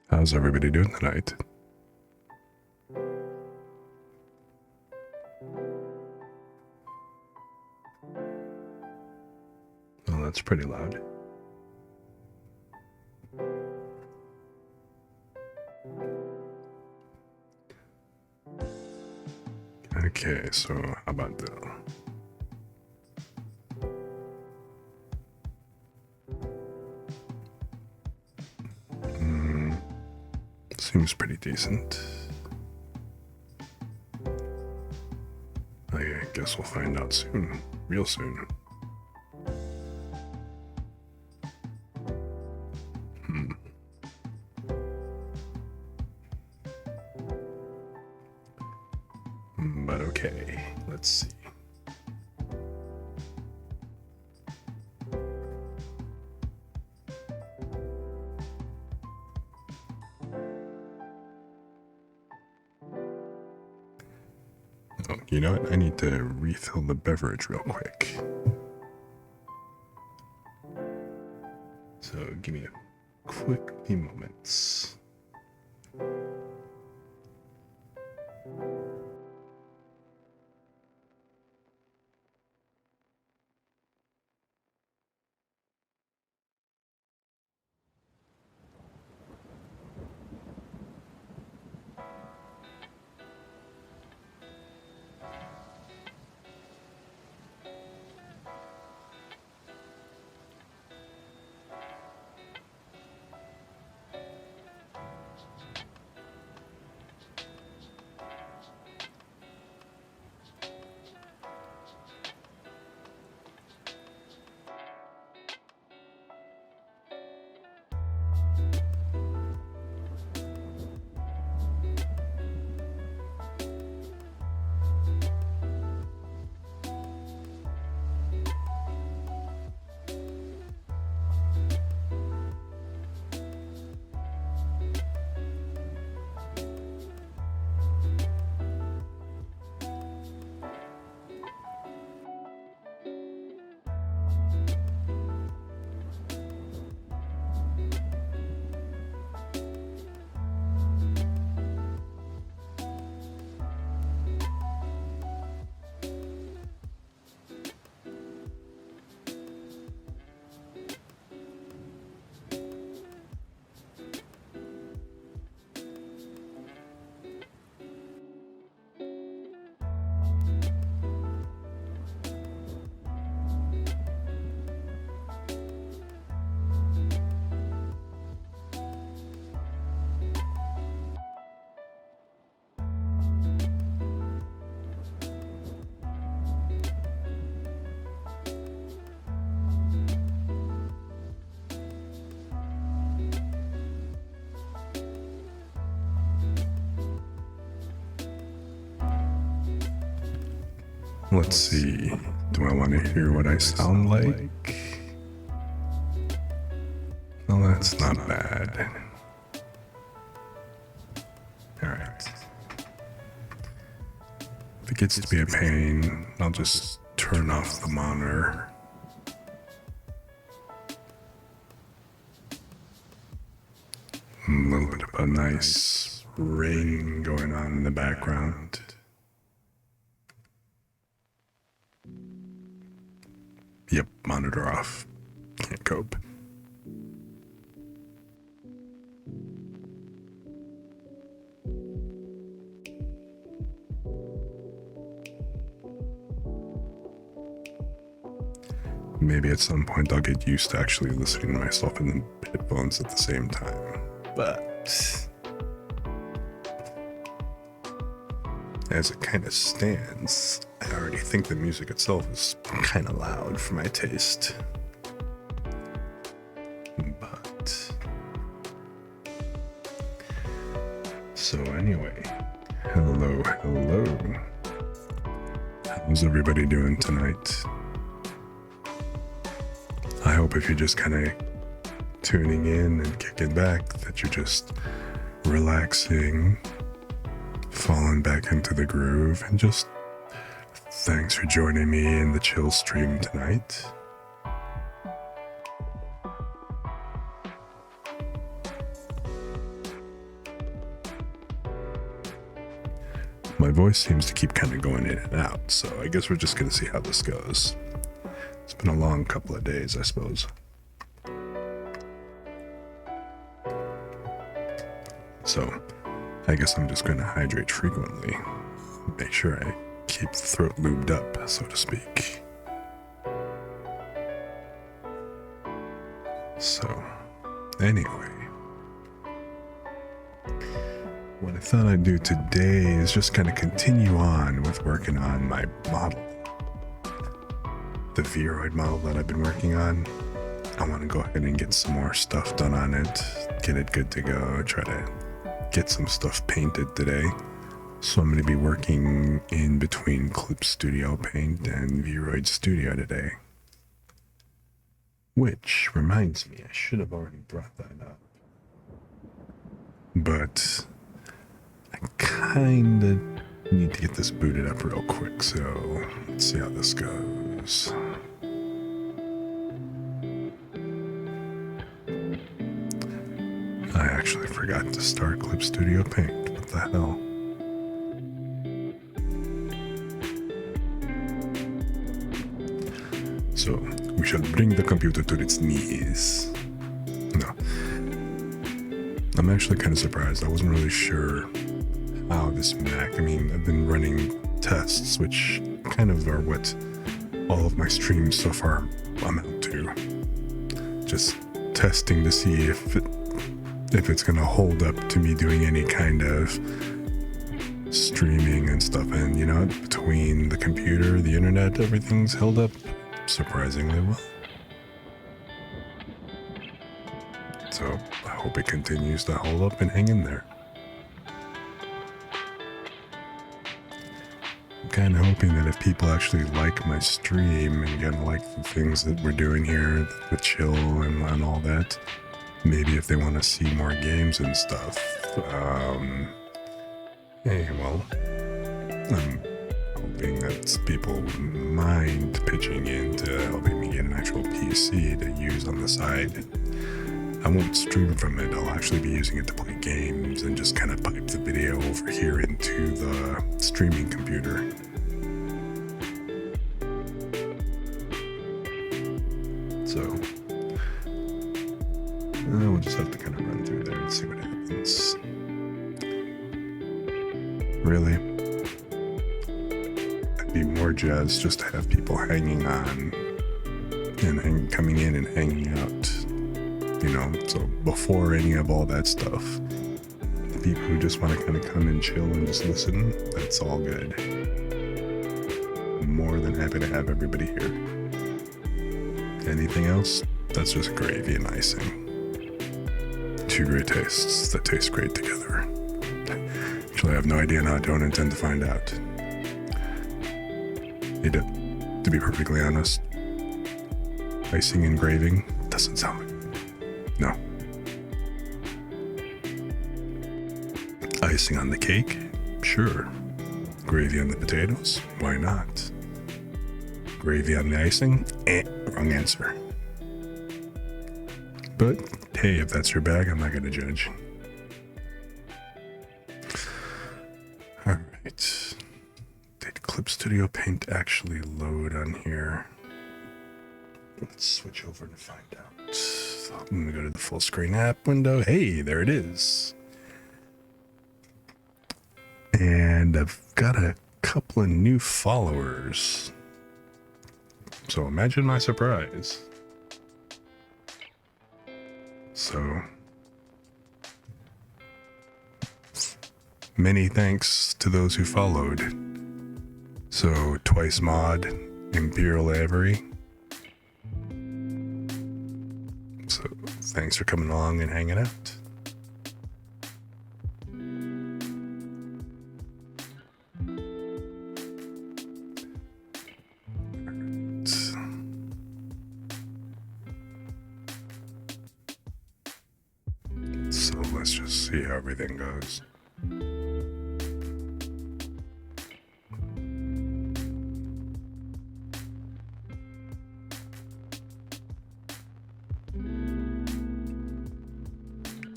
How's everybody doing tonight? Well, that's pretty loud. Okay, so how about that? Seems pretty decent. I guess we'll find out soon, real soon. But okay, let's see. Oh, you know what? I need to refill the beverage real quick. So give me a quick few moments. Let's see. Do I want to hear what I sound like? Well, that's not bad. Alright. If it gets to be a pain, I'll just turn off the monitor. A little bit of a nice rain going on in the background. Yep, monitor off. Can't cope. Maybe at some point I'll get used to actually listening to myself in the headphones at the same time. But as it kind of stands, I already think the music itself is kind of loud for my taste. But so anyway, hello. How's everybody doing tonight? I hope if you're just kind of tuning in and kicking back that you're just relaxing, falling back into the groove, and just thanks for joining me in the chill stream tonight. My voice seems to keep kind of going in and out, so I guess we're just going to see how this goes. It's been a long couple of days, I suppose. So, I guess I'm just going to hydrate frequently. Make sure I keep the throat lubed up, so to speak. So, anyway. What I thought I'd do today is just kind of continue on with working on my model. The Vroid model that I've been working on. I want to go ahead and get some more stuff done on it, get it good to go, try to get some stuff painted today. So I'm going to be working in between Clip Studio Paint and Vroid Studio today. Which reminds me, I should have already brought that up. But I kind of need to get this booted up real quick, so let's see how this goes. I actually forgot to start Clip Studio Paint. What the hell? So, we shall bring the computer to its knees. No. I'm actually kind of surprised. I wasn't really sure how this Mac, I mean, I've been running tests, which kind of are what all of my streams so far amount to. Just testing to see if it's going to hold up to me doing any kind of streaming and stuff. And, you know, between the computer, the internet, everything's held up surprisingly well. So I hope it continues to hold up and hang in there. I'm kind of hoping that if people actually like my stream and kind of like the things that we're doing here, the chill and all that, maybe if they want to see more games and stuff, hey, well, I'm hoping that people wouldn't mind pitching in to helping me get an actual PC to use on the side. I won't stream from it, I'll actually be using it to play games and just kind of pipe the video over here into the streaming computer. So, we'll just have to kind of run through there and see what happens. Really, I'd be more jazzed just to have people hanging on and coming in and hanging out. You know, so before any of all that stuff, the people who just want to kind of come and chill and just listen, that's all good. I'm more than happy to have everybody here. Anything else? That's just gravy and icing. Two great tastes that taste great together. Actually, I have no idea and I don't intend to find out. To be perfectly honest, icing and gravy doesn't sound like no. Icing on the cake? Sure. Gravy on the potatoes? Why not? Gravy on the icing? Wrong answer. But, hey, if that's your bag, I'm not going to judge. Alright. Did Clip Studio Paint actually load on here? Let's switch over to find out. I'm gonna go to the full screen app window. Hey, there it is. And I've got a couple of new followers. So imagine my surprise. So many thanks to those who followed. So Twice Mod, Imperial Avery. So thanks for coming along and hanging out. So let's just see how everything goes.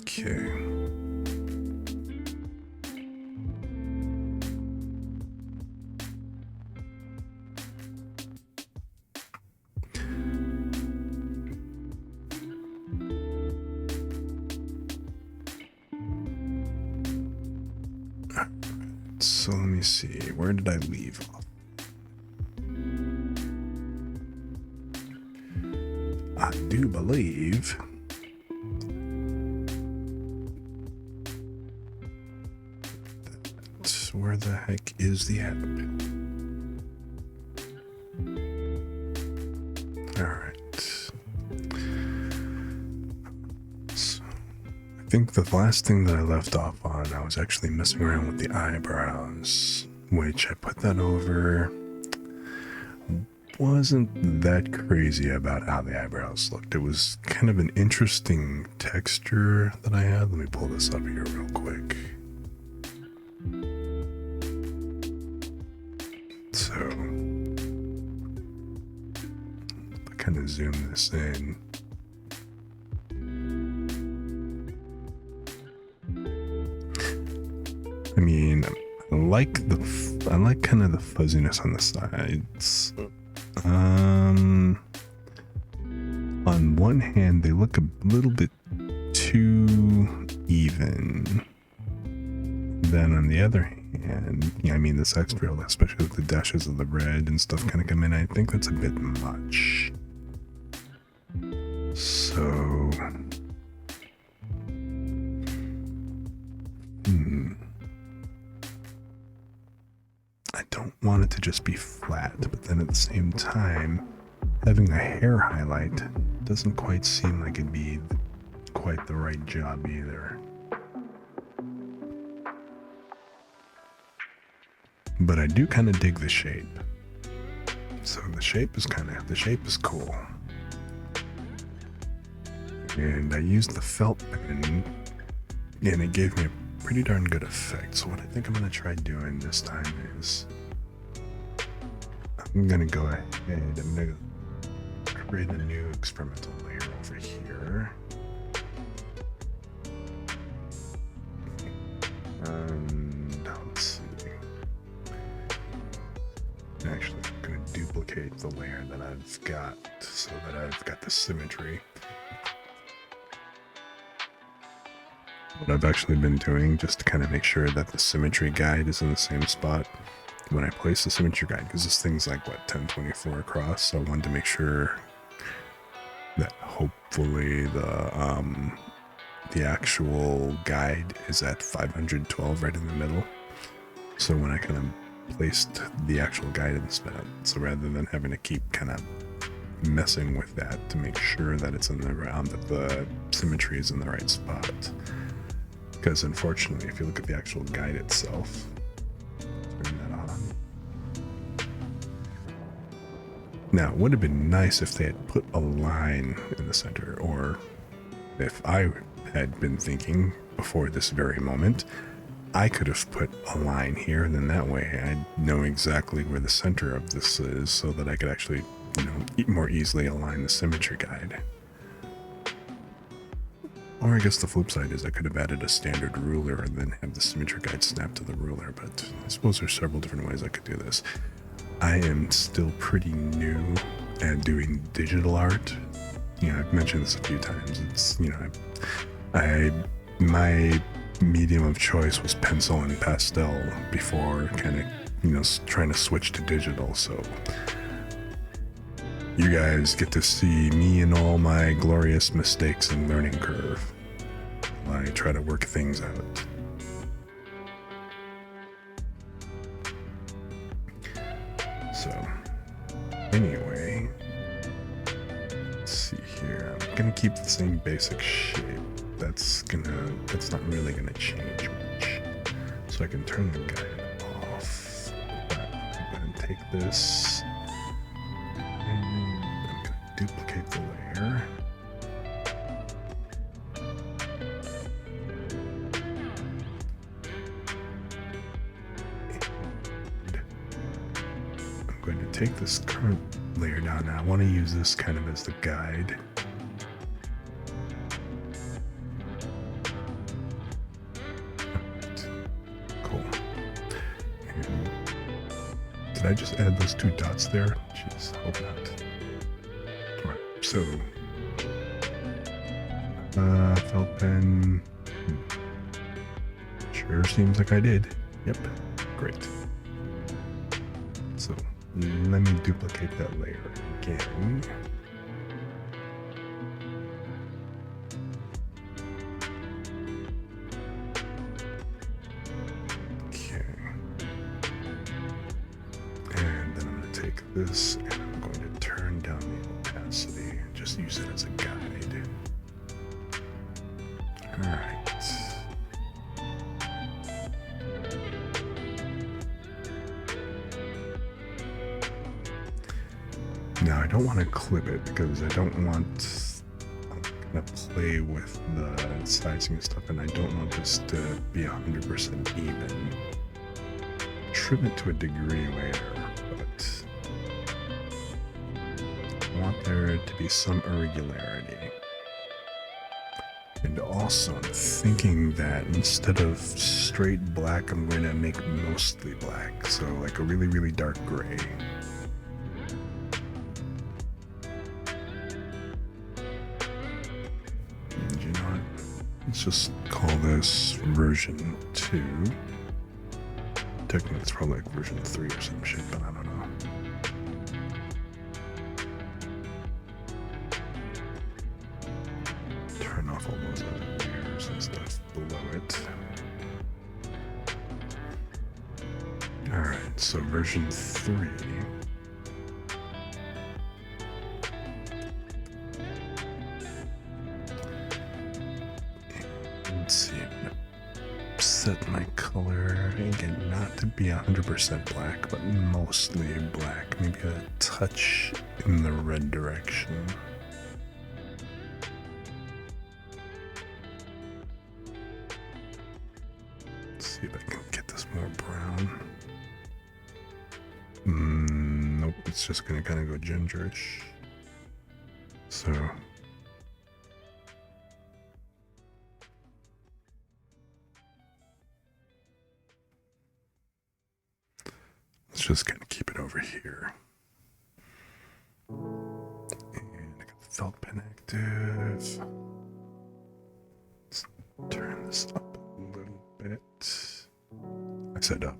Okay. So let me see, where did I leave off? I do believe that's where the heck is the app? Alright. So I think the last thing that I left off on, I was actually messing around with the eyebrows, which I put that over. Wasn't that crazy about how the eyebrows looked. It was kind of an interesting texture that I had. Let me pull this up here real quick. So, I kind of zoom this in. I mean, I like kind of the fuzziness on the sides. On one hand, they look a little bit too even. Then on the other hand, yeah, I mean, this extra, especially with the dashes of the red and stuff kind of come in, I think that's a bit much. So, I don't want it to just be flat, but then at the same time, having a hair highlight doesn't quite seem like it'd be quite the right job either. But I do kind of dig the shape. So the shape is cool. And I used the felt pen, and it gave me a pretty darn good effect. So what I think I'm going to try doing this time is I'm going to go ahead, I'm going to create a new experimental layer over here. And let's see. Actually, I'm going to duplicate the layer that I've got so that I've got the symmetry. What I've actually been doing, just to kind of make sure that the symmetry guide is in the same spot when I place the symmetry guide, because this thing's like, what, 1024 across, so I wanted to make sure that hopefully the actual guide is at 512 right in the middle. So when I kind of placed the actual guide in the spot, so rather than having to keep kind of messing with that to make sure that it's in the round, that the symmetry is in the right spot. Because unfortunately, if you look at the actual guide itself, turn that on. Now, it would have been nice if they had put a line in the center, or if I had been thinking before this very moment, I could have put a line here, and then that way I'd know exactly where the center of this is, so that I could actually, more easily align the symmetry guide. Or I guess the flip side is I could have added a standard ruler and then have the symmetry guide snap to the ruler, but I suppose there's several different ways I could do this. I am still pretty new at doing digital art. I've mentioned this a few times. It's, my medium of choice was pencil and pastel before kind of, trying to switch to digital, so you guys get to see me and all my glorious mistakes and learning curve while I try to work things out. So, anyway, let's see here. I'm gonna keep the same basic shape. That's not really gonna change much. So I can turn the guide off. I'm gonna take this. I'm going to duplicate the layer. And I'm going to take this current layer down. Now I want to use this kind of as the guide. Cool. And did I just add those two dots there? Jeez, hope not. Alright, so felt pen. Sure. Sure seems like I did. Yep, great. So let me duplicate that layer again. Okay. And then I'm going to take this and I'm going to turn down the opacity and just use it as a guide. Alright. Now I don't want to clip it because I don't want, I'm going to play with the sizing and stuff, and I don't want this to be 100% even. Trim it to a degree later, but I want there to be some irregularity. And also I'm thinking that instead of straight black, I'm going to make mostly black, so like a really, really dark gray. Let's just call this version 2. Technically it's probably like version 3 or some shit, but I don't know. Turn off all those other layers and stuff below it. Alright, so version 3. Let's see, I'm gonna set my color again, not to be 100% black, but mostly black, maybe a touch in the red direction. Let's see if I can get this more brown. Nope, it's just gonna kind of go gingerish. So let's just kind of keep it over here. And I got the felt pen active. Let's turn this up a little bit. I said up.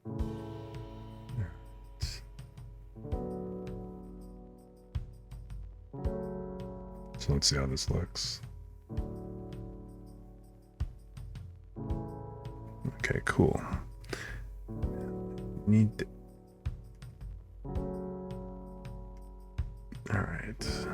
Alright. So let's see how this looks. Okay, cool. Need. All right.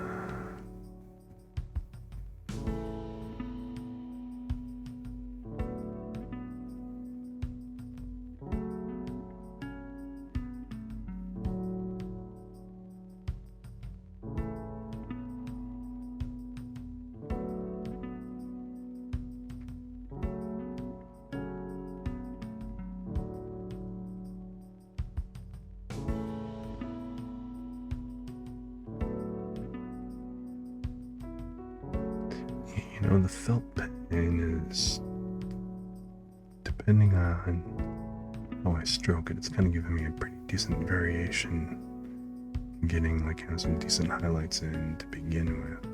You know, the felt pen is, depending on how I stroke it, it's kind of giving me a pretty decent variation. Getting like some decent highlights in to begin with.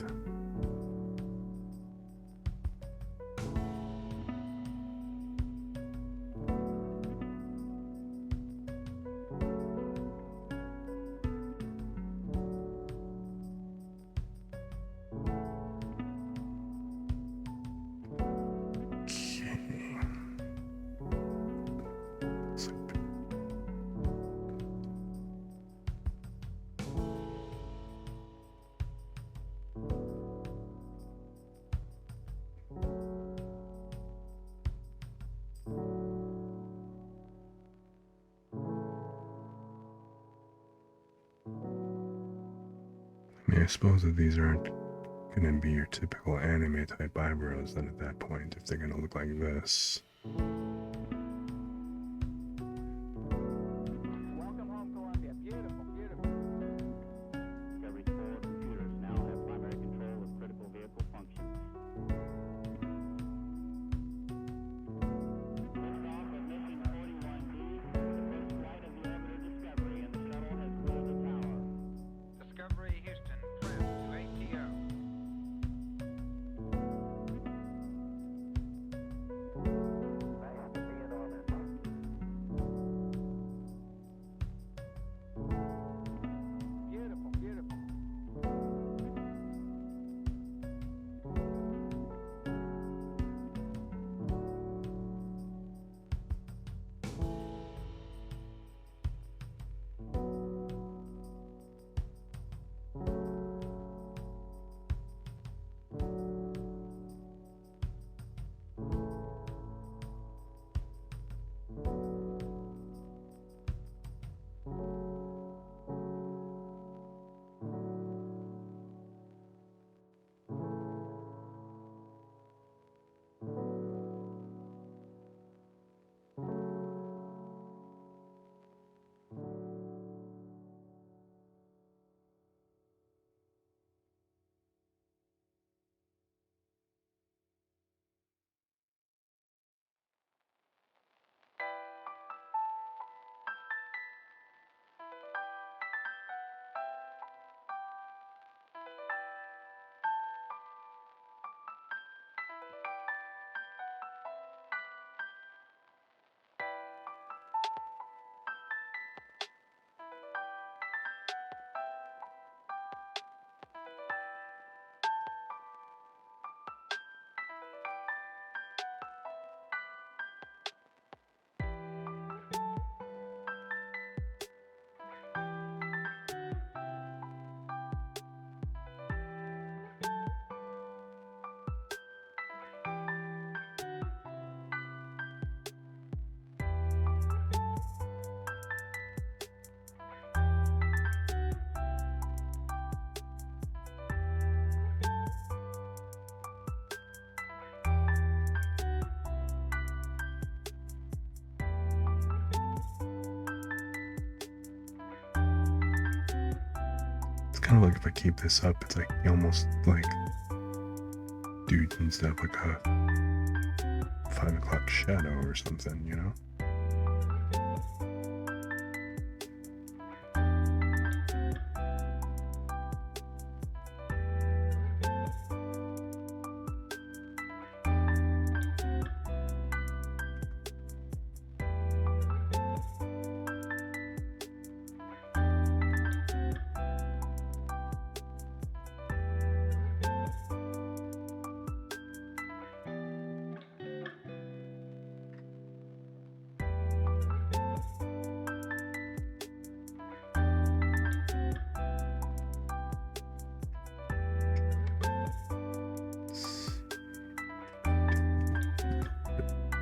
I suppose that these aren't going to be your typical anime type eyebrows then at that point, if they're going to look like this. Welcome home, Columbia. Beautiful, beautiful. Discovery's 4 computers now have primary control of critical vehicle functions. Liftoff of mission 41B, the first flight of the orbiter Discovery, and the shuttle has cleared the tower. Discovery Houston, trim to ATO. kind of like if I keep this up, it's like almost like dude needs to have like a 5 o'clock shadow or something, you know?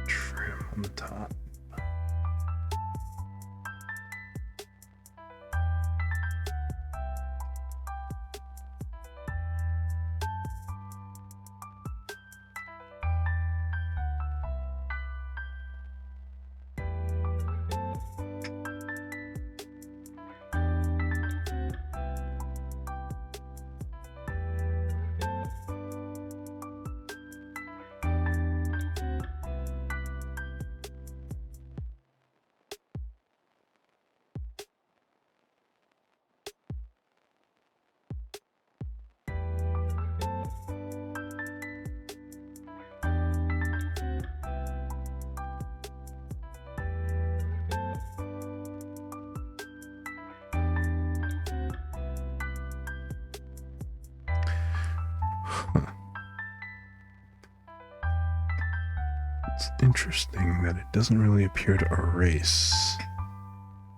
Trim on the top. It's interesting that it doesn't really appear to erase.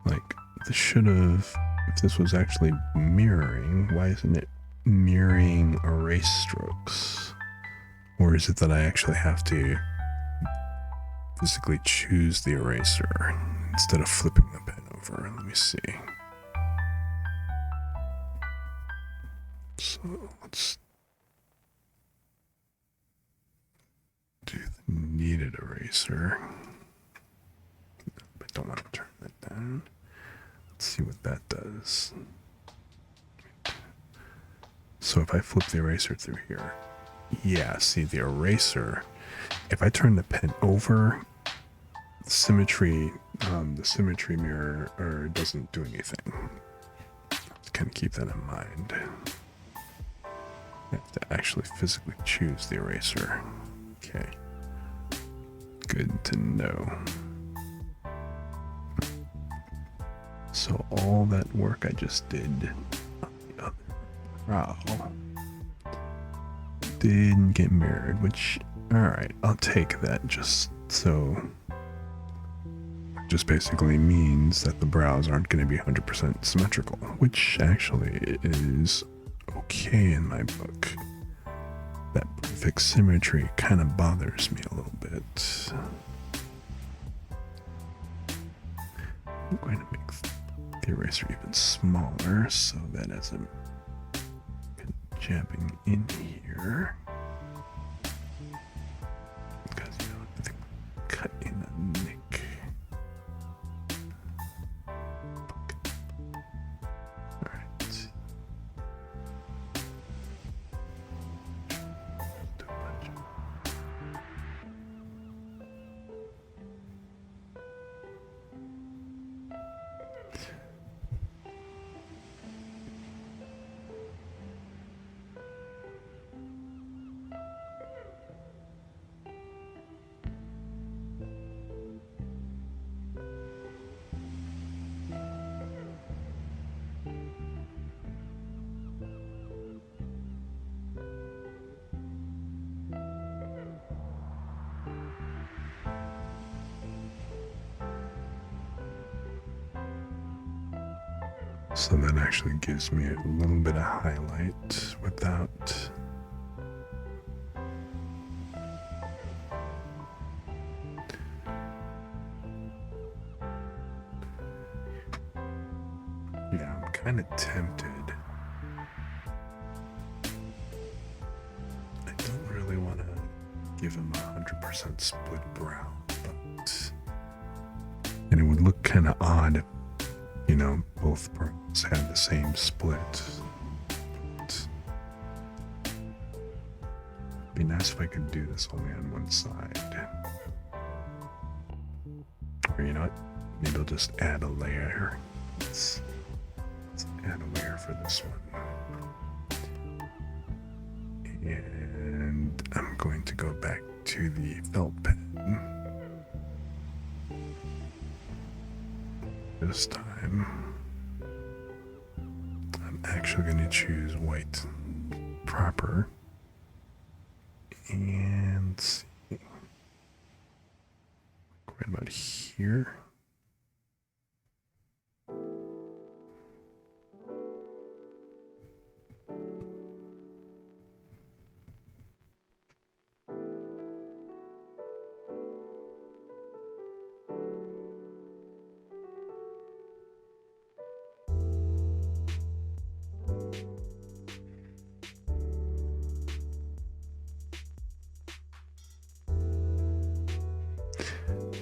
Like, this should have, if this was actually mirroring, why isn't it mirroring erase strokes? Or is it that I actually have to physically choose the eraser instead of flipping the pen over? Let me see. So let's do the needed eraser. I don't want to turn that down. Let's see what that does. So if I flip the eraser through here, yeah, see the eraser, if I turn the pen over, the symmetry mirror doesn't do anything. Let's kind of keep that in mind. I have to actually physically choose the eraser. Okay. Good to know. So all that work I just did on the other brow didn't get mirrored, which, alright, I'll take that just basically means that the brows aren't going to be 100% symmetrical, which actually is okay in my book. That perfect symmetry kind of bothers me a little bit. I'm going to make the eraser even smaller so that as I'm jabbing in here, because you know, I think cut in a nick. Alright. So that actually gives me a little bit of highlight without yeah, I'm kind of tempted. I don't really want to give him 100% split brow, but and it would look kind of odd if, you know, both brows had the same split. Be nice if I could do this only on one side. Or you know what? Maybe I'll just add a layer. Let's add a layer for this one. And I'm going to go back to the felt pen. This time, I'm actually going to choose white proper. And let's see. Right about here.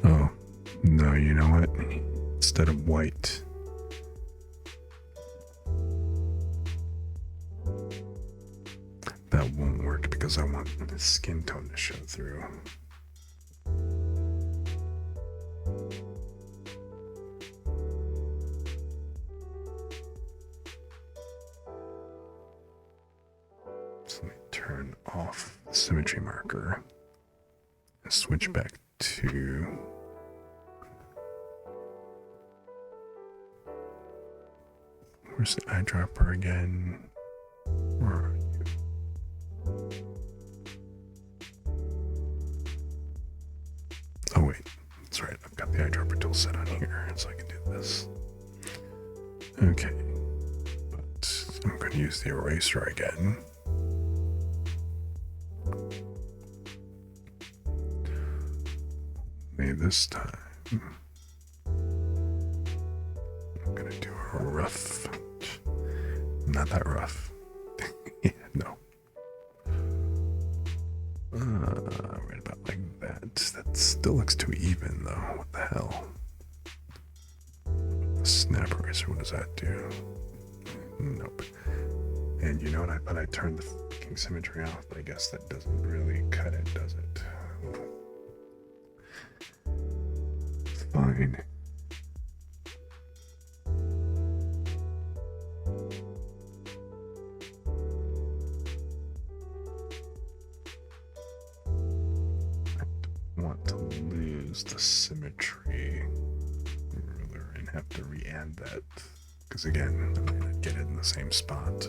Oh, no, you know what? Instead of white, that won't work because I want the skin tone to show through. So let me turn off the symmetry marker and switch back to where's the eyedropper again? Where are you? Oh wait, that's right. I've got the eyedropper tool set on here, so I can do this. Okay, but I'm going to use the eraser again. Maybe this time I'm going to do a rough. Not that rough. Yeah, no. Right about like that. That still looks too even though. What the hell? The snap eraser, what does that do? Nope. And you know what? I thought I turned the fucking symmetry off, but I guess that doesn't really cut it, does it? It's fine. Want to lose the symmetry ruler and have to re-add that because again I might not get it in the same spot,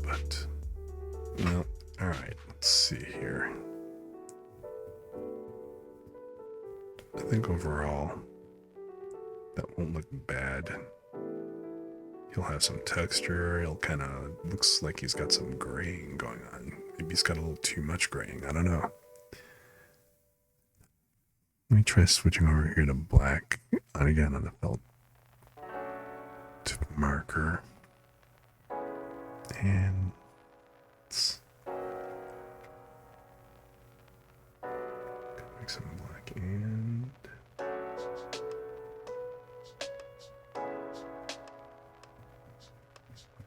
but well, all right, let's see here. I think overall that won't look bad. He'll have some texture. He'll kind of looks like he's got some graying going on. Maybe he's got a little too much graying. I don't know. Let me try switching over here to black. And again on the felt tip marker. And let's make some black and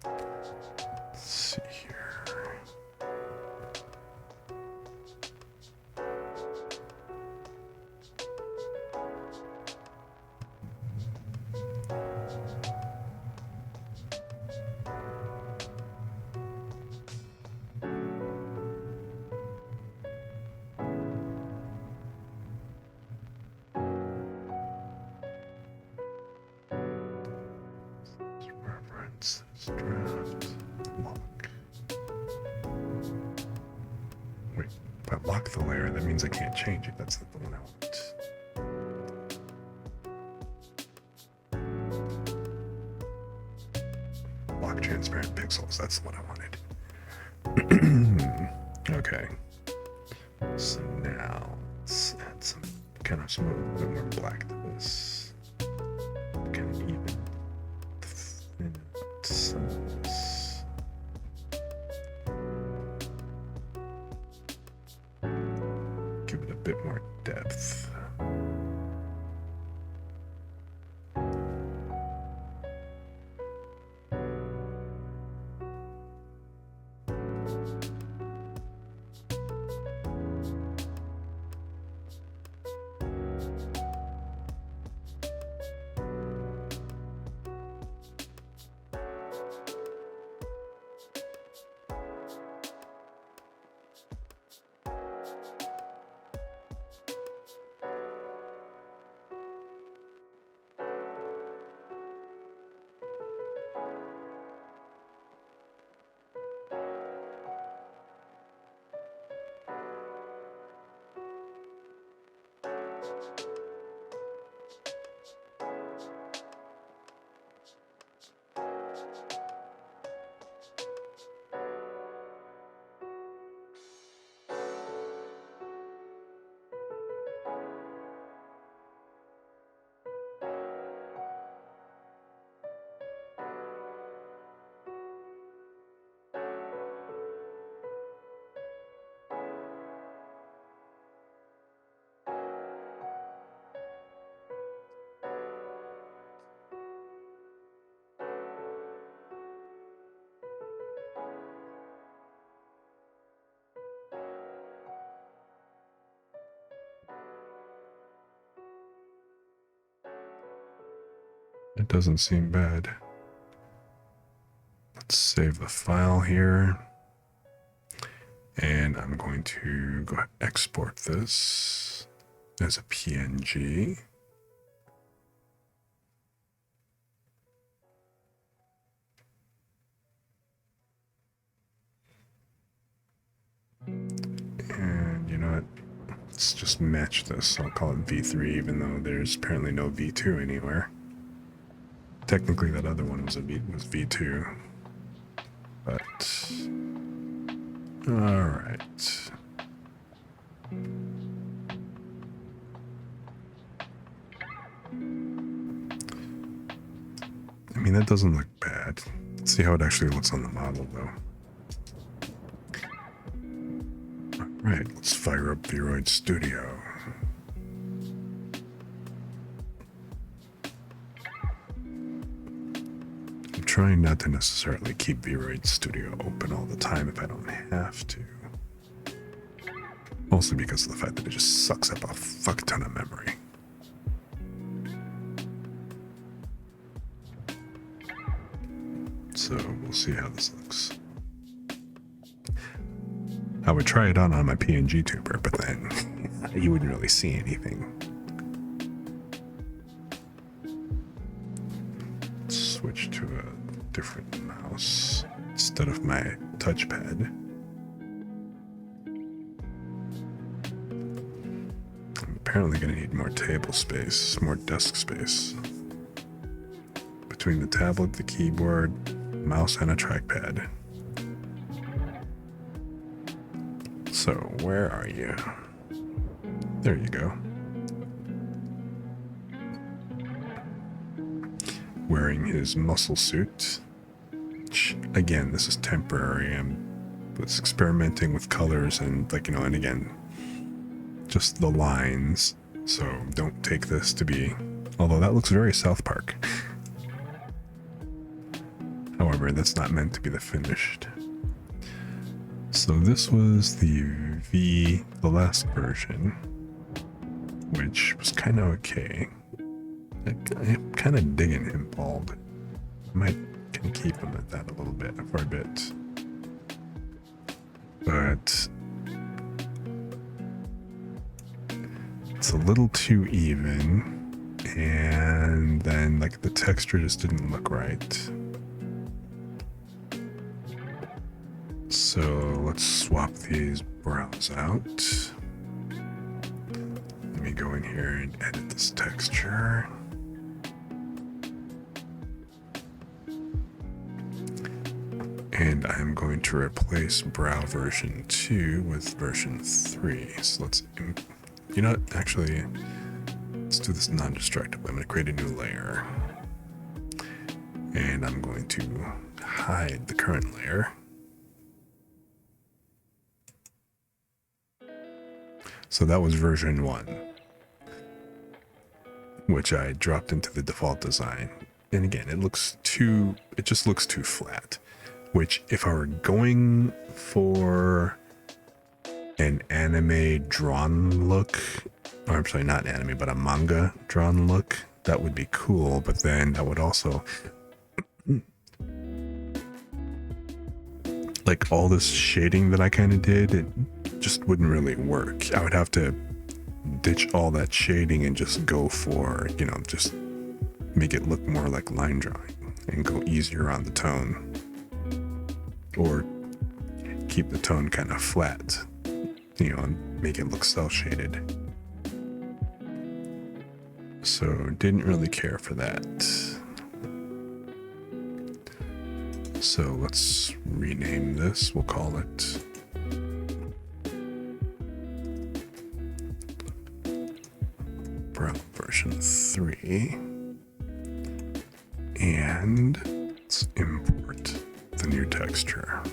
let's see here. Reference, draft, lock. Wait, if I lock the layer, that means I can't change it. That's not the one I want. Lock transparent pixels, that's the one I wanted. Okay. So now let's add some kind of some a bit more black to this. Kind of even some of this. Give it a bit more depth. It doesn't seem bad. Let's save the file here. And I'm going to go ahead and export this as a PNG. And you know what? Let's just match this. I'll call it V3, even though there's apparently no V2 anywhere. Technically, that other one was V2. But all right. I mean, that doesn't look bad. Let's see how it actually looks on the model, though. All right, let's fire up Vroid Studio. I'm trying not to necessarily keep Vroid Studio open all the time if I don't have to. Mostly because of the fact that it just sucks up a fuck ton of memory. So we'll see how this looks. I would try it on my PNG tuber, but then you wouldn't really see anything. Switch to a different mouse instead of my touchpad. I'm apparently going to need more table space, more desk space. Between the tablet, the keyboard, mouse, and a trackpad. So, where are you? There you go. Wearing his muscle suit. Which, again, this is temporary. I was experimenting with colors and, like, you know, and again, just the lines. So, don't take this to be... Although that looks very South Park. However, that's not meant to be the finished. So this was the last version, which was kind of okay. I'm kind of digging him bald. I might can keep him at that a little bit for a bit. But it's a little too even, and then like the texture just didn't look right. So let's swap these brows out. Let me go in here and edit this texture. And I'm going to replace brow version 2 with version 3. So let's, you know what, actually, let's do this non-destructible. I'm going to create a new layer. And I'm going to hide the current layer. So that was version 1, which I dropped into the default design. And again, it just looks too flat, which if I were going for an anime drawn look, or I'm sorry, not anime, but a manga drawn look, that would be cool. But then that would also, like all this shading that I kind of did, it just wouldn't really work. I would have to ditch all that shading and just go for, you know, just make it look more like line drawing and go easier on the tone, or keep the tone kind of flat, you know, and make it look cel shaded. So didn't really care for that. So let's rename this. We'll call it Brown version 3. And let's import the new texture.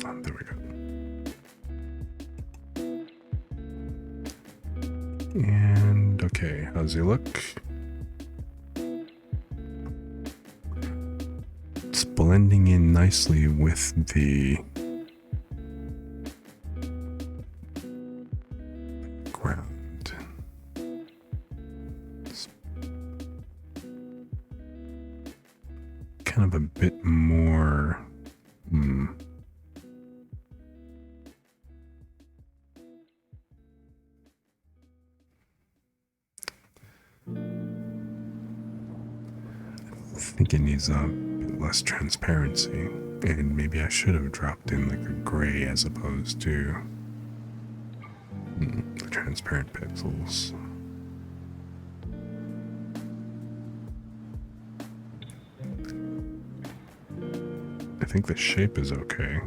Oh, there we go. And okay, how's he look? It's blending in nicely with the ground. It's kind of a bit more. I think it needs a bit less transparency, and maybe I should have dropped in like a gray as opposed to the transparent pixels. I think the shape is okay.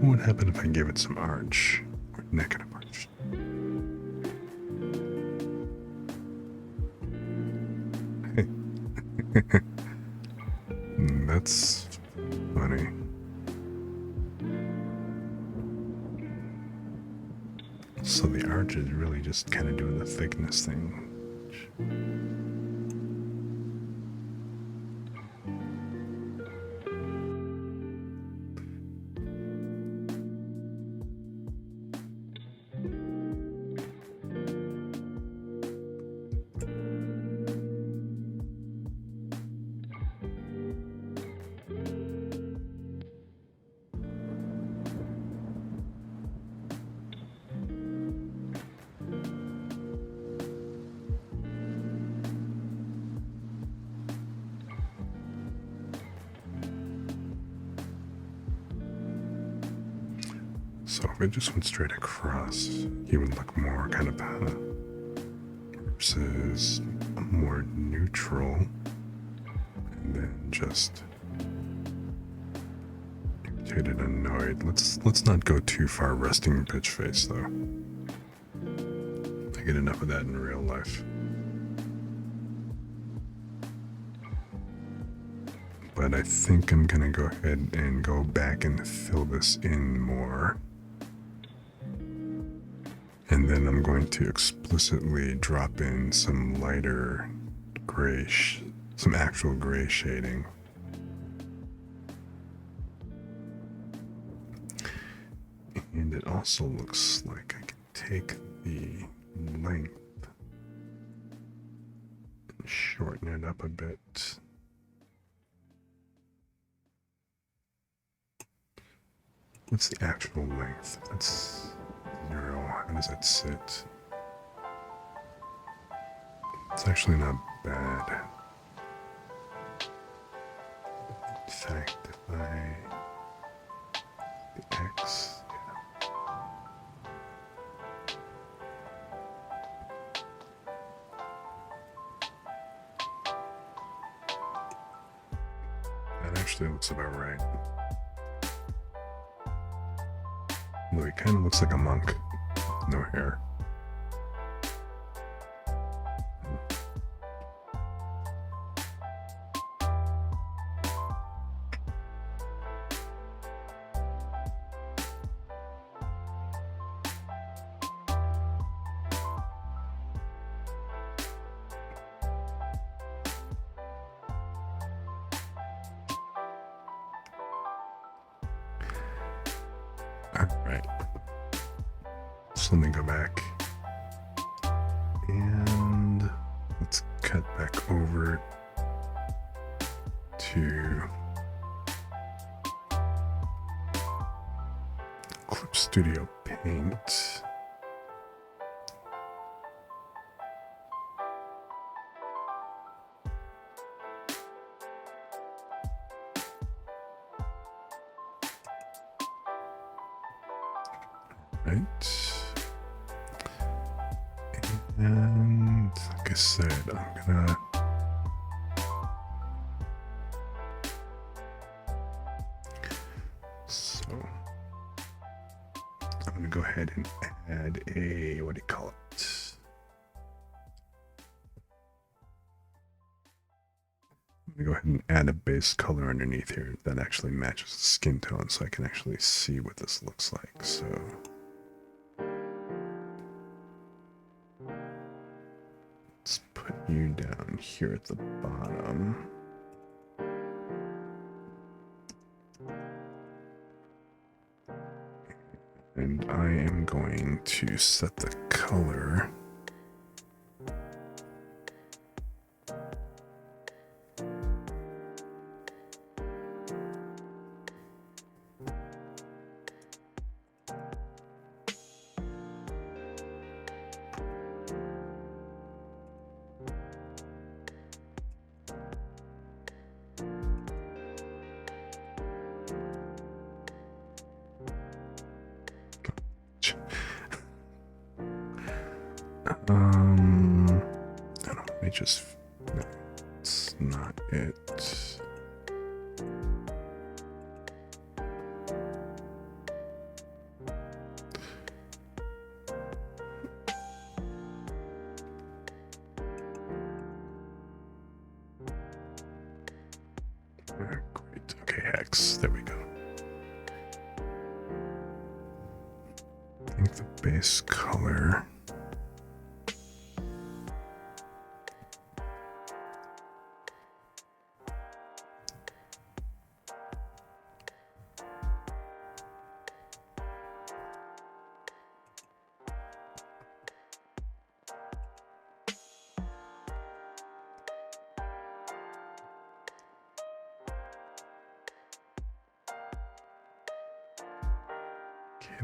What would happen if I gave it some arch? Or negative arch? That's funny. So the arch is really just kind of doing the thickness thing. So if it just went straight across, he would look more kind of versus more neutral, and then just irritated, annoyed. Let's not go too far resting bitch face though. I get enough of that in real life. But I think I'm gonna go ahead and go back and fill this in more. And then I'm going to explicitly drop in some lighter gray, some actual gray shading. And it also looks like I can take the length and shorten it up a bit. What's the actual length? That's 0. How does that sit? It's actually not bad. In fact, if I the X, that actually looks about right. Look, it kind of looks like a monk. No hair. Alright. So let me go back. And let's cut back over to Clip Studio Paint. Right. And like I said, I'm gonna go ahead and add a, what do you call it? I'm gonna go ahead and add a base color underneath here that actually matches the skin tone so I can actually see what this looks like. So let's put you down here at the bottom. And I am going to set the color I don't know, let me just, no, it's not it. Great, okay, hex, there we go. I think the base color.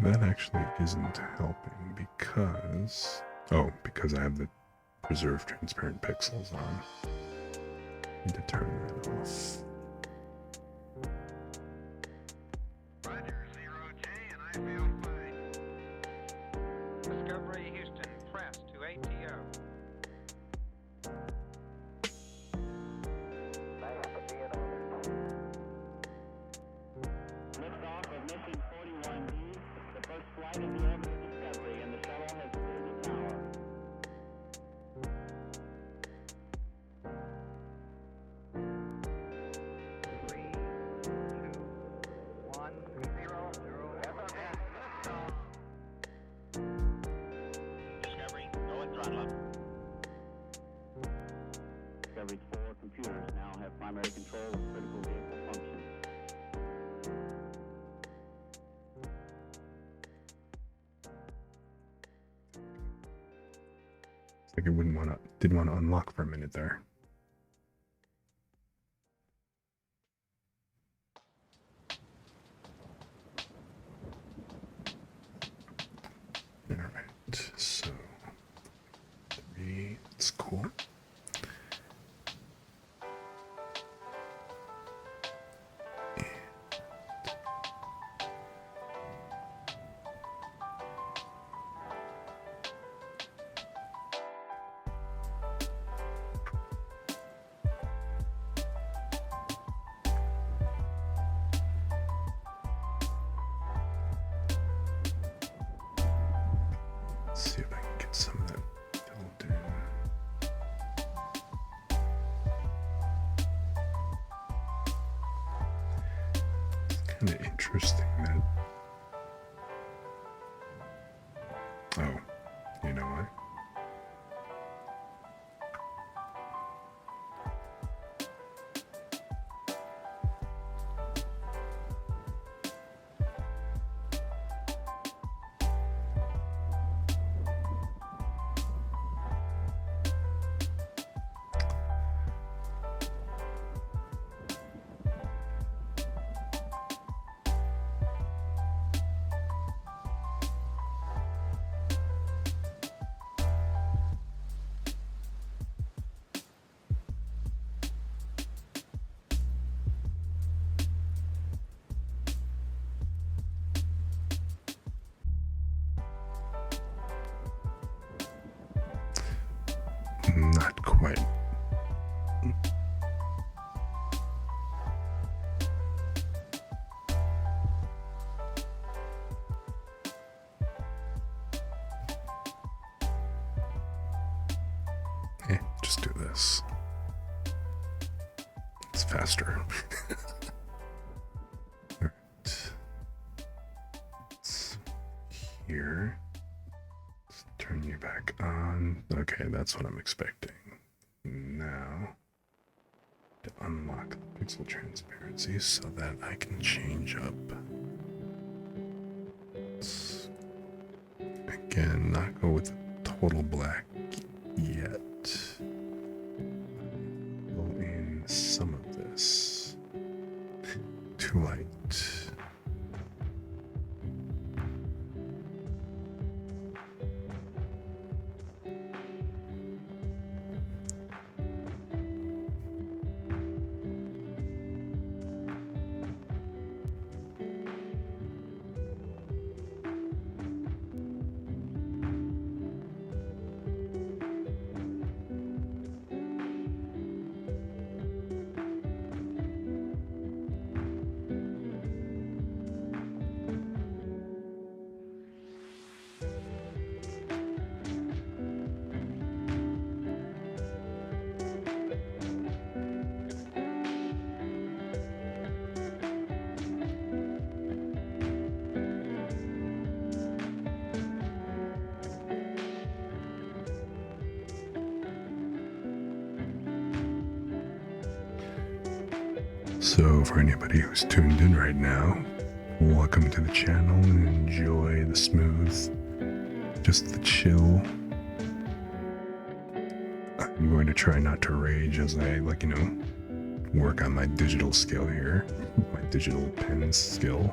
That actually isn't helping because, because I have the preserve transparent pixels on. Need to turn that off. Roger, 0J, and I feel fine. Discovery Houston, press to ATO. Liftoff of mission 41D, the first flight of the Ever Discovery, and the shuttle has cleared the tower. 3, 2, 1, 0, 0. Discovery, go at throttle up. Discovery's 4 computers now have primary control of critical vehicle functions. It's like it didn't want to unlock for a minute there. All right, so 3, it's cool. Let's see if I can get some of that filled in. It's kind of interesting that. Oh, you know what? Not quite. Just do this. It's faster. Alright. It's here. Let's turn you back on. Okay, that's what I'm expecting. Now, to unlock the pixel transparency so that I can change up. Let's, again, not go with total black yet. Roll in some of this. Too light. So for anybody who's tuned in right now, welcome to the channel and enjoy the smooth, just the chill. I'm going to try not to rage as I, work on my digital skill here, my digital pen skill.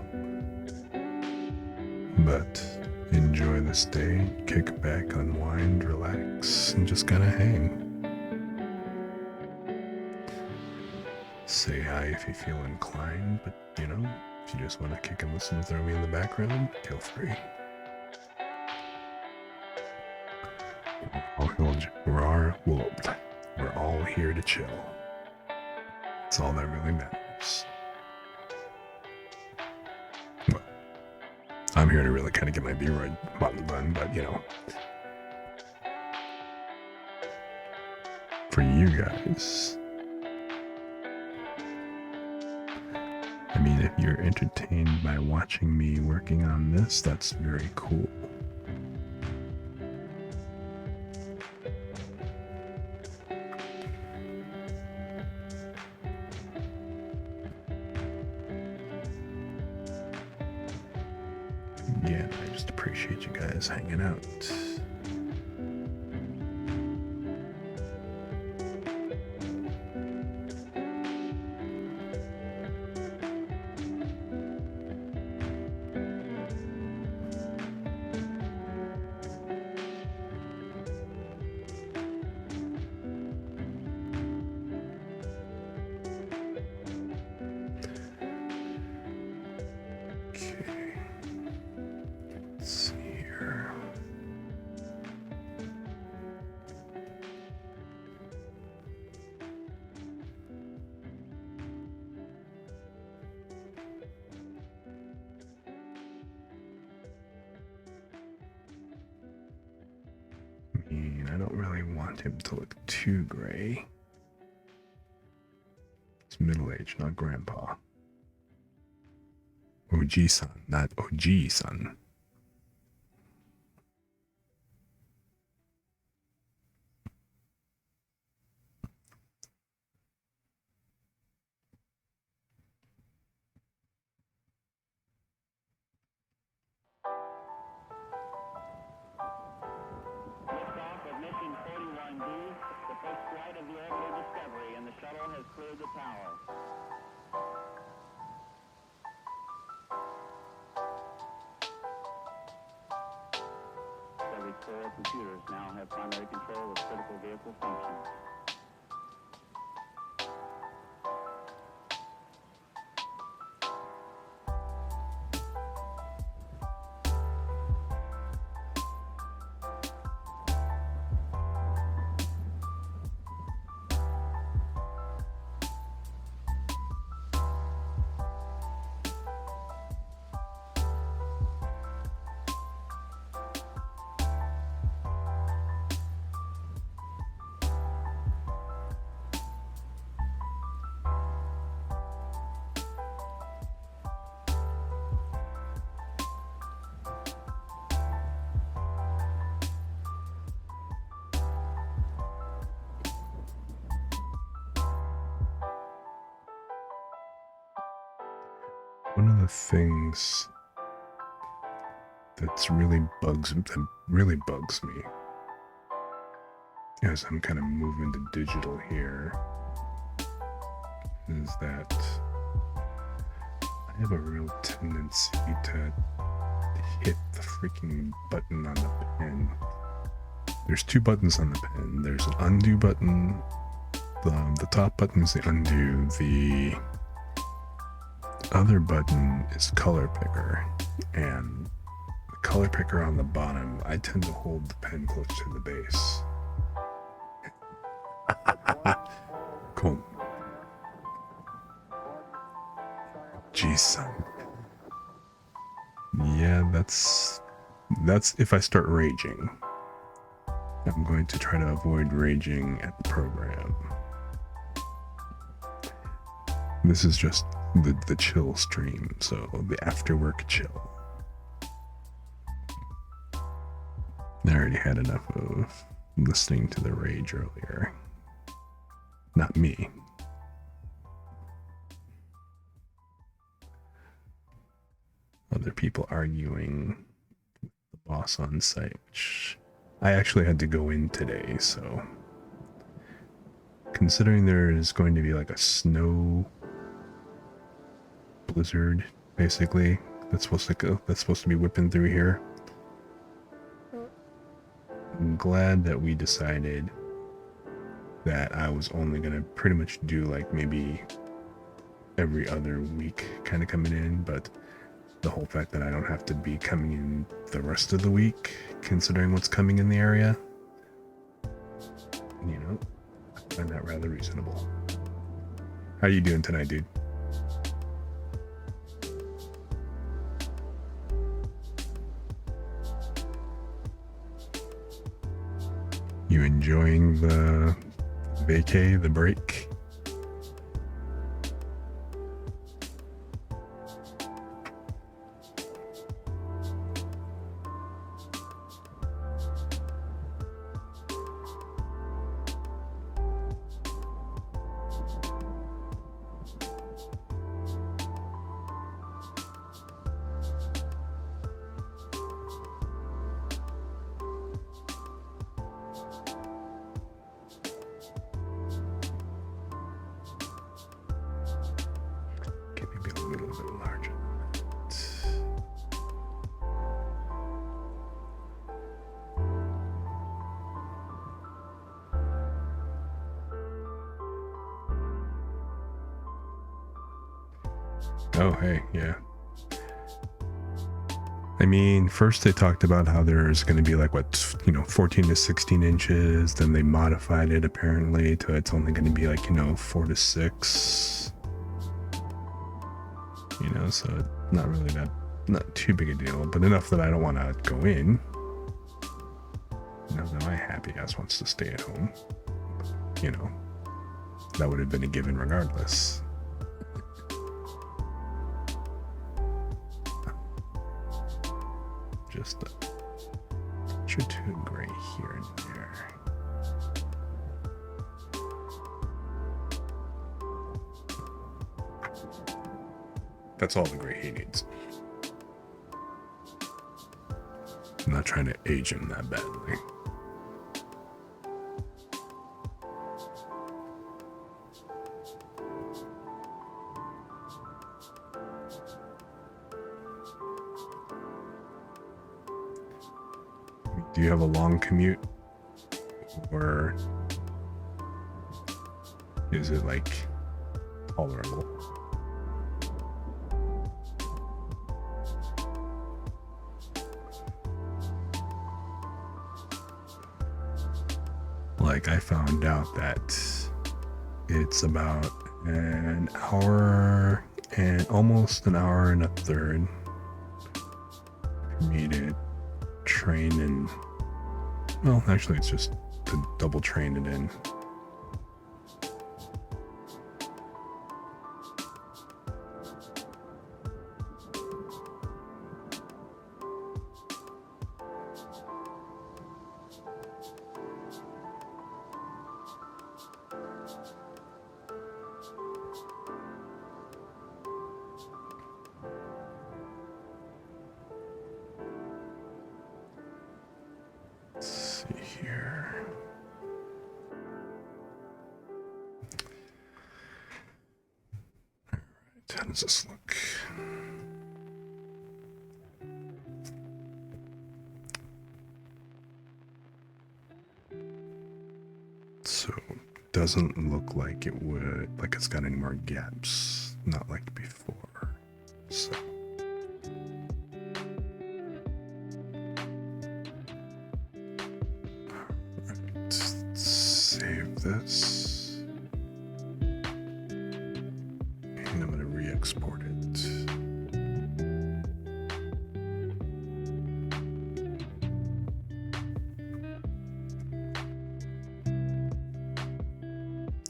But enjoy this day, kick back, unwind, relax, and just kind of hang. Say hi if you feel inclined, but if you just want to kick and listen and throw me in the background, feel free. We're all here to chill. That's all that really matters. Well, I'm here to really kind of get my Vroid button done, but for you guys, I mean, if you're entertained by watching me working on this, that's very cool. Again, I just appreciate you guys hanging out. I don't really want him to look too gray. It's middle-aged, not grandpa. OG-san, not OG-san. Liftoff of mission 41B, the first flight of the orbital Discovery, and the shuttle has cleared the tower. Discovery's 4 computers now have primary control of critical vehicle functions. the things that really bugs me as I'm kind of moving to digital here is that I have a real tendency to hit the freaking button on the pen. There's two buttons on the pen. There's an undo button. The top button is the undo. The other button is color picker. And the color picker on the bottom, I tend to hold the pen close to the base. Cool. Jeez, son. Yeah, that's if I start raging. I'm going to try to avoid raging at the program. This is just the chill stream, so the after work chill. I already had enough of listening to the rage earlier. Not me. Other people arguing with the boss on site, which I actually had to go in today, so considering there is going to be like a snow blizzard, basically, that's supposed to be whipping through here. I'm glad that we decided that I was only gonna pretty much do like maybe every other week kind of coming in, but the whole fact that I don't have to be coming in the rest of the week, considering what's coming in the area, you know, I find that rather reasonable. How you doing tonight, dude? You enjoying the vacay, the break? Oh, hey, yeah. I mean, first they talked about how there's going to be like, 14 to 16 inches. Then they modified it apparently to it's only going to be like, 4 to 6. So not really not too big a deal, but enough that I don't want to go in. Now that my happy ass wants to stay at home. That would have been a given regardless. Just a touch or two of gray here and there. That's all the gray he needs. I'm not trying to age him that badly. Do you have a long commute, or is it like tolerable? Like, I found out that it's about an hour and almost an hour and a third for me to train and, well, actually it's just to double train it in. Alright, how does this look? So doesn't look like it would, like it's got any more gaps, not like before. So alright, save this. And I'm gonna re-export it.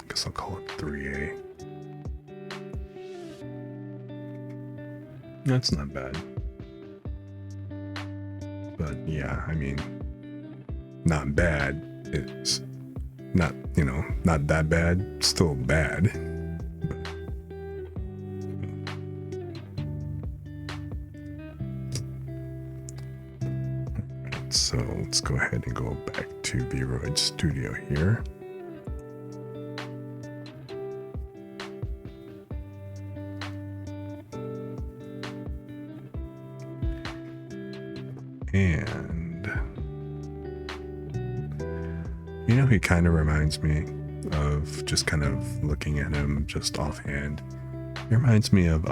Guess I'll call it 3A. That's not bad. But yeah, I mean, not bad. It's not, you know, not that bad. Still bad. But, so let's go ahead and go back to Vroid Studio here. And you know, he kind of reminds me of, just kind of looking at him just offhand, he reminds me of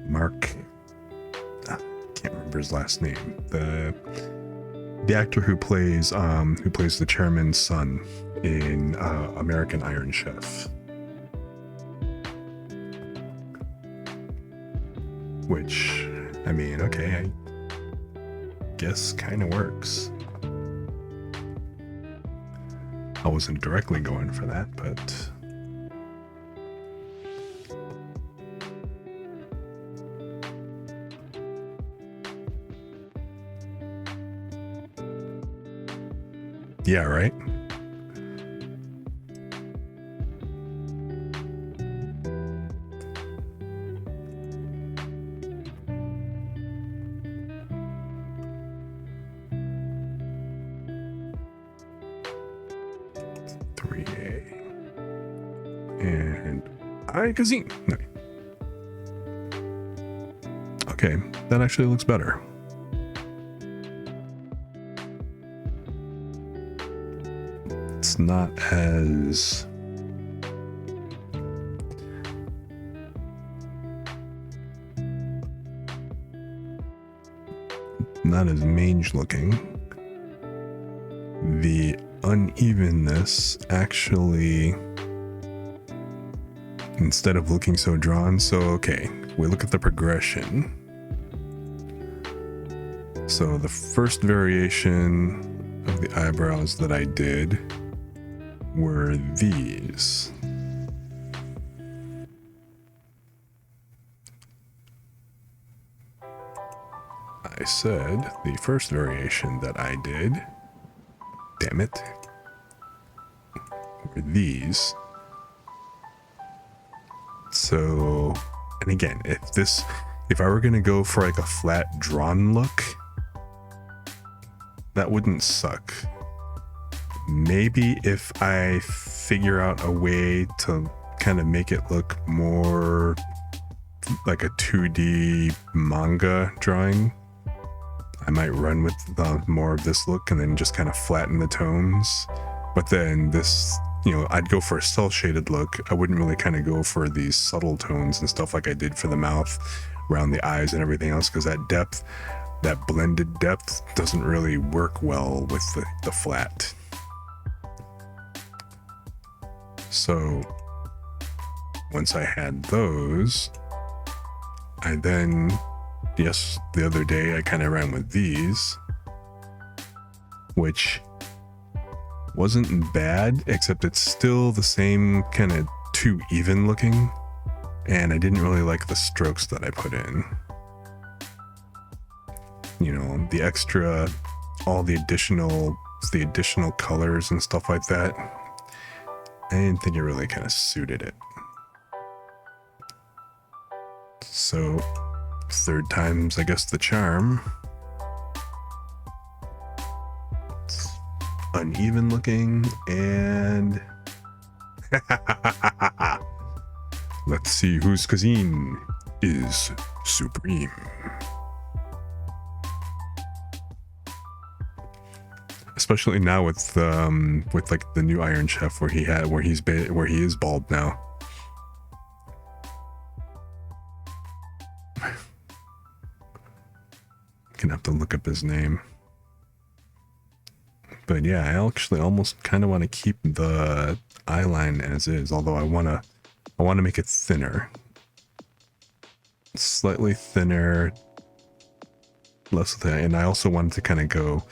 Mark, can't remember his last name, the actor who plays the chairman's son in American Iron Chef, which, I mean, okay, I guess kind of works. I wasn't directly going for that, but yeah, right? And Kazim. No. Okay, that actually looks better. It's not as mange looking. The unevenness actually, instead of looking so drawn, so okay, we look at the progression. So the first variation of the eyebrows that I did were these. I said the first variation that I did, damn it, were these. So, and again, if I were gonna go for like a flat drawn look, that wouldn't suck. Maybe if I figure out a way to kind of make it look more like a 2D manga drawing, I might run with more of this look and then just kind of flatten the tones. But then this, you know, I'd go for a cell shaded look. I wouldn't really kind of go for these subtle tones and stuff like I did for the mouth, around the eyes and everything else, because that depth, that blended depth doesn't really work well with the flat. So once I had those, I then, yes, the other day I kind of ran with these, which wasn't bad, except it's still the same kind of too even looking, and I didn't really like the strokes that I put in. You know, the extra, all the additional colors and stuff like that, I didn't think it really kind of suited it. So, third time's, I guess, the charm. Let's uneven looking, and let's see whose cuisine is supreme. Especially now with like the new Iron Chef where he is bald now. Gonna have to look up his name. But yeah, I actually almost kind of want to keep the eye line as is, although I want to make it thinner. Slightly thinner, less thin, and I also wanted to kind of go,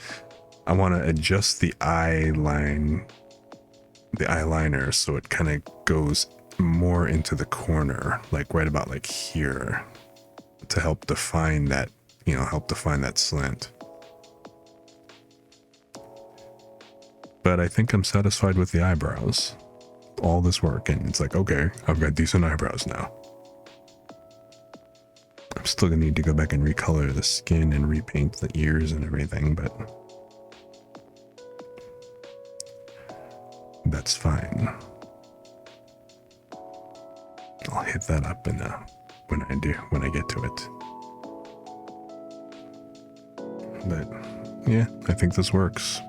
I want to adjust the eyeliner so it kind of goes more into the corner, like right about like here, to help define that, slant. But I think I'm satisfied with the eyebrows. All this work, and it's like, okay, I've got decent eyebrows now. I'm still gonna need to go back and recolor the skin and repaint the ears and everything, but that's fine. I'll hit that up in when I get to it. But yeah, I think this works.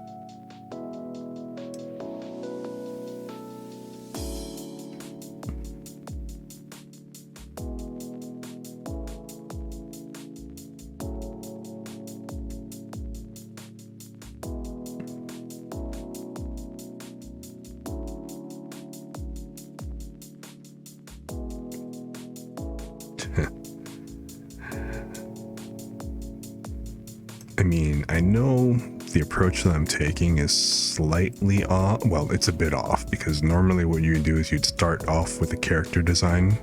I mean, I know the approach that I'm taking is slightly off. Well, it's a bit off because normally what you do is you'd start off with a character design,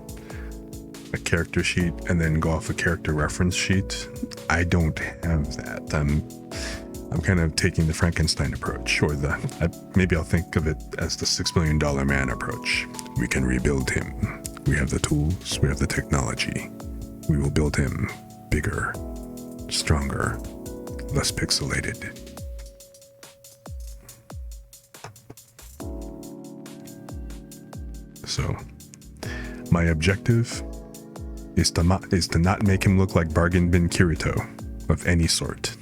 a character sheet, and then go off a character reference sheet. I don't have that. I'm kind of taking the Frankenstein approach, or maybe I'll think of it as the $6 million man approach. We can rebuild him. We have the tools, we have the technology. We will build him bigger, stronger, less pixelated. So, my objective is to not make him look like Bargain Bin Kirito of any sort.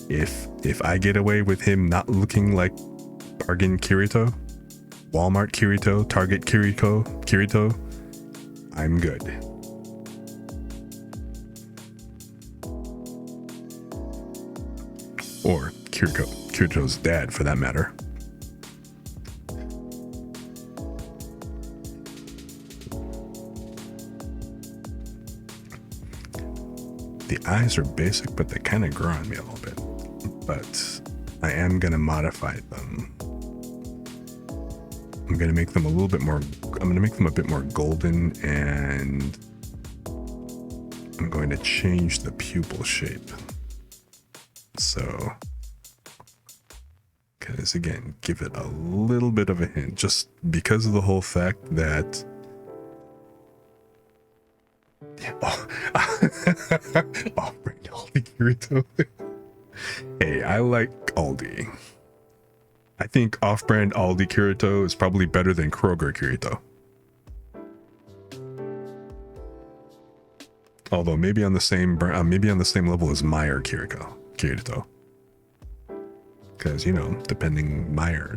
If I get away with him not looking like Bargain Kirito, Walmart Kirito, Target Kirito, I'm good. Or Kirito's dad, for that matter. The eyes are basic, but they kind of grow on me a little bit. But I am going to modify them. I'm going to make them a little bit more, I'm going to make them a bit more golden, and I'm going to change the pupil shape. So, because again, give it a little bit of a hint, just because of the whole fact that off-brand Aldi Kirito. Hey, I like Aldi. I think off-brand Aldi Kirito is probably better than Kroger Kirito. Although maybe on the same level as Meyer Kirito. Because, you know, depending, Meyer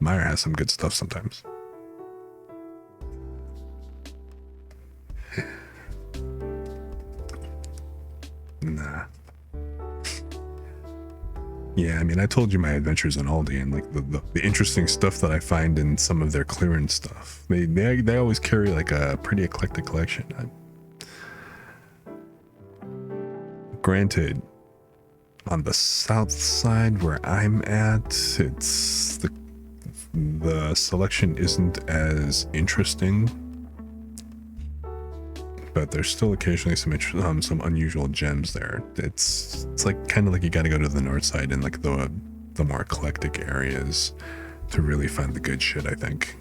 has some good stuff sometimes. Nah. Yeah, I mean, I told you my adventures in Aldi, and like the interesting stuff that I find in some of their clearance stuff. They always carry like a pretty eclectic collection. Granted, on the south side where I'm at, it's the selection isn't as interesting, but there's still occasionally some unusual gems there. It's like kind of like you got to go to the north side and like the more eclectic areas to really find the good shit, I think.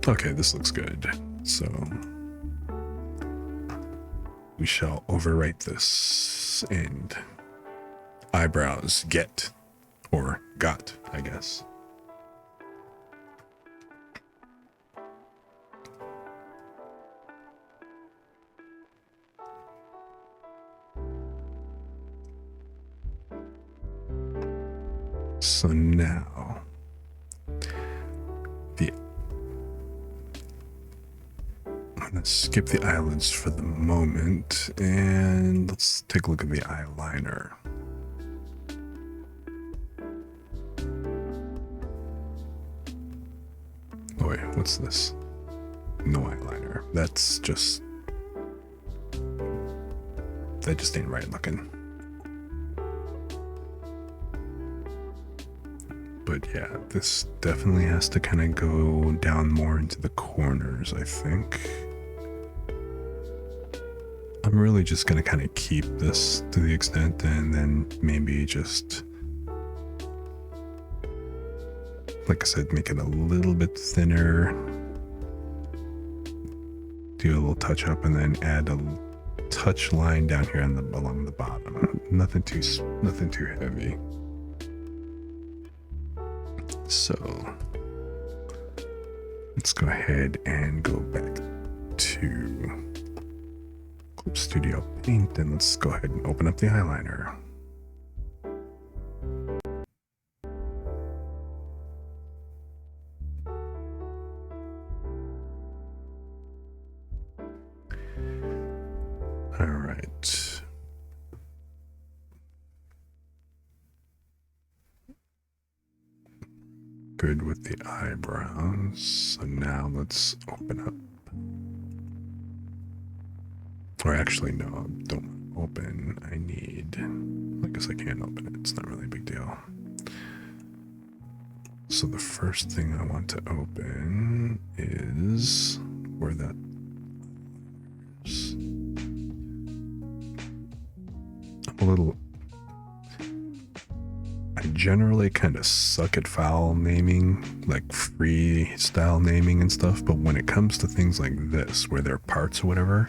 Okay, this looks good. So we shall overwrite this and eyebrows get, or got, I guess. So now, I'm gonna skip the eyelids for the moment, and let's take a look at the eyeliner. Oh wait, what's this? No eyeliner. That just ain't right looking. But yeah, this definitely has to kind of go down more into the corners, I think. I'm really just going to kind of keep this to the extent, and then maybe just, like I said, make it a little bit thinner. Do a little touch up, and then add a touch line down here on along the bottom. Nothing too heavy. So let's go ahead and go back to Clip Studio Paint, and let's go ahead and open up the eyeliner. All right. Good with the eyebrows. So now let's open up. Or actually, no, don't open. I guess I can't open it. It's not really a big deal. So the first thing I want to open is where that is. I generally kind of suck at file naming, like freestyle naming and stuff, but when it comes to things like this, where they're parts or whatever,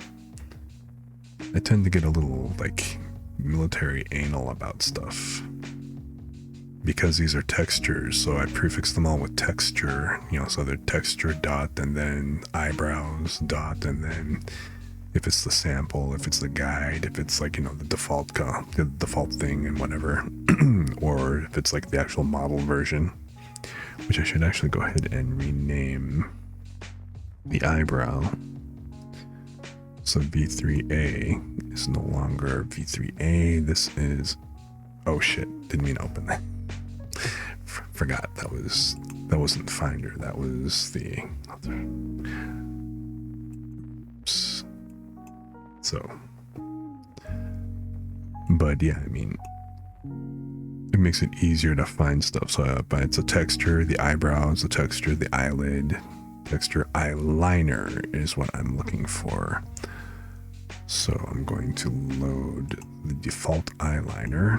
I tend to get a little, like, military anal about stuff. Because these are textures, so I prefix them all with texture, so they're texture dot, and then eyebrows dot, and then if it's the sample, if it's the guide, if it's like, the default thing and whatever, or if it's like the actual model version, which I should actually go ahead and rename the eyebrow. So V3A is no longer V3A. This is, oh shit, didn't mean to open that. Forgot that wasn't Finder. That was the other. Oops. So, but yeah, I mean, it makes it easier to find stuff. So, but it's a texture, the eyebrows, the texture, the eyelid, texture eyeliner is what I'm looking for. So I'm going to load the default eyeliner,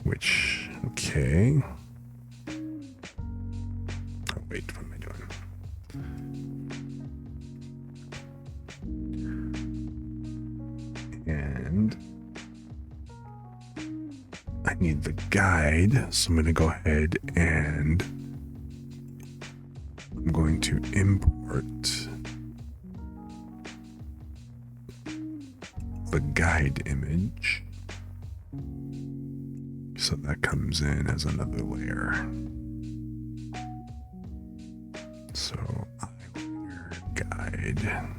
which, okay. Oh, wait, what am I doing? And I need the guide, so I'm going to go ahead and I'm going to import the guide image, so that comes in as another layer. So eyeliner guide.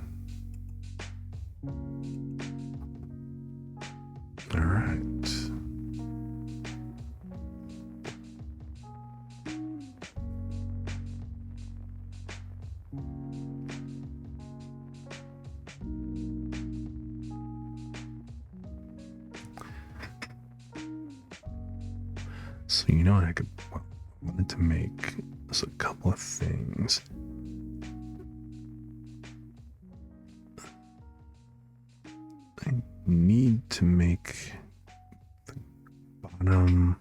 All right. So I wanted to make just a couple of things. I need to make the bottom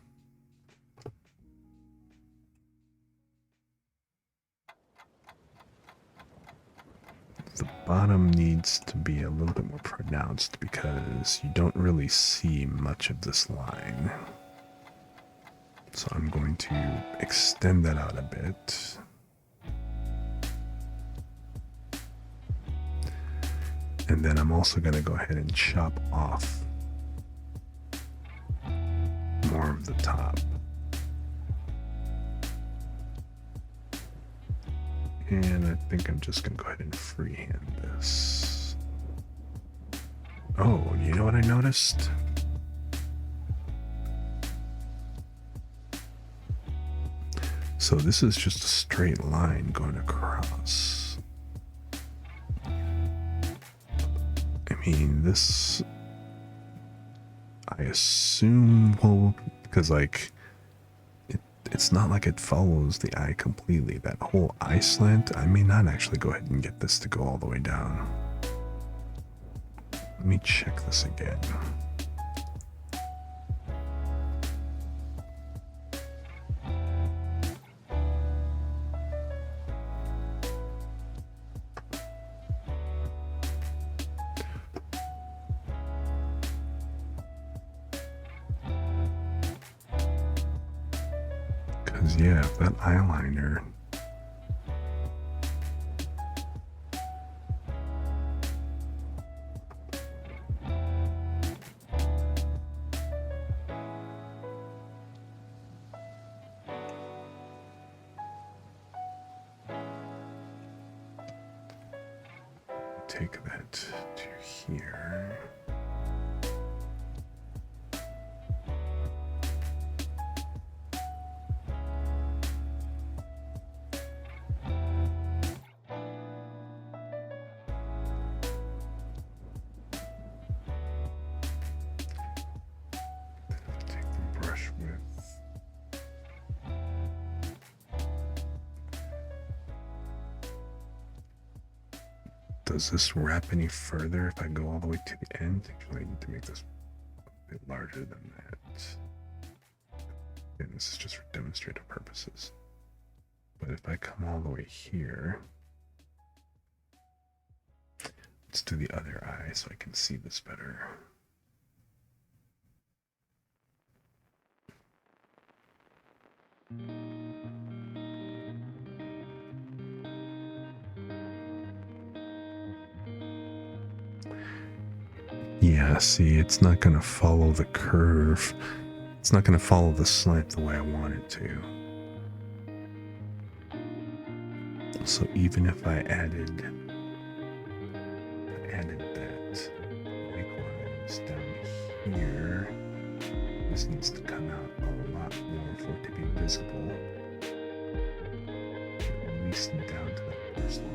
bottom needs to be a little bit more pronounced because you don't really see much of this line. So I'm going to extend that out a bit. And then I'm also going to go ahead and chop off more of the top. And I think I'm just going to go ahead and freehand this. Oh, you know what I noticed? So this is just a straight line going across. I mean, this, I assume, well, because like, it's not like it follows the eye completely. That whole eye slant, I may not actually go ahead and get this to go all the way down. Let me check this again. Because, yeah, if that eyeliner... Take that to here. Take the brush width. Does this wrap any further if I go all the way to the end? Actually, I need to make this a bit larger than that. And this is just for demonstrative purposes. But if I come all the way here, let's do the other eye so I can see this better. Yeah, see, it's not going to follow the curve. It's not going to follow the slant the way I want it to. So even if I added that likewise down here, this needs to come out a lot more for it to be visible. At least down to that first line.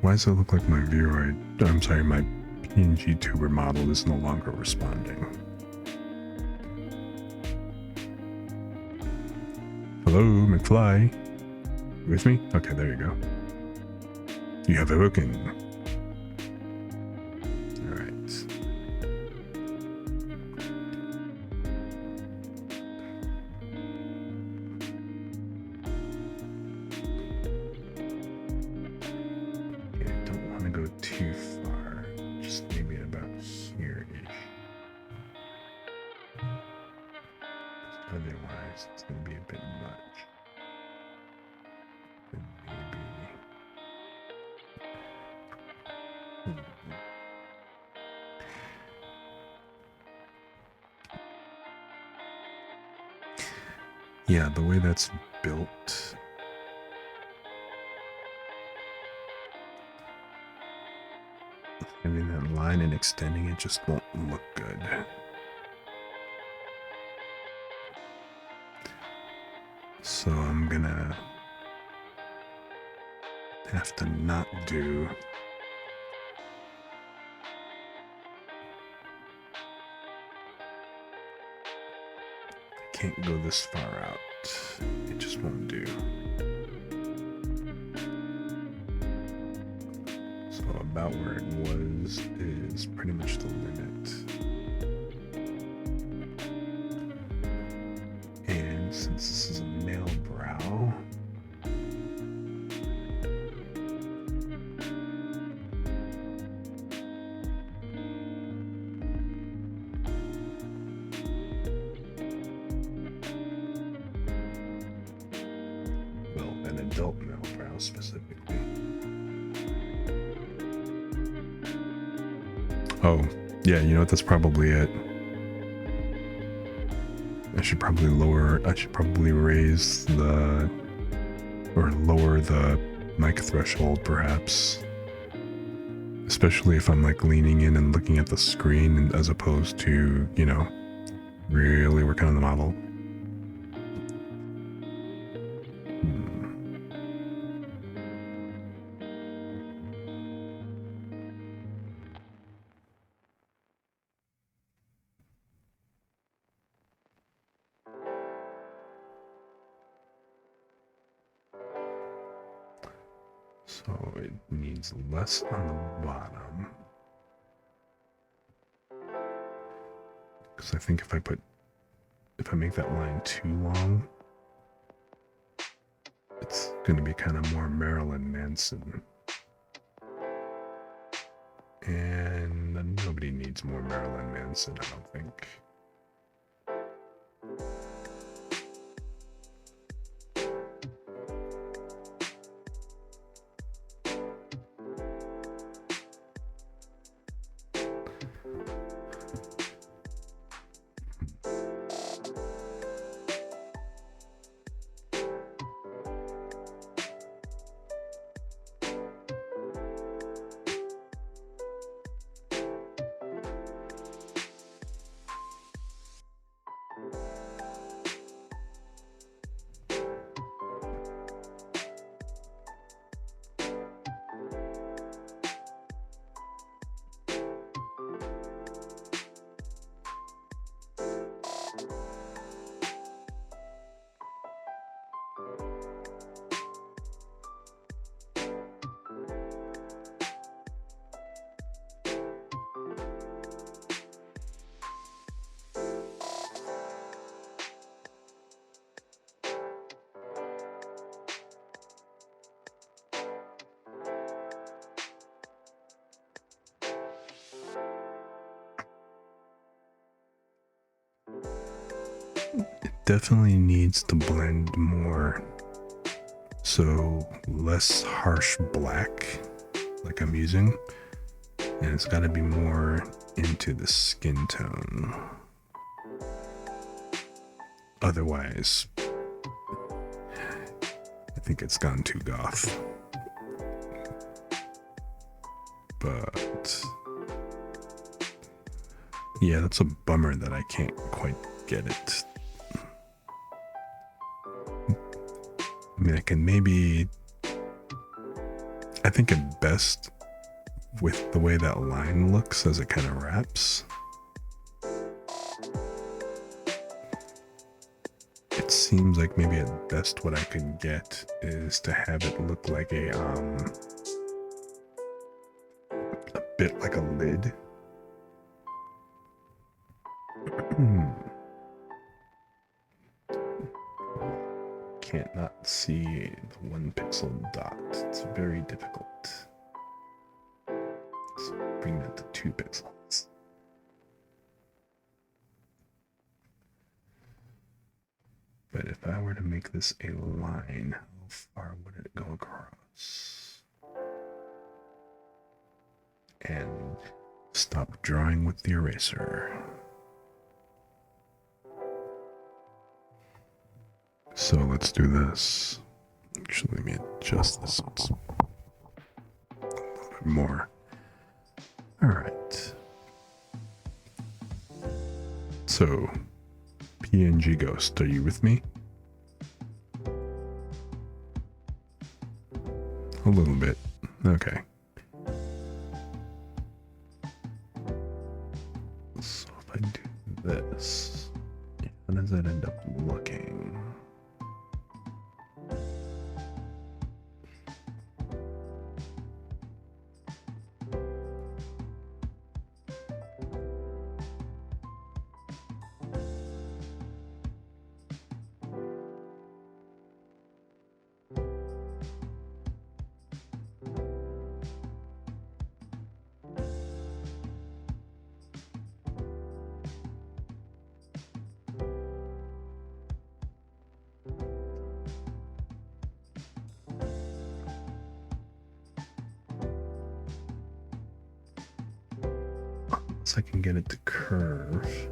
Why does it look like my Vroid, I'm sorry, my PNG tuber model is no longer responding? Hello, McFly? You with me? Okay, there you go. You have awoken. Alright. Go too far, just maybe about here-ish. Otherwise, it's going to be a bit much. Then maybe... Yeah, the way that's built... Having that line and extending it just won't look good. So I'm gonna have to not do I can't go this far out. It just won't do. So about where it was is pretty much the limit. And since this is a male brow, well, an adult male brow specifically. Oh, yeah, you know what? That's probably it. I should probably raise or lower the mic threshold perhaps. Especially if I'm like leaning in and looking at the screen as opposed to, you know, really working on the model. So it needs less on the bottom. Because I think if I make that line too long, it's going to be kind of more Marilyn Manson. And nobody needs more Marilyn Manson, I don't think. Definitely needs to blend more, so less harsh black like I'm using, and it's got to be more into the skin tone, otherwise I think it's gone too goth. But yeah, that's a bummer that I can't quite get it. I mean, I think at best with the way that line looks as it kind of wraps, it seems like maybe at best what I could get is to have it look like a bit like a lid. Can't not see the 1 pixel dot. It's very difficult. Let's bring that to 2 pixels. But if I were to make this a line, how far would it go across? And stop drawing with the eraser. So let's do this. Actually, let me adjust this so it's a little bit more. All right. So, PNG Ghost, are you with me? A little bit. Okay. So if I do this, how does that end up looking? Unless I can get it to curve.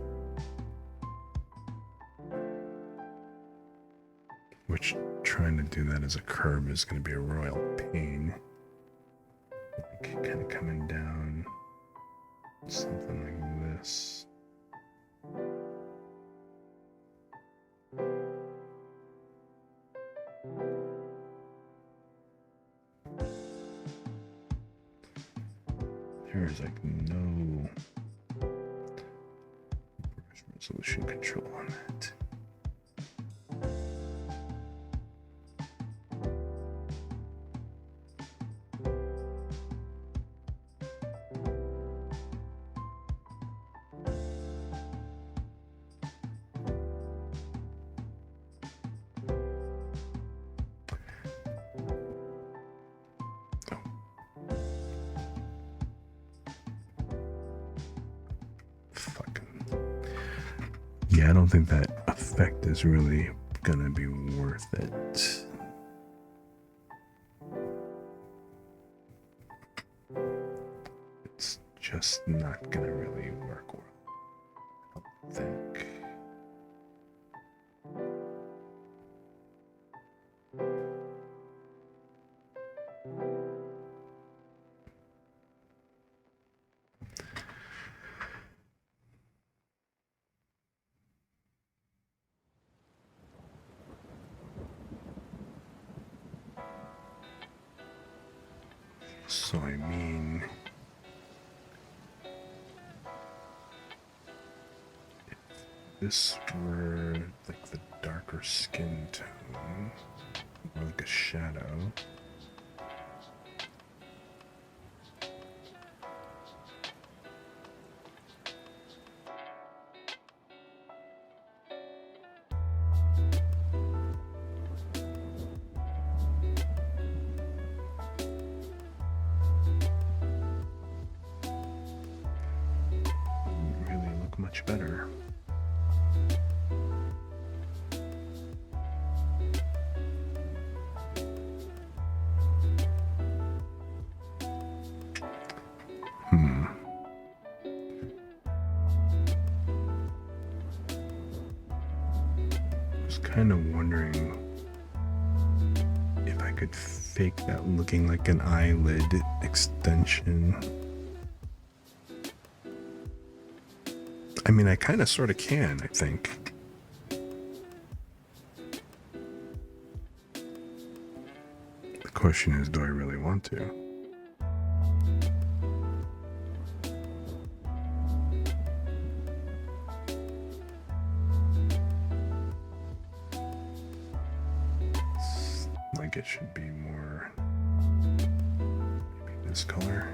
Which trying to do that as a curve is going to be a royal pain. Like kind of coming down something like this. There is like no resolution control on that. Yeah, I don't think that effect is really gonna be worth it. It's just not gonna really work well, I don't think. So I mean, if this were like the darker skin tone, more like a shadow. Much better. I was kind of wondering if I could fake that looking like an eyelid extension. I mean, I kind of sort of can, I think. The question is, do I really want to? It's like it should be more, maybe this color.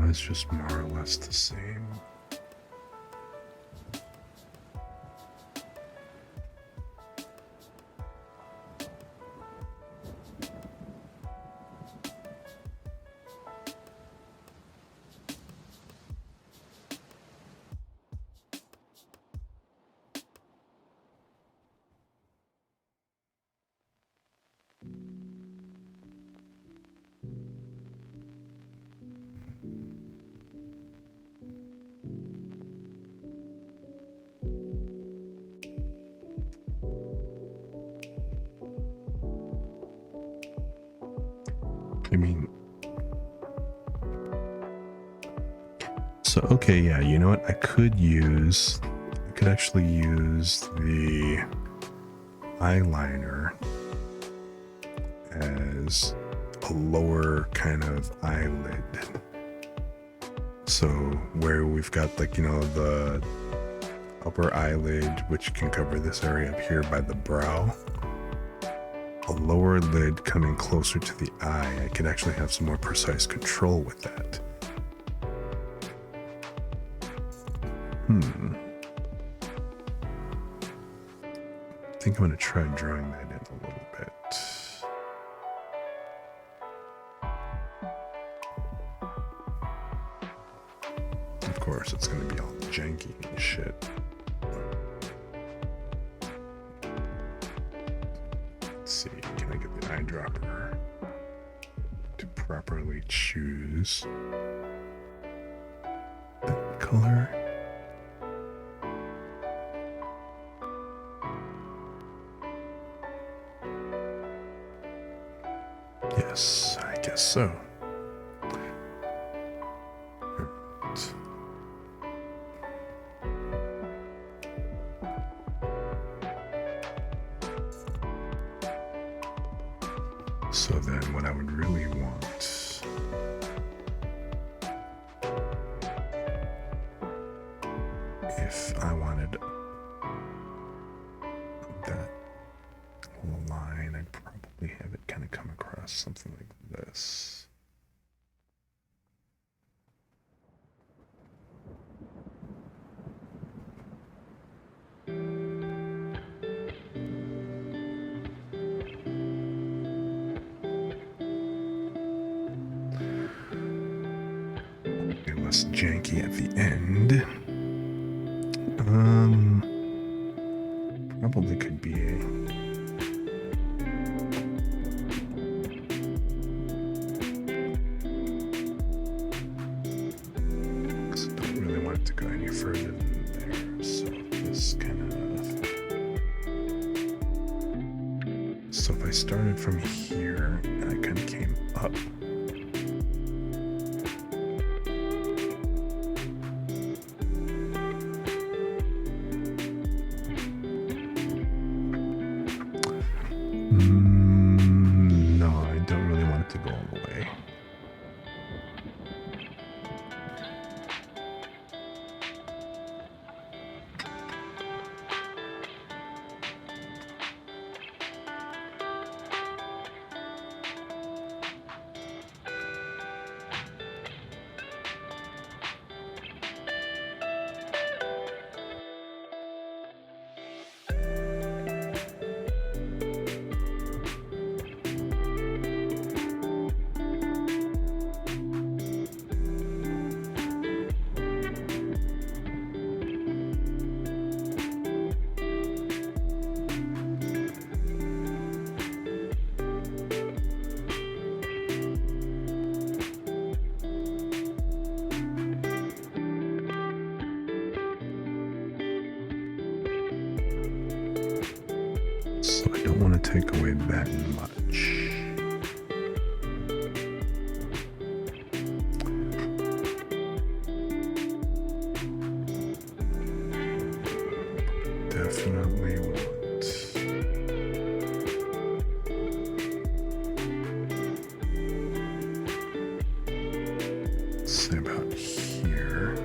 It's just more or less the same. I mean, so okay, yeah, you know what? I could actually use the eyeliner as a lower kind of eyelid. So where we've got like, you know, the upper eyelid, which can cover this area up here by the brow, a lower lid coming closer to the eye, I could actually have some more precise control with that. I think I'm going to try drawing that in a little bit. course, it's going to be all janky and shit. Let's see, can I get the eyedropper to properly choose that color? Yes, I guess so. Perfect. So then what I would really want if I wanted that line, I'd probably have it kind of come across something like this. Less janky at the end. Probably could be a don't really want it to go any further than there, so this kind of. So if I started from here and I kind of came up. No, I don't really want it to go all the way. So I don't want to take away that much. Definitely want. Say about here.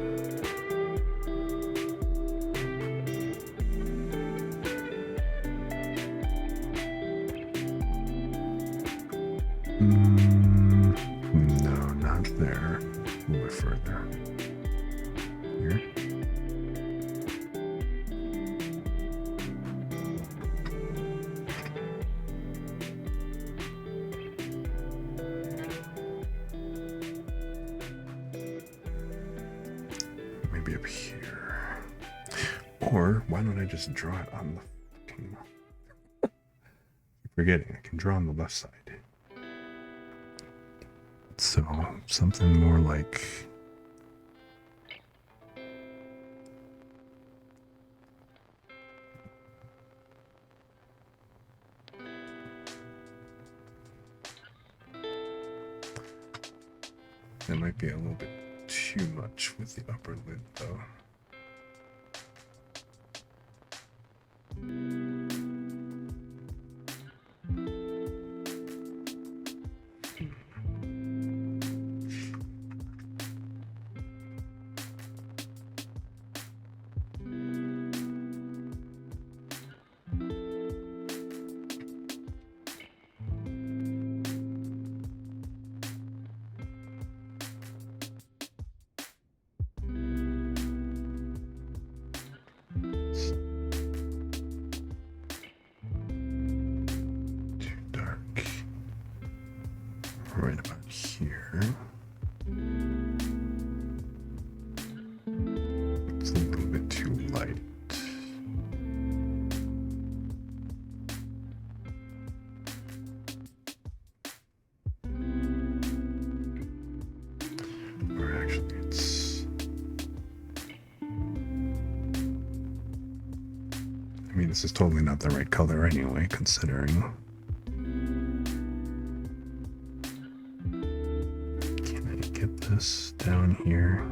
No, not there. A little bit further. Here. Maybe up here. Or why don't I just draw it on the fucking. Forgetting, I can draw on the left side. So something more like that might be a little bit too much with the upper lid though. light. Or actually, it's... I mean, this is totally not the right color anyway, considering... Can I get this down here?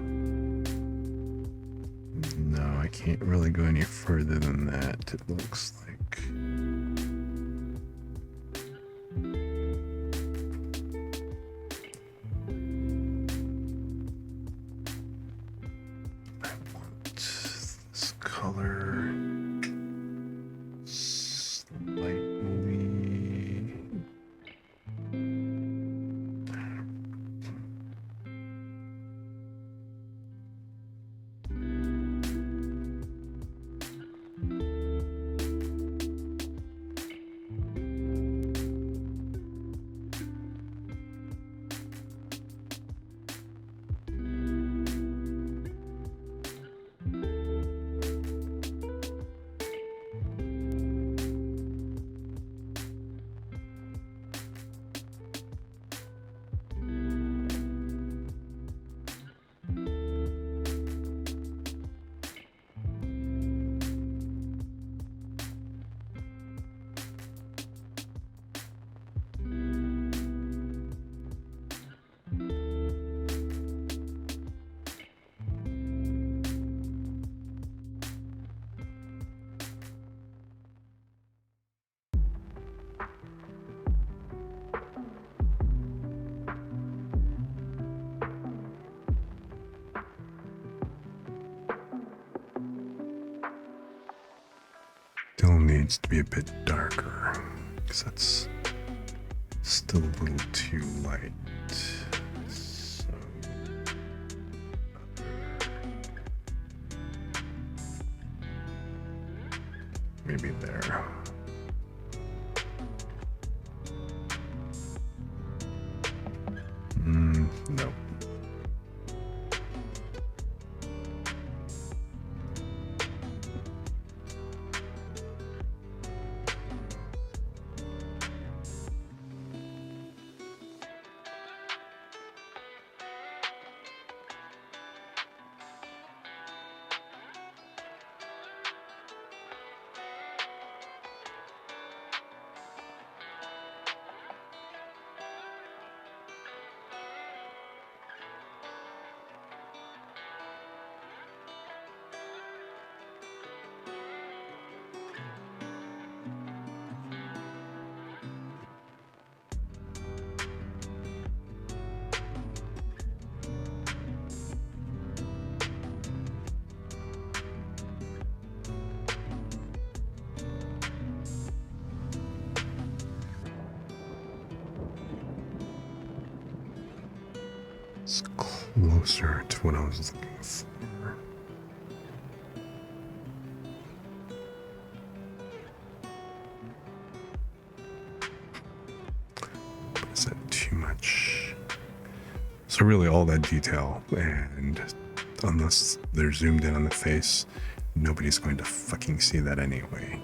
No, I can't really go any further than that, it looks like. I want this color slightly... Still needs to be a bit darker, because that's still a little too light. So maybe there. Nope. It's closer to what I was looking for. But is that too much? So really all that detail, and unless they're zoomed in on the face, nobody's going to fucking see that anyway.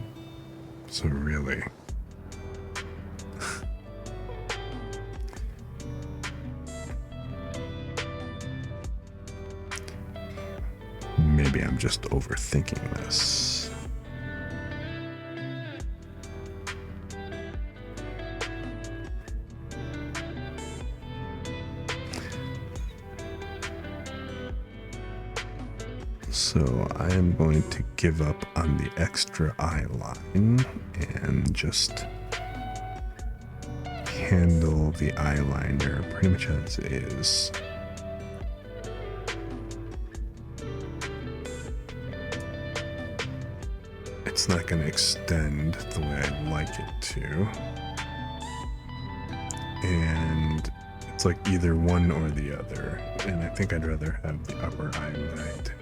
So really... Maybe I'm just overthinking this. So I am going to give up on the extra eye line and just handle the eyeliner pretty much as is. It's not going to extend the way I'd like it to. And it's like either one or the other. And I think I'd rather have the upper highlight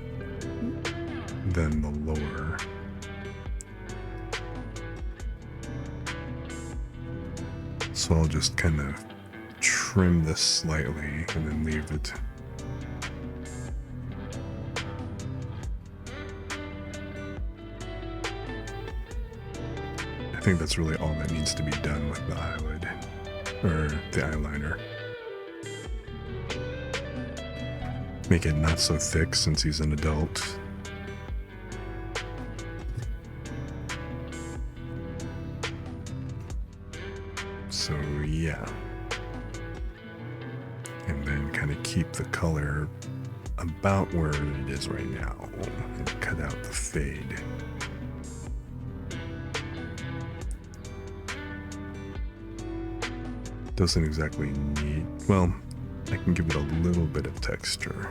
than the lower. So I'll just kind of trim this slightly and then leave it. think that's really all that needs to be done with the eyelid, or the eyeliner. Make it not so thick since he's an adult. So yeah. And then kind of keep the color about where it is right now and cut out the fade. Doesn't exactly need, well, I can give it a little bit of texture,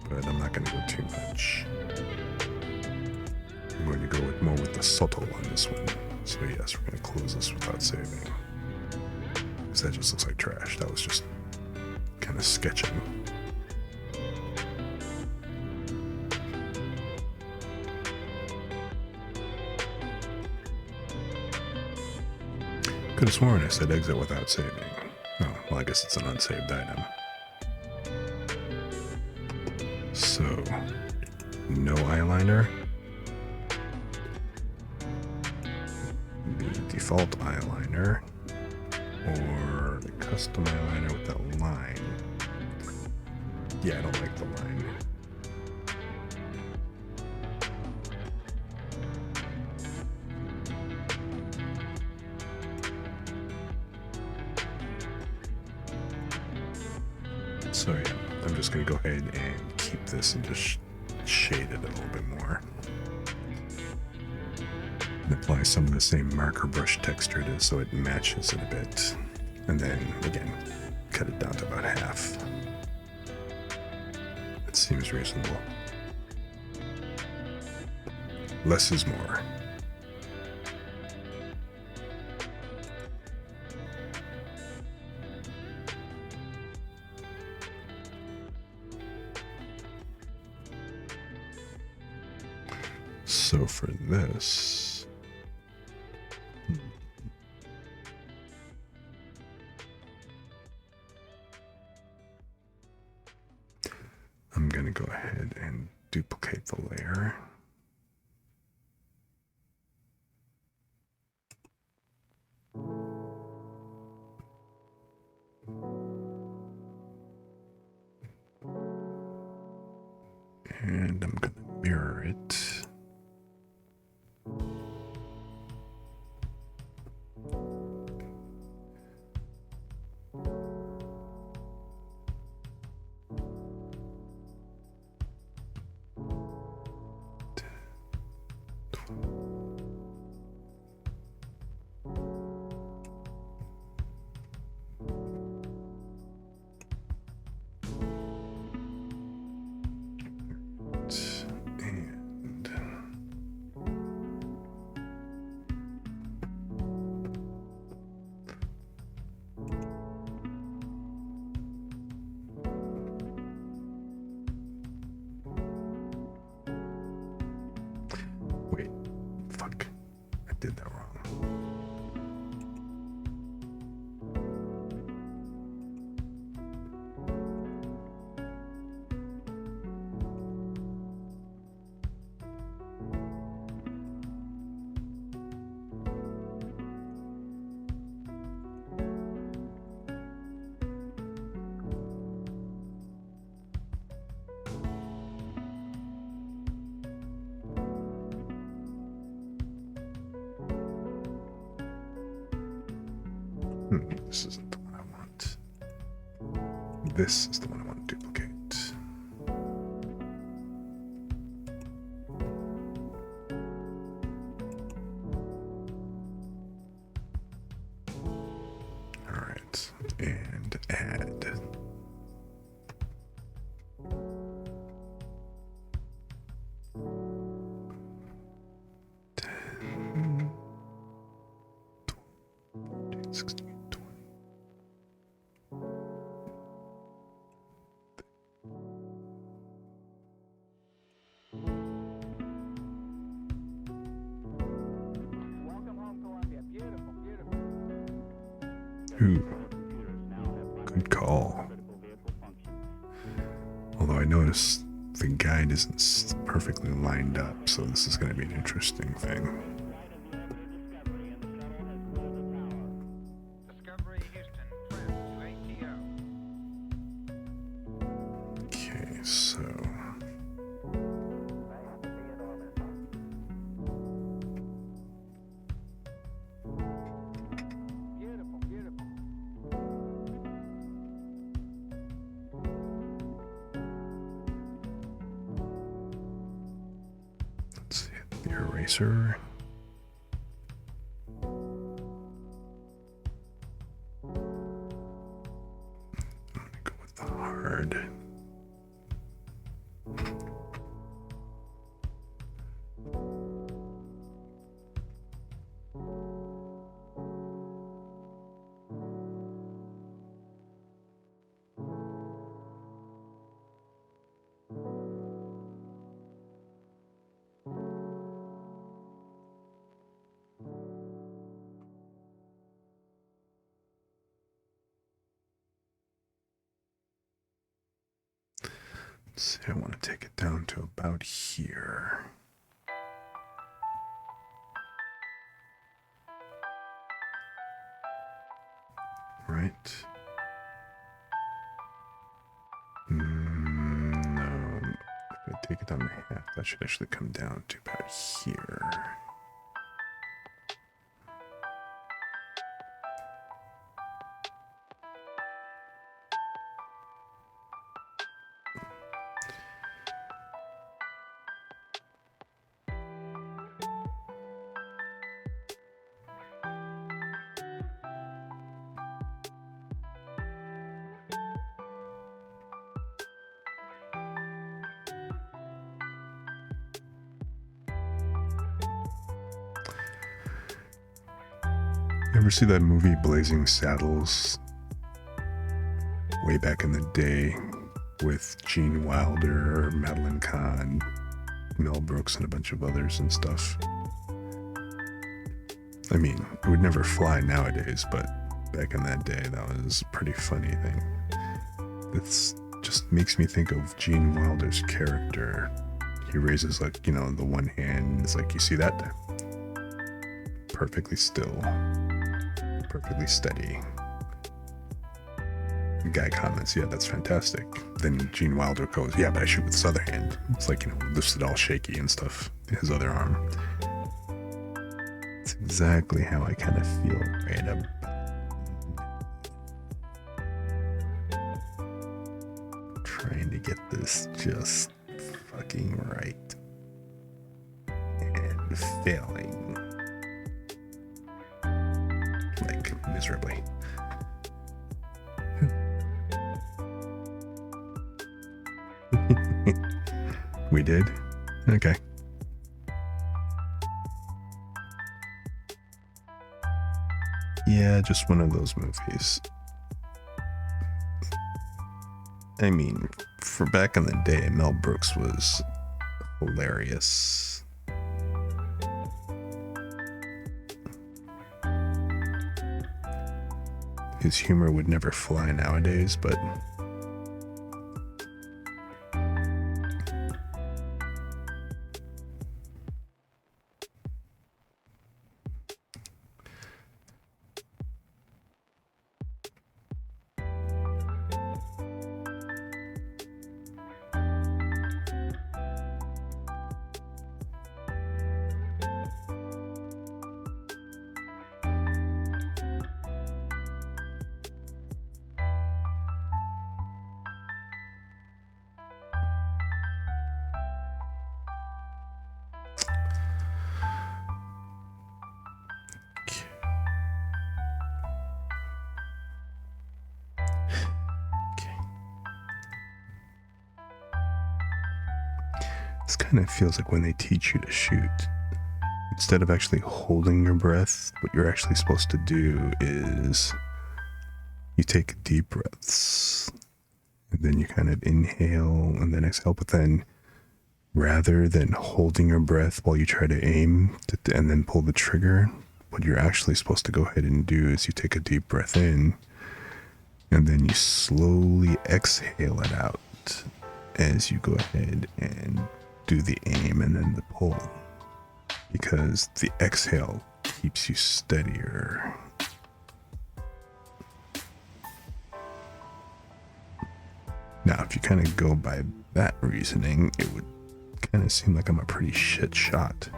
but I'm not going to go too much. I'm going to go more with the subtle on this one. So yes, we're going to close this without saving. Because that just looks like trash. That was just kind of sketching. Could have sworn I said exit without saving. Oh, well, I guess it's an unsaved item. So, no eyeliner. The default eyeliner. Or the custom eyeliner with that line. Yeah, I don't like the line. So yeah, I'm just going to go ahead and keep this and just shade it a little bit more. And apply some of the same marker brush texture to it so it matches it a bit. And then, again, cut it down to about half. That seems reasonable. Less is more. So for this, I'm going to go ahead and duplicate the layer. And I'm going to mirror it. Wait, fuck, I did that wrong. This isn't the one I want. This is the one I want to duplicate. All right, and add. Ooh, good call. Although I noticed the guide isn't perfectly lined up, so this is going to be an interesting thing. Discovery Houston, trim to ATO. Okay, so Beautiful, beautiful. let's hit the eraser. I'm gonna go with the hard. Let's see, I want to take it down to about here. Right? No. If I take it down to half, that should actually come down to about here. Ever see that movie Blazing Saddles? Way back in the day with Gene Wilder, Madeline Kahn, Mel Brooks, and a bunch of others and stuff. I mean, it would never fly nowadays, but back in that day, that was a pretty funny thing. This just makes me think of Gene Wilder's character. He raises, like, you know, the one hand. It's like, you see that? Perfectly still. Perfectly steady. The guy comments, yeah, that's fantastic. Then Gene Wilder goes, yeah, but I shoot with this other hand. It's like, you know, lifts it all shaky and stuff. His other arm. It's exactly how I kind of feel right up. Trying to get this just fucking right. And failing. Like, miserably. We did? Okay. Yeah, just one of those movies. I mean, for back in the day, Mel Brooks was hilarious. His humor would never fly nowadays, but this kind of feels like when they teach you to shoot. Instead of actually holding your breath, what you're actually supposed to do is you take deep breaths and then you kind of inhale and then exhale, but then rather than holding your breath while you try to aim and then pull the trigger, what you're actually supposed to go ahead and do is you take a deep breath in and then you slowly exhale it out. as you go ahead and do the aim and then the pull, because the exhale keeps you steadier. Now, if you kind of go by that reasoning, it would kind of seem like I'm a pretty shit shot.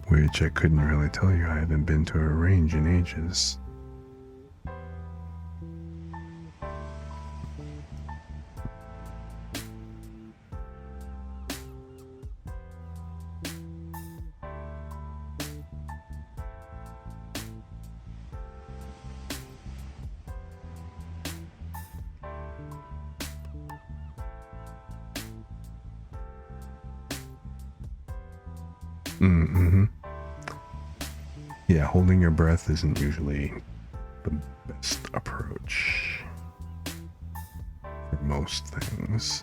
Which I couldn't really tell you. I haven't been to a range in ages. Mm-hmm. Yeah, holding your breath isn't usually the best approach for most things.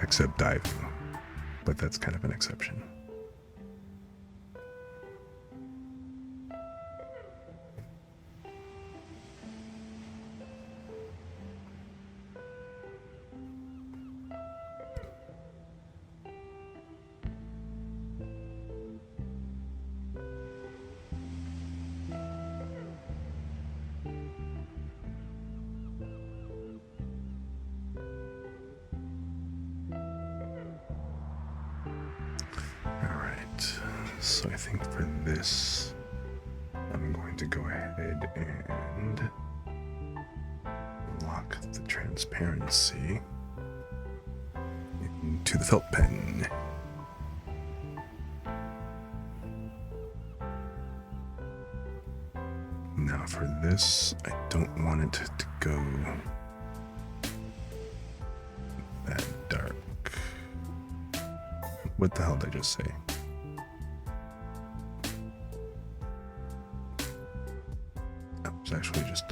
Except diving, but that's kind of an exception. So I think for this, I'm going to go ahead and lock the transparency into the felt pen. Now for this, I don't want it to go that dark. What the hell did I just say? Actually just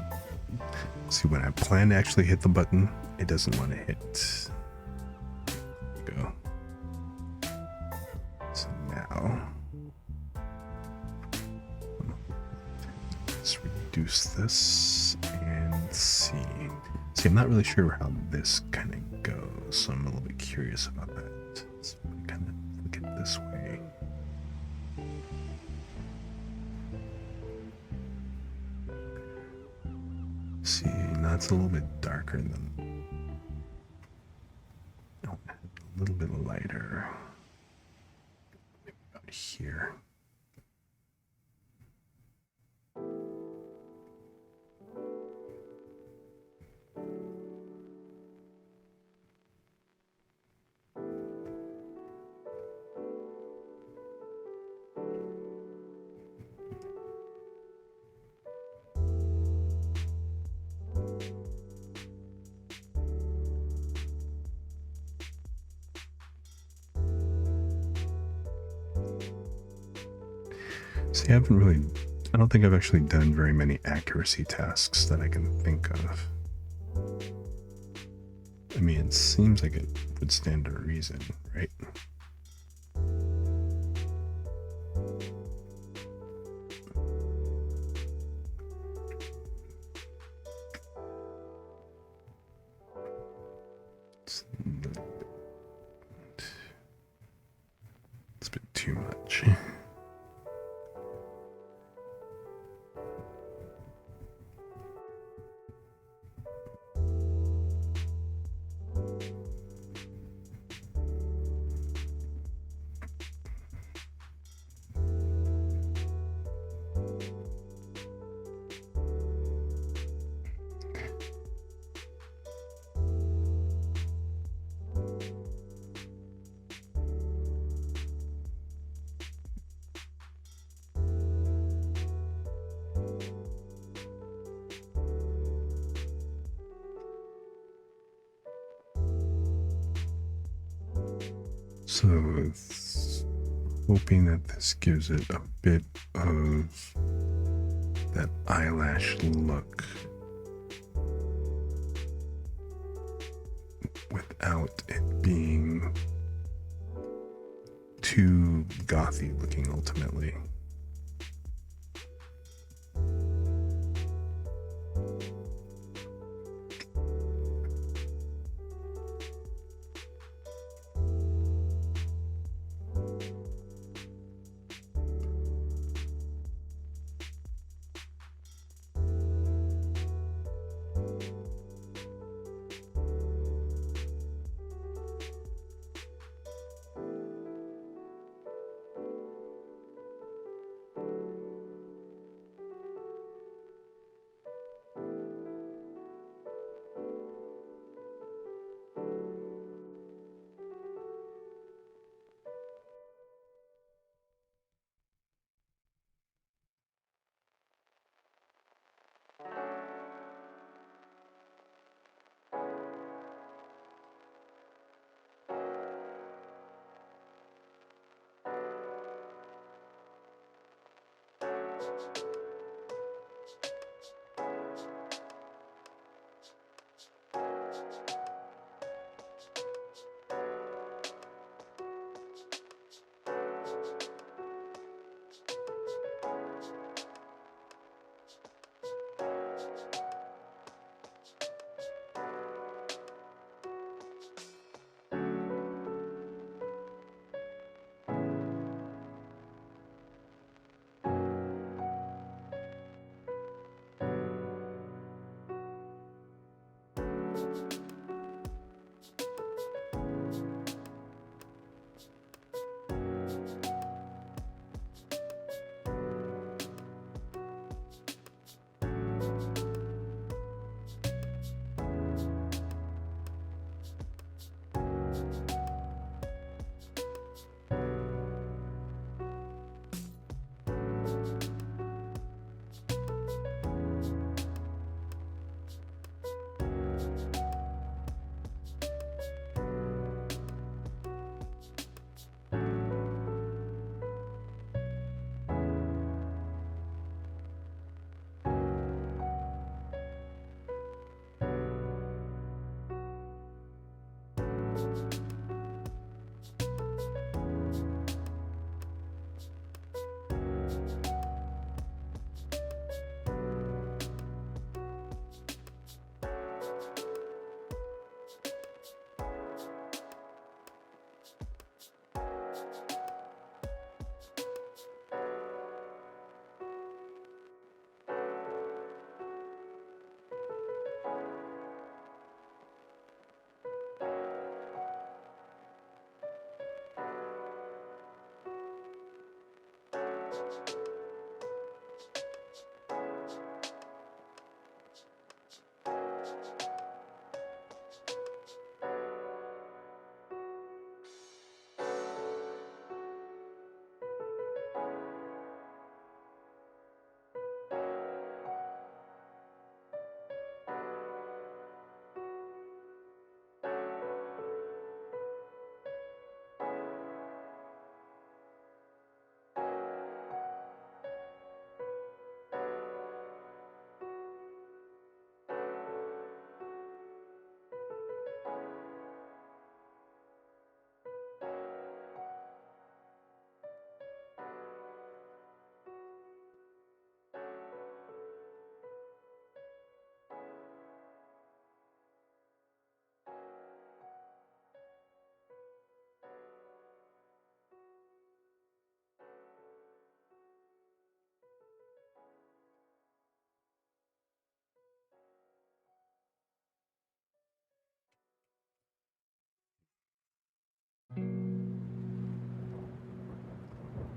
see, when I plan to actually hit the button, it doesn't want to hit. Go. So now let's reduce this and see. I'm not really sure how this kind of goes, so I'm a little bit curious about that. So I'm kind of look at it this way. See, now it's a little bit darker than, a little bit lighter, maybe about here. See, I don't think I've actually done very many accuracy tasks that I can think of. I mean, it seems like it would stand to reason, right? It's a bit too much. So it's hoping that this gives it a bit of that eyelash look without it being too gothy looking ultimately.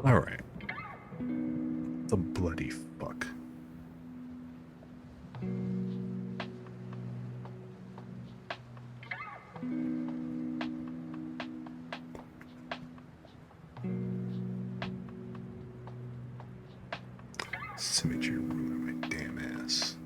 All right. The bloody fuck. Symmetry ruined my damn ass.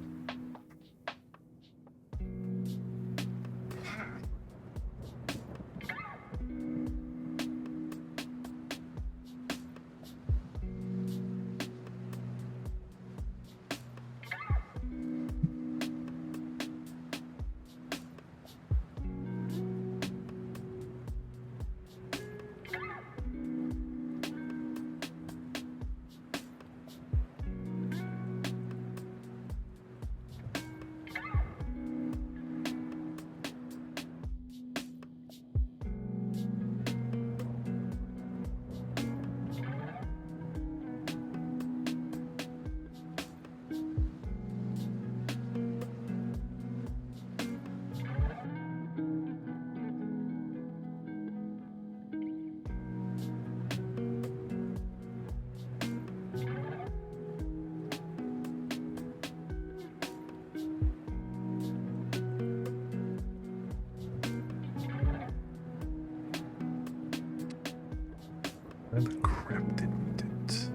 Why the crap didn't it?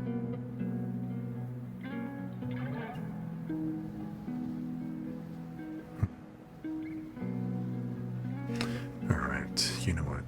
Alright, you know what?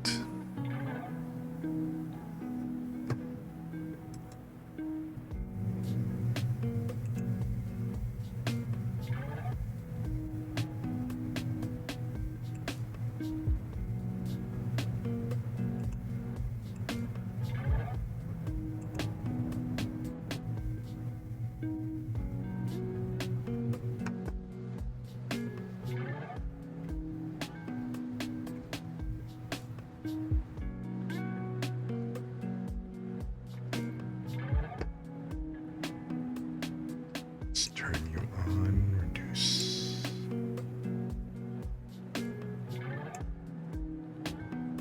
Let's turn you on, reduce.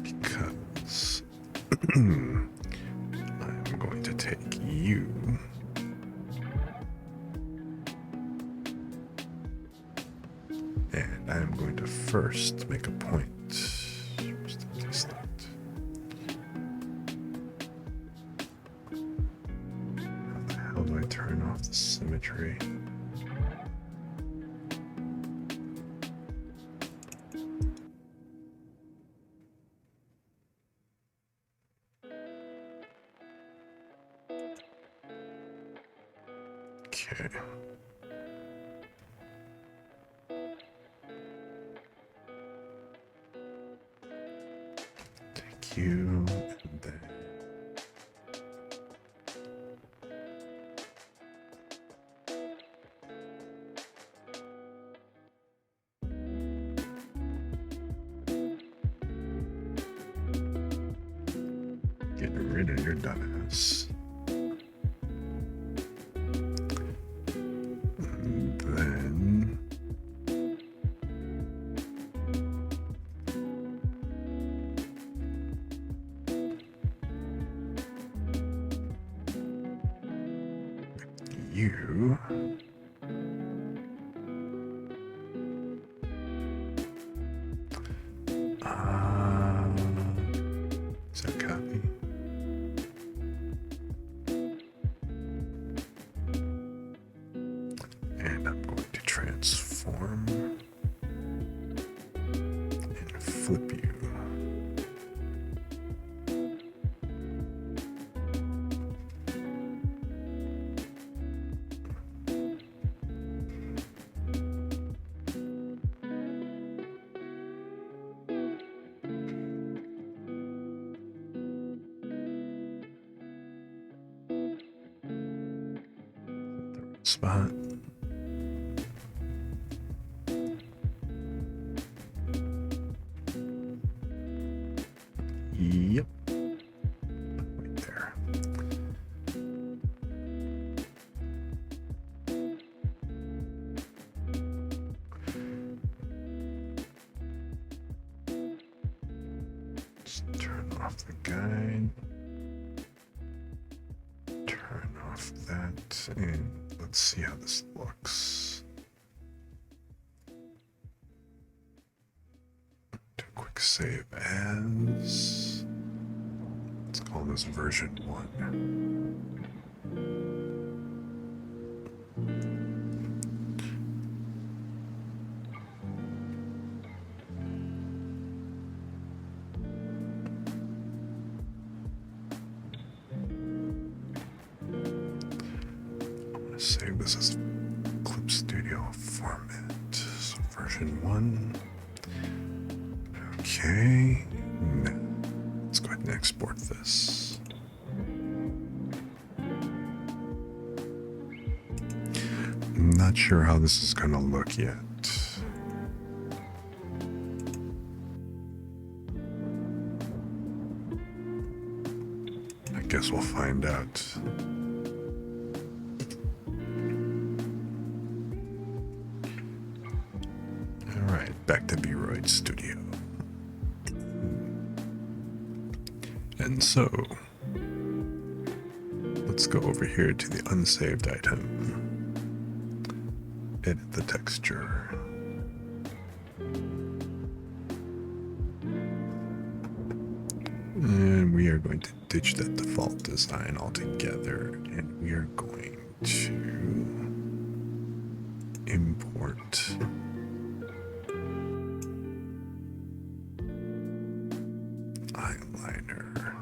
Because I'm going to take you. And I'm going to first make a point. Just test that. How the hell do I turn off the symmetry? Okay. Take you and then getting rid of your dumbass. And then you. Is that copy? And I'm going to transform and flip you. Spot. Yep. Right there. Just turn off the guide. Turn off that, and let's see how this looks. Do a quick save as. Let's call this version 1. Save this as Clip Studio format. So version 1. Okay. Now, let's go ahead and export this. I'm not sure how this is going to look yet. I guess we'll find out. Back to Vroid Studio. And so, let's go over here to the unsaved item. Edit the texture. And we are going to ditch that default design altogether, and we are going to import eyeliner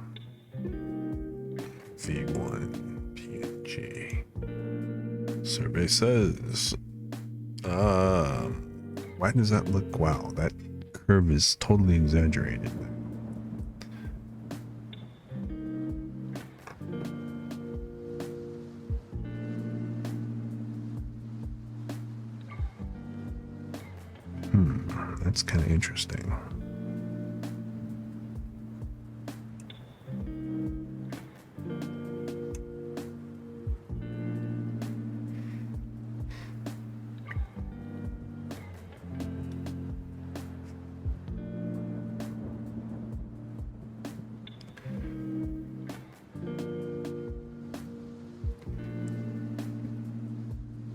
V1 PNG. Survey says, why does that look, wow, that curve is totally exaggerated. That's kind of interesting.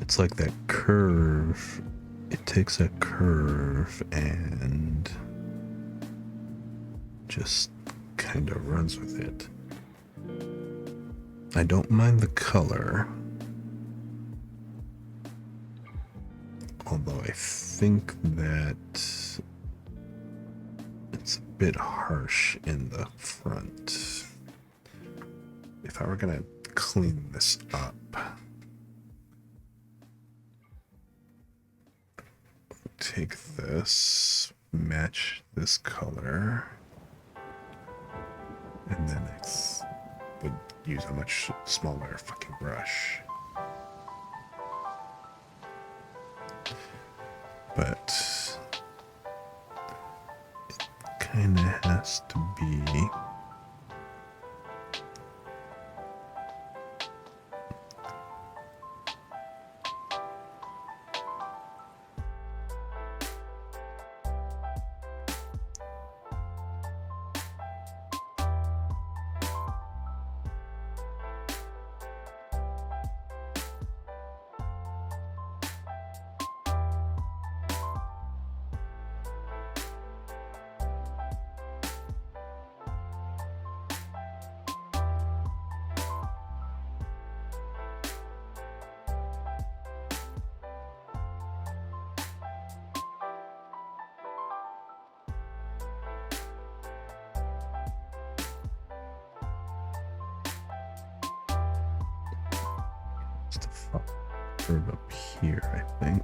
It's like that curve. It takes that curve and just kind of runs with it. I don't mind the color, although I think that it's a bit harsh in the front. If I were gonna clean this up, take this, match this color, and then I would use a much smaller fucking brush. But it kind of has to be just a curve up here, I think.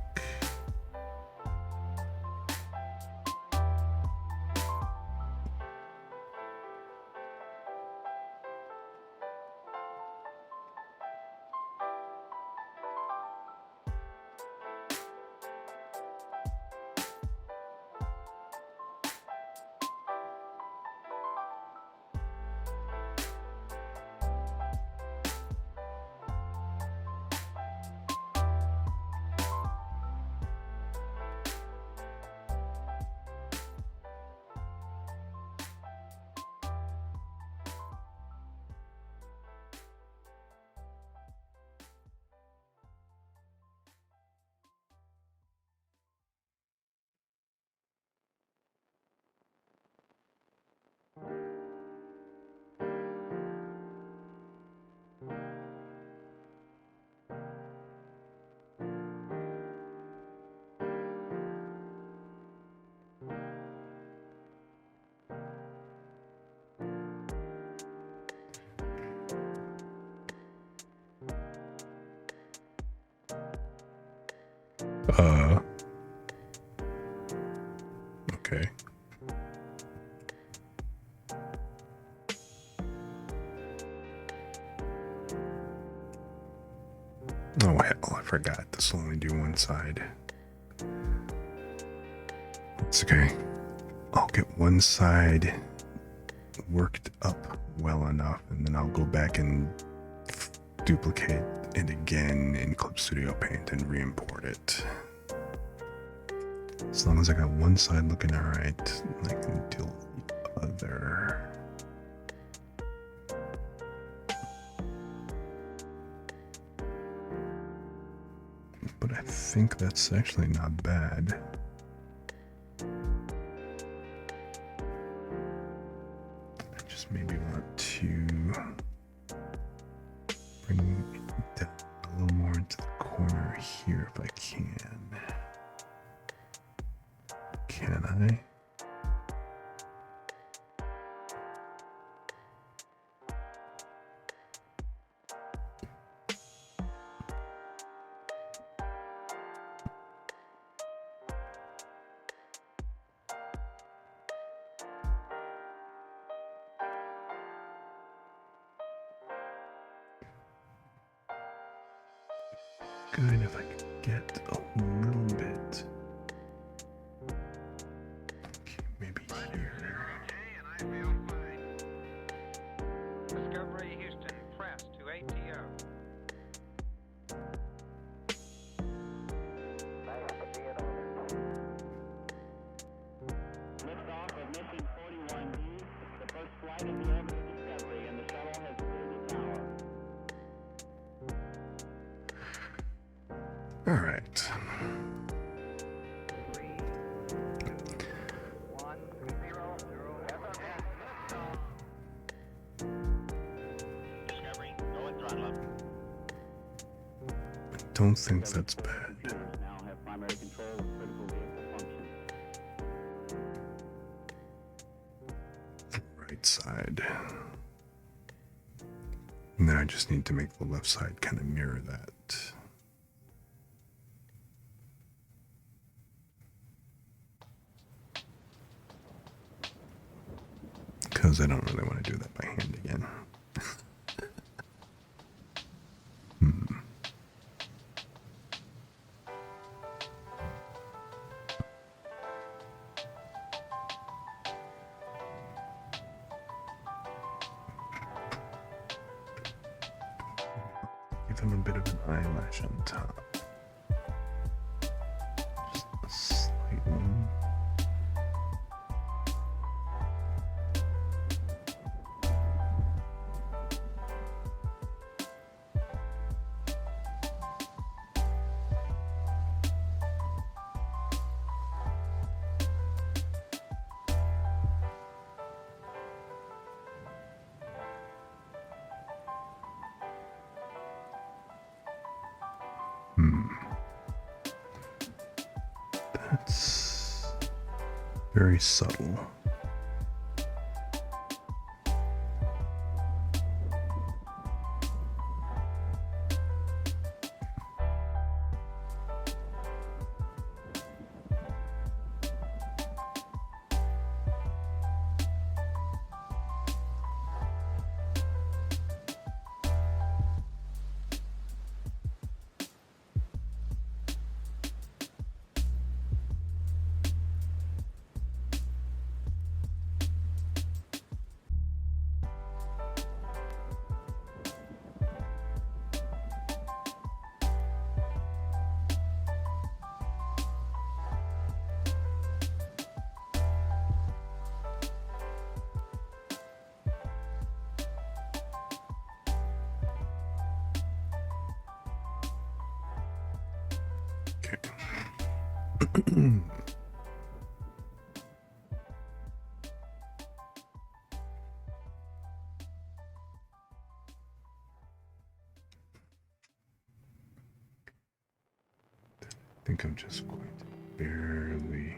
Okay. Oh hell, I forgot. This will only do one side. It's okay. I'll get one side worked up well enough, and then I'll go back and duplicate it again in Clip Studio Paint and re-import it. As long as I got one side looking alright, I can deal with the other. But I think that's actually not bad. I just to bring it down a little more into the corner here if I can. Can I? Good if I could get a little bit. Okay, maybe here. J, and I feel fine. Discovery Houston, press to ATO. Liftoff of mission 41D, the first flight in the orbit of Discovery, and the shuttle has cleared the tower. All right. 3, 1, 0, 0, Discovery, go and throttle up. I don't think that's bad. Computers now have primary control of critical vehicle functions. Right side. Now I just need to make the left side kind of mirror that. Because I don't really want to do that by hand again. Give him a bit of an eyelash on top. Just a slight one. That's very subtle. I think I'm just going to barely.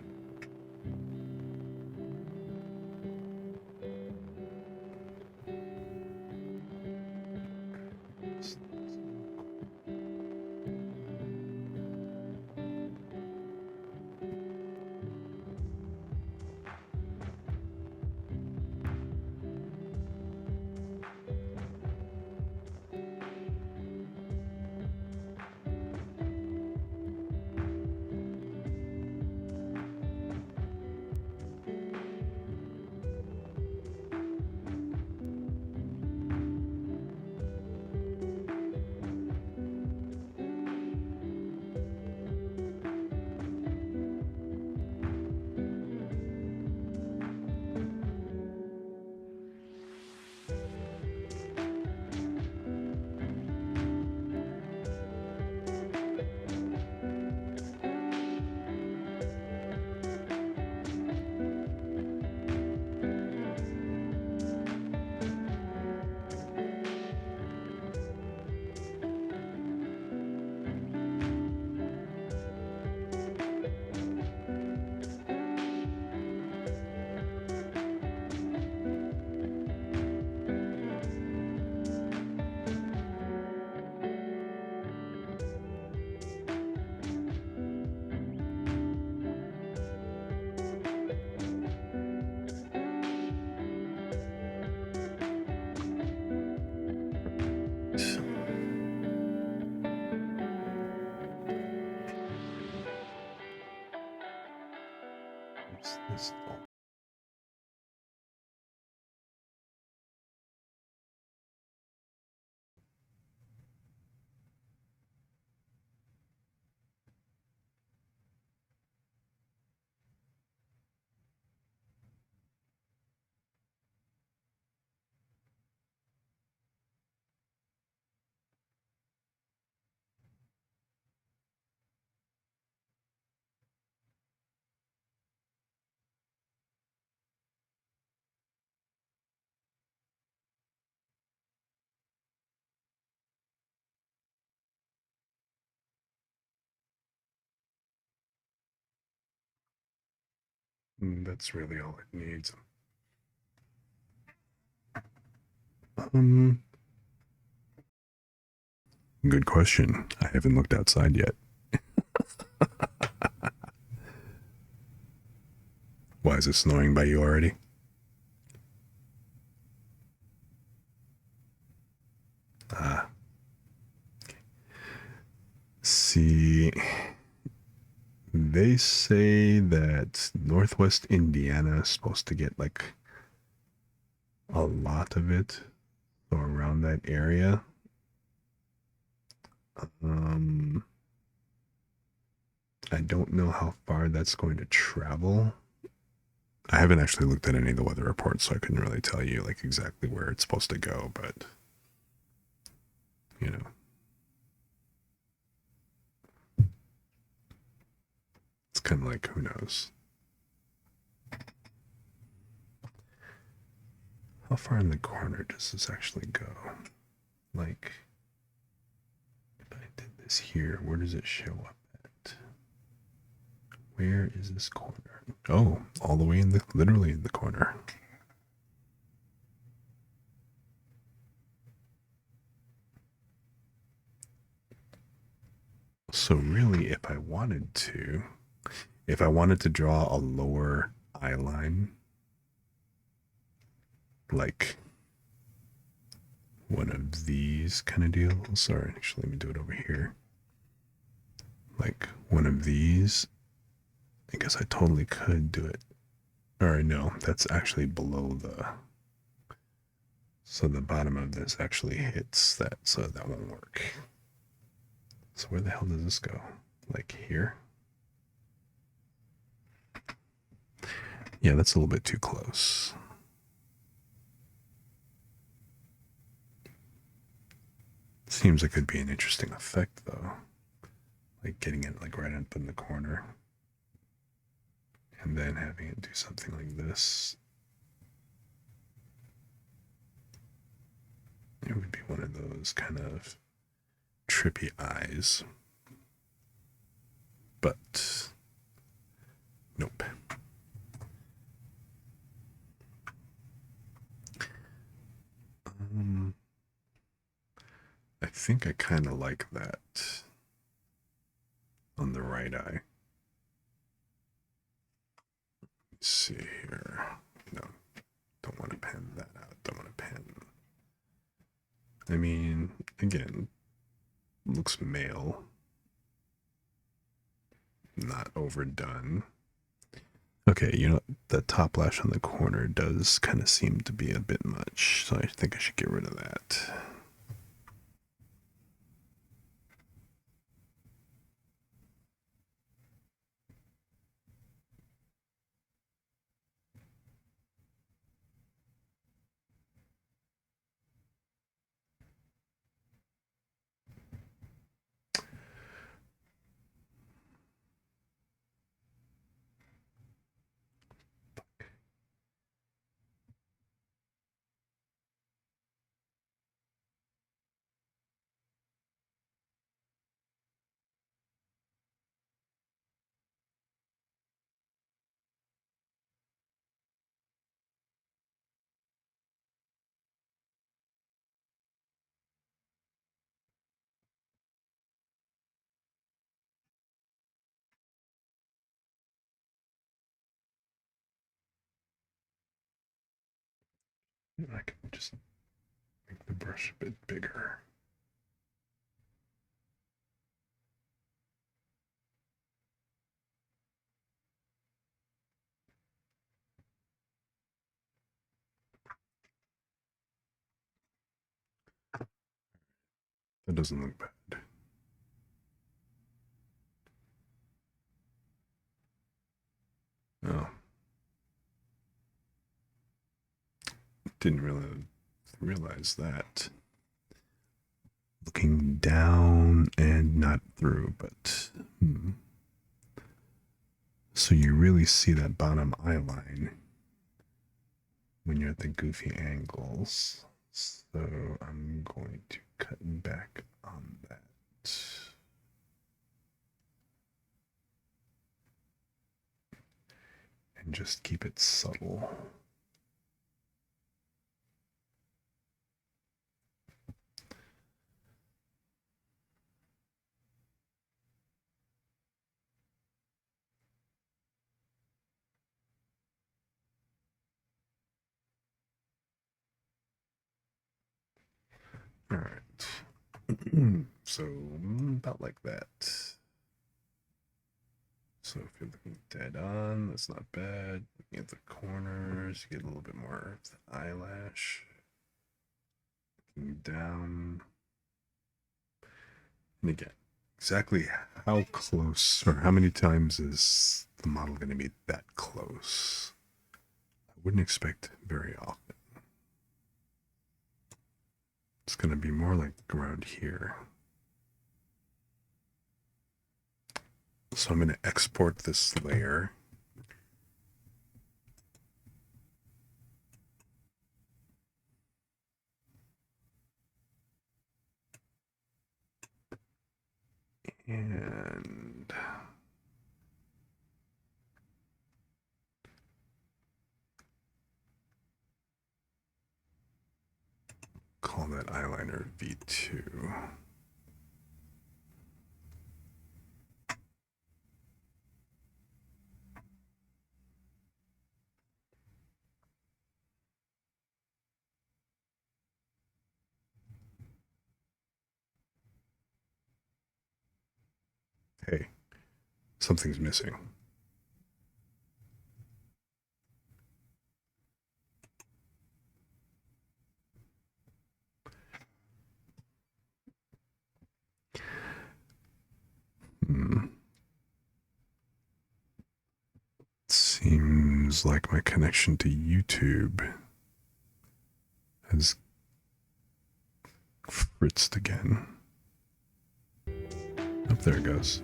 That's really all it needs. Um, Good question. I haven't looked outside yet. Why is it snowing by you already? Ah. See, they say that Northwest Indiana is supposed to get like a lot of it, so around that area. I don't know how far that's going to travel. I haven't actually looked at any of the weather reports, so I couldn't really tell you like exactly where it's supposed to go, but you know. It's kind of like, who knows? How far in the corner does this actually go? Like, if I did this here, where does it show up at? Where is this corner? Oh, all the way in the, literally in the corner. So really, if I wanted to draw a lower eye line, like one of these kind of deals, or actually let me do it over here. Like one of these, I guess I totally could do it. Or no, that's actually below the, so the bottom of this actually hits that, so that won't work. So where the hell does this go? Like here? Yeah, that's a little bit too close. Seems like it'd be an interesting effect though. Like getting it like right up in the corner. And then having it do something like this. It would be one of those kind of trippy eyes. But nope. I think I kind of like that on the right eye. Let's see here. No, don't want to pen that out. Don't want to pen. I mean, again, looks male. Not overdone. Okay, you know, the top lash on the corner does kind of seem to be a bit much, so I think I should get rid of that. I can just make the brush a bit bigger. That doesn't look bad. Oh. Didn't really realize that. Looking down and not through, but so you really see that bottom eye line when you're at the goofy angles. So I'm going to cut back on that. And and just keep it subtle. All right. So about like that. So if you're looking dead on, that's not bad. Looking at the corners, you get a little bit more of the eyelash. Looking down. And again, exactly how close or how many times is the model going to be that close? I wouldn't expect very often. It's going to be more like around here. So I'm going to export this layer. And call that eyeliner V2. Hey, something's missing. Seems like my connection to YouTube has fritzed again. Up there it goes.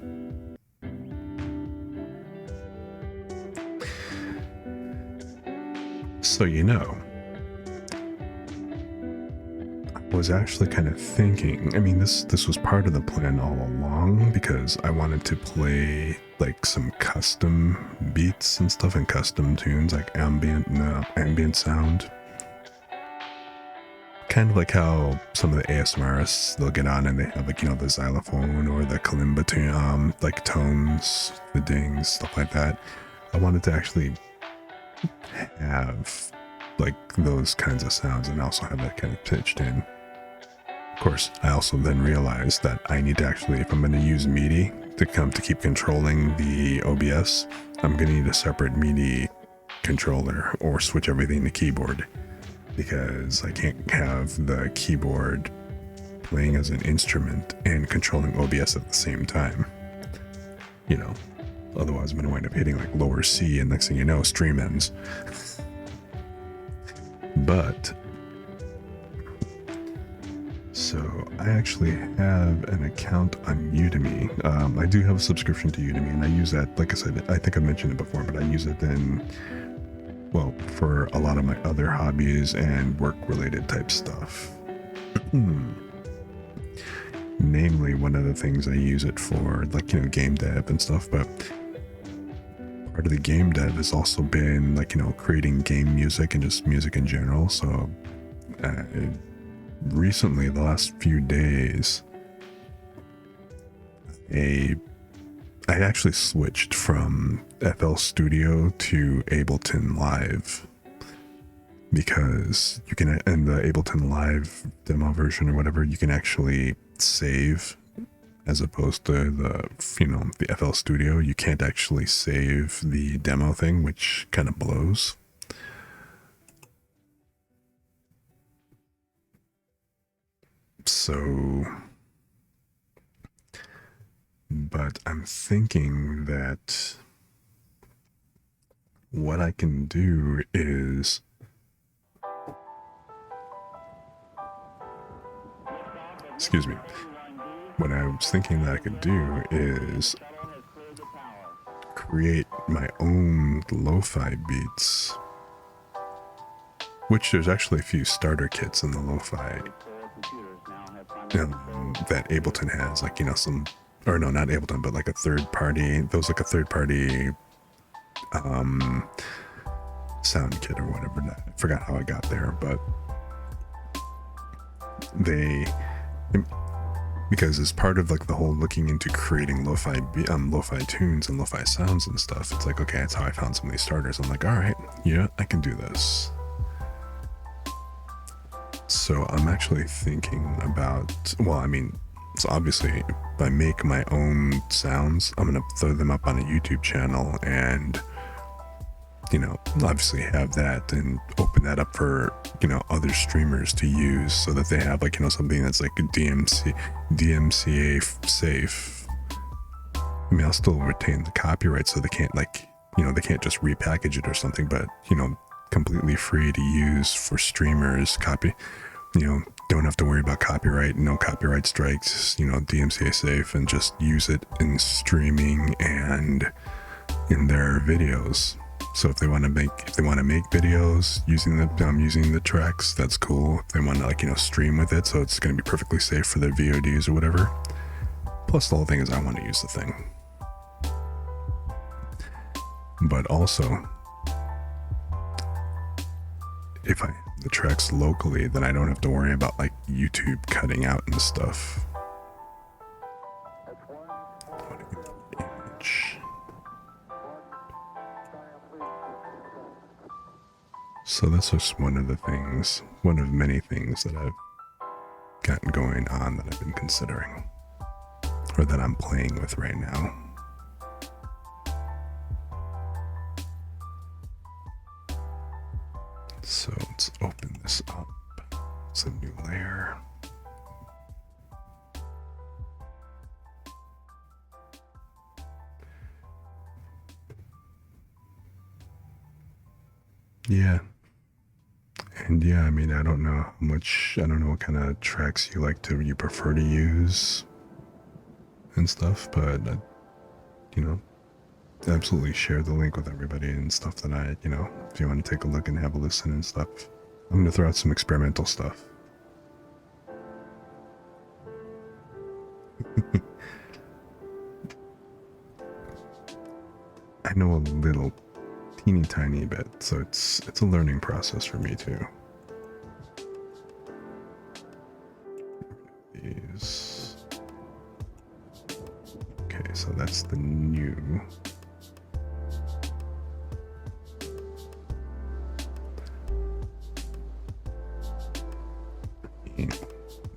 So I was actually kind of thinking, I mean, this was part of the plan all along because I wanted to play like some custom beats and stuff and custom tunes, like ambient sound. Kind of like how some of the ASMRists, they'll get on and they have like, the xylophone or the kalimba tune, like tones, the dings, stuff like that. I wanted to actually have like those kinds of sounds and also have that kind of pitched in. Of course, I also then realized that I need to actually, if I'm going to use MIDI to keep controlling the OBS, I'm going to need a separate MIDI controller or switch everything to keyboard, because I can't have the keyboard playing as an instrument and controlling OBS at the same time. Otherwise I'm going to wind up hitting like lower C and next thing you know, stream ends. But so I actually have an account on Udemy. I do have a subscription to Udemy, and I use that, like I said, I think I mentioned it before, but I use it for a lot of my other hobbies and work-related type stuff. Namely, one of the things I use it for, like, game dev and stuff, but part of the game dev has also been, like, creating game music and just music in general. So recently, the last few days, I actually switched from FL Studio to Ableton Live, because you can, in the Ableton Live demo version or whatever, you can actually save, as opposed to the FL Studio, you can't actually save the demo thing, which kind of blows. So, but I'm thinking that what I can do is, excuse me, what I was thinking that I could do is create my own lo-fi beats, which there's actually a few starter kits in the lo-fi that Ableton has, like, some, or no, not Ableton, but like a third party sound kit or whatever. I forgot how I got there, but because as part of like the whole looking into creating lo-fi tunes and lo-fi sounds and stuff, it's like, okay, that's how I found some of these starters. I'm like, all right, yeah, I can do this. So I'm actually thinking about, well, I mean, so obviously if I make my own sounds, I'm gonna throw them up on a YouTube channel and, you know, obviously have that and open that up for, you know, other streamers to use so that they have like, you know, something that's like DMCA safe. I mean, I'll still retain the copyright, so they can't like, you know, they can't just repackage it or something, but, you know, completely free to use for streamers. You know, don't have to worry about copyright, no copyright strikes, you know, DMCA safe, and just use it in streaming and in their videos. So if they want to make videos using the tracks, that's cool. If they want to like, you know, stream with it, so it's going to be perfectly safe for their VODs or whatever. Plus the whole thing is I want to use the thing. But also, if I have the tracks locally, then I don't have to worry about like YouTube cutting out and stuff. Image. So that's just one of many things that I've gotten going on that I've been considering, or that I'm playing with right now. So let's open this up. It's a new layer. Yeah. And yeah, I mean, I don't know what kind of tracks you prefer to use and stuff, but you know, absolutely share the link with everybody and stuff that you know, if you want to take a look and have a listen and stuff. I'm going to throw out some experimental stuff. I know a little teeny tiny bit, so it's a learning process for me too. These. Okay, so that's the new.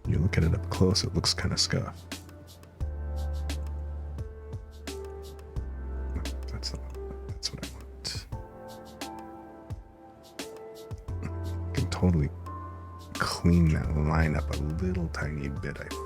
You look at it up close, it looks kind of scuffed. That's what I want. Can totally clean that line up a little tiny bit, I think.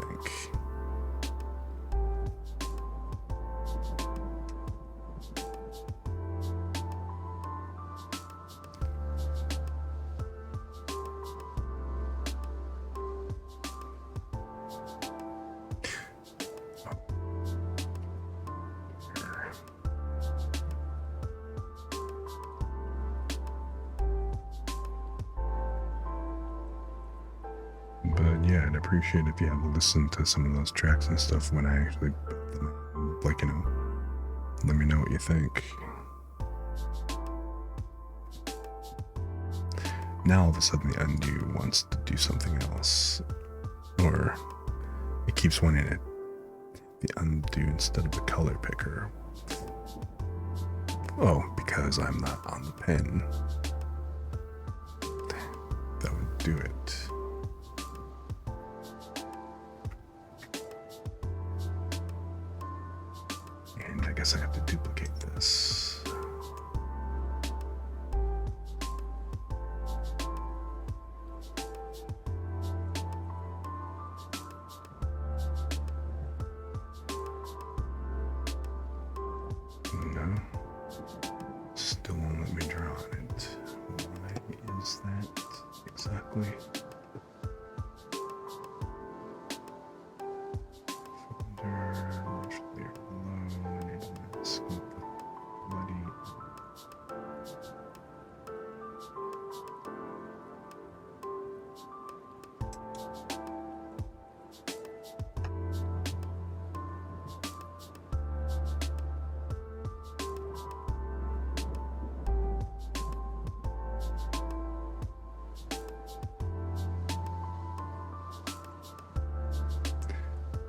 But yeah, I'd appreciate if you have a listen to some of those tracks and stuff when I actually put them in. Like, you know, let me know what you think. Now all of a sudden the undo wants to do something else, or it keeps wanting it the undo instead of the color picker. Oh, because I'm not on the pen. That would do it. And I guess I have to duplicate this. No. Still won't let me draw on it. Why is that exactly? Folder, brush layer below, enable mask, bloody.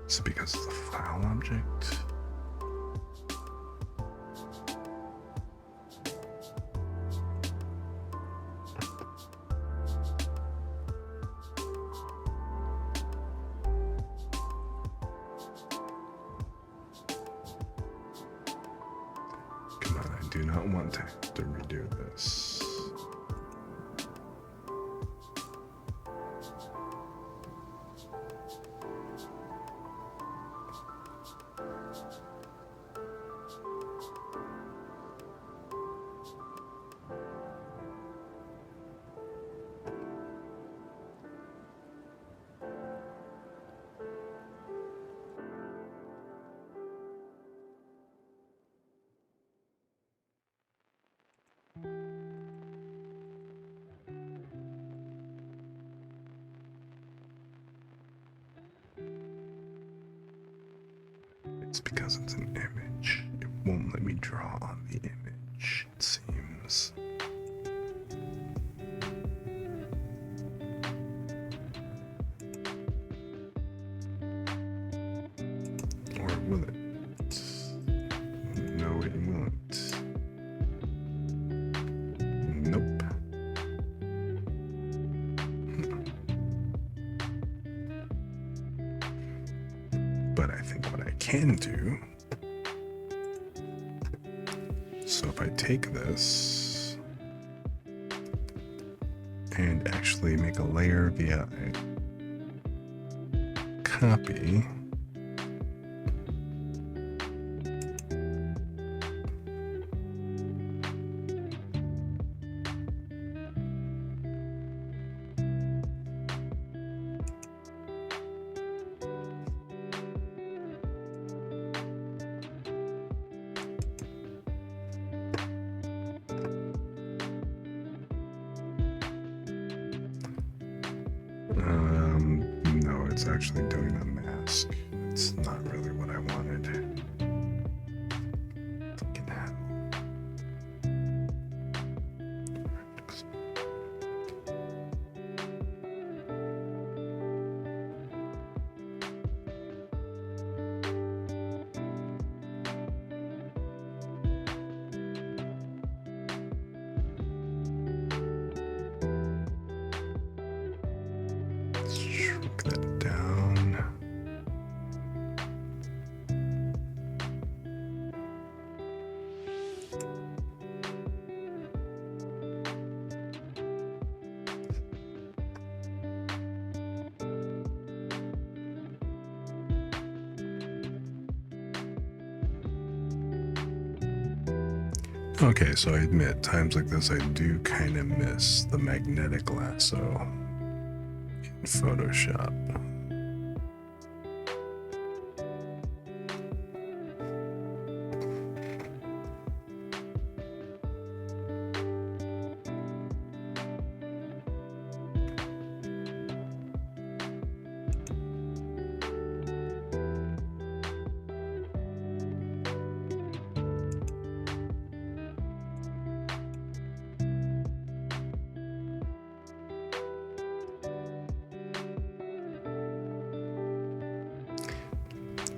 Is it because it's a file object? Come on, I do not want to redo this. It's because it's an image. It won't let me draw on the image, it seems. Or will it? No, it won't. Nope. But I think what I can do, so if I take this and actually make a layer via a copy, no, it's actually doing a mask. It's not really what I wanted. Fucking hell. Shrink that down. Okay, so I admit, times like this I do kind of miss the magnetic lasso in Photoshop.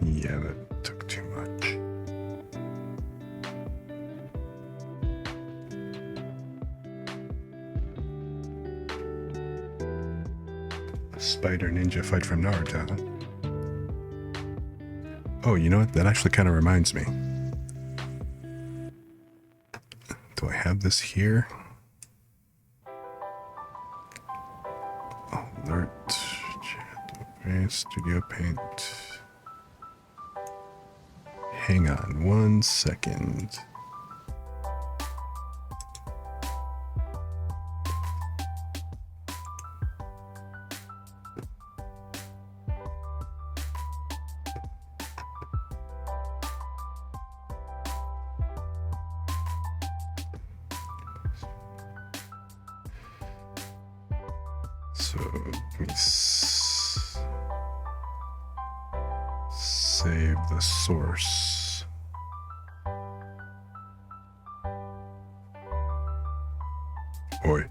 Yeah, that took too much. A spider ninja fight from Naruto. Oh, you know what? That actually kind of reminds me. Do I have this here? Alert. Chat. Okay, Studio Paint. Hang on 1 second. So let me save the source. Oi.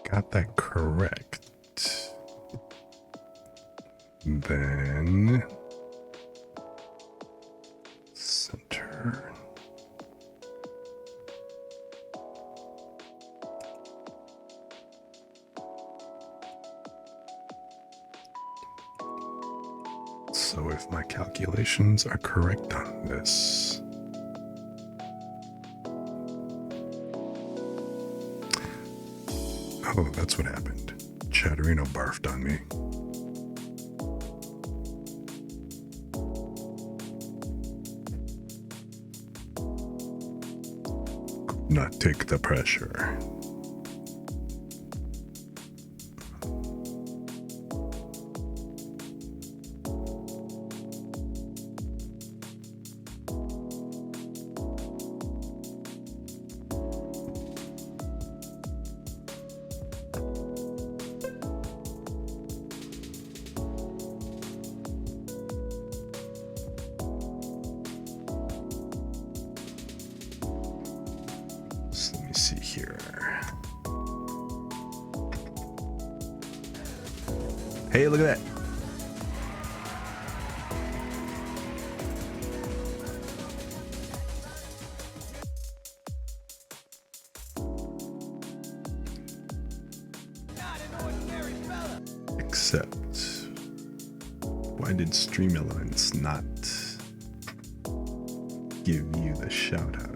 got that correct, then center. So if my calculations are correct on this, oh, that's what happened. Chatterino barfed on me. Could not take the pressure. So let me see here. Hey, look at that. Except, why did Stream Elements not give you the shout out?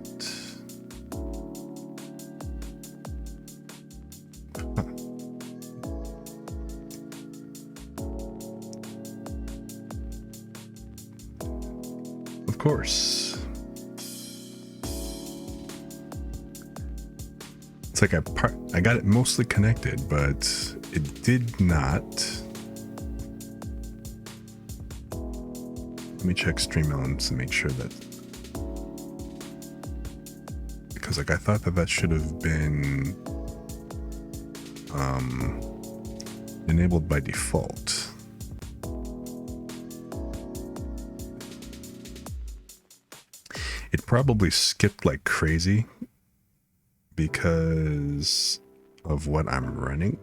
Of course. It's like I got it mostly connected, but it did not. Let me check Stream Elements and make sure that, because like I thought that should have been enabled by default. It probably skipped like crazy because of what I'm running.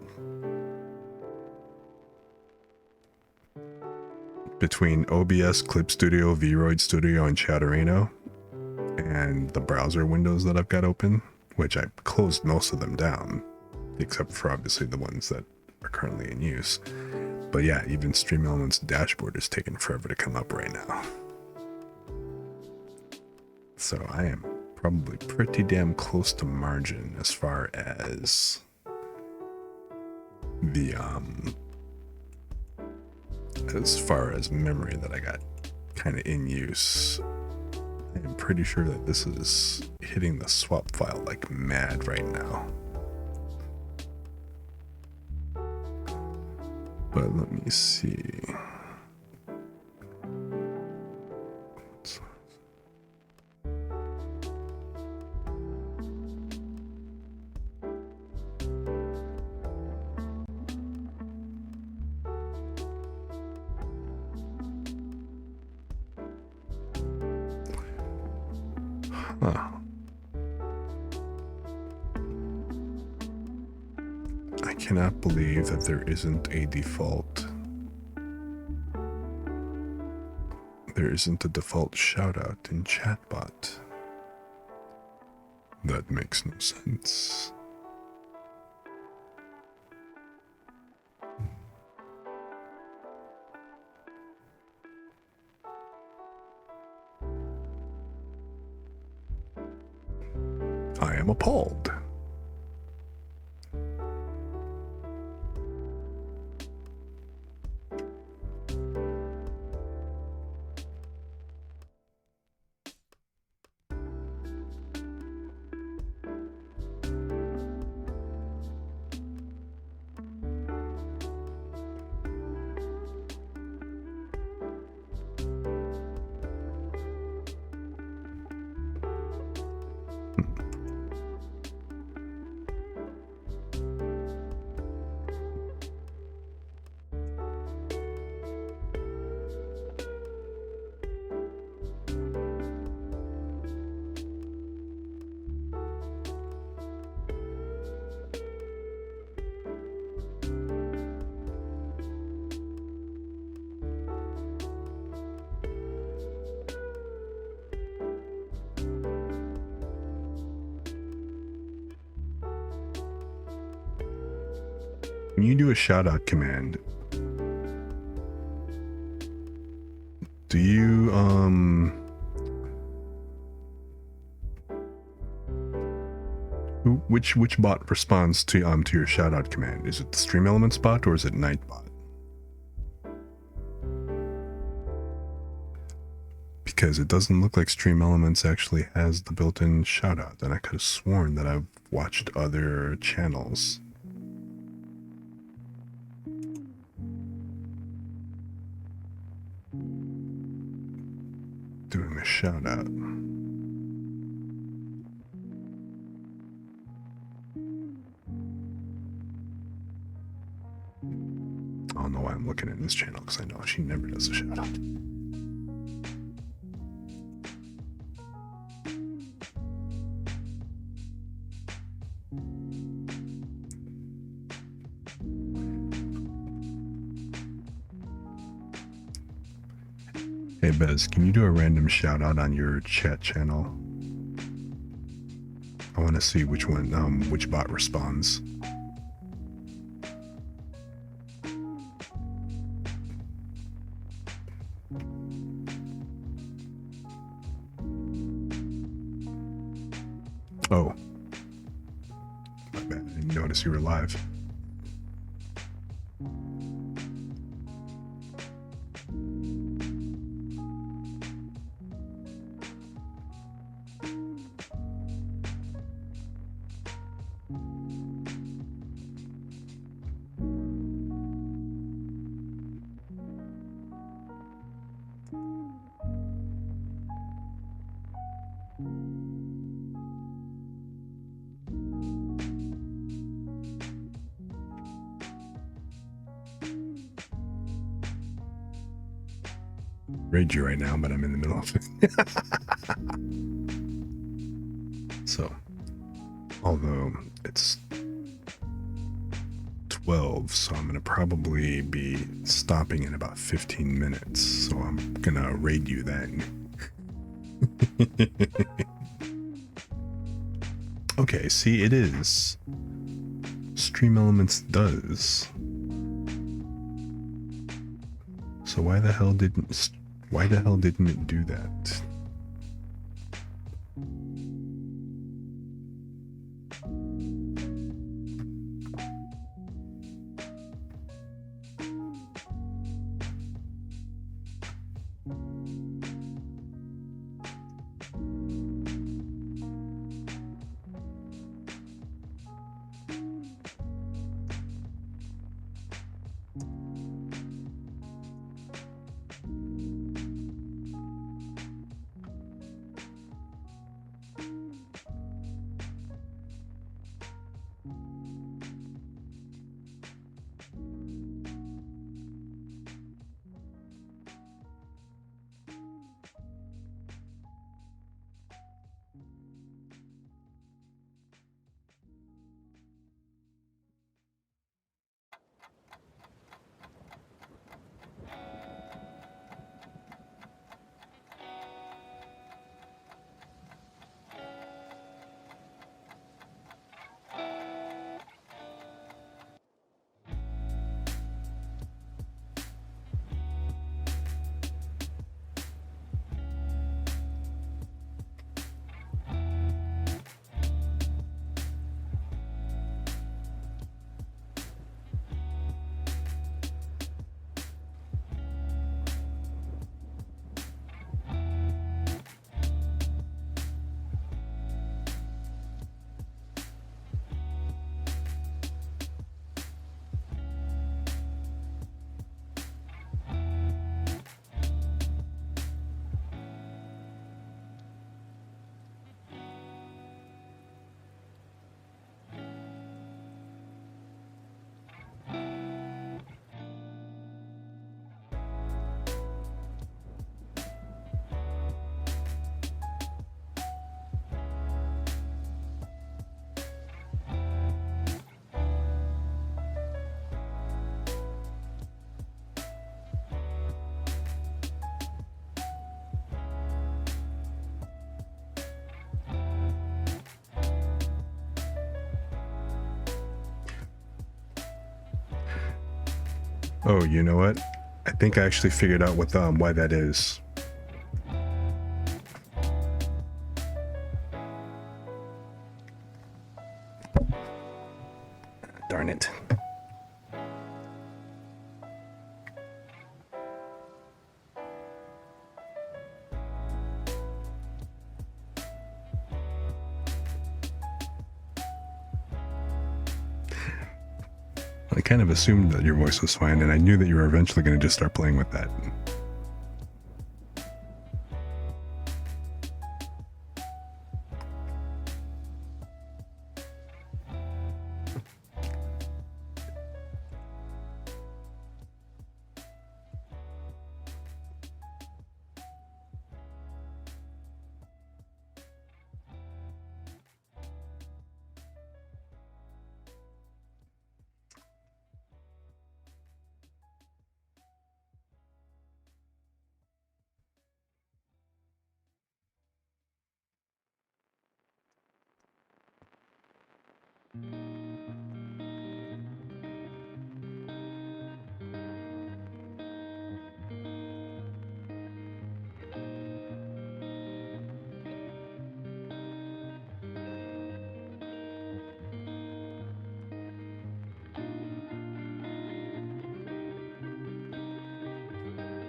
Between OBS, Clip Studio, Vroid Studio, and Chatterino, and the browser windows that I've got open, which I closed most of them down, except for obviously the ones that are currently in use. But yeah, even Stream Elements dashboard is taking forever to come up right now. So I am probably pretty damn close to margin as far as the memory that I got kind of in use. I am pretty sure that this is hitting the swap file like mad right now. But let me see. Huh. I cannot believe that there isn't a default. There isn't a default shoutout in chatbot. That makes no sense. I am appalled. When you do a shout out command, do you which bot responds to your shout out command? Is it the Stream Elements bot or is it Nightbot? Because it doesn't look like Stream Elements actually has the built-in shout out, and I could have sworn that I've watched other channels doing a shout out. I don't know why I'm looking at this channel, because I know she never does a shout out. Hey Bez, can you do a random shout out on your chat channel? I want to see which one, which bot responds. Oh, my bad. I didn't notice you were live. Raid you right now, but I'm in the middle of it. So, although it's 12, so I'm gonna probably be stopping in about 15 minutes. So I'm gonna raid you then. Okay, see, it is. Stream Elements does. So why the hell didn't it do that? Oh, you know what? I think I actually figured out what why that is. Darn it. I kind of assumed that your voice was fine, and I knew that you were eventually going to just start playing with that.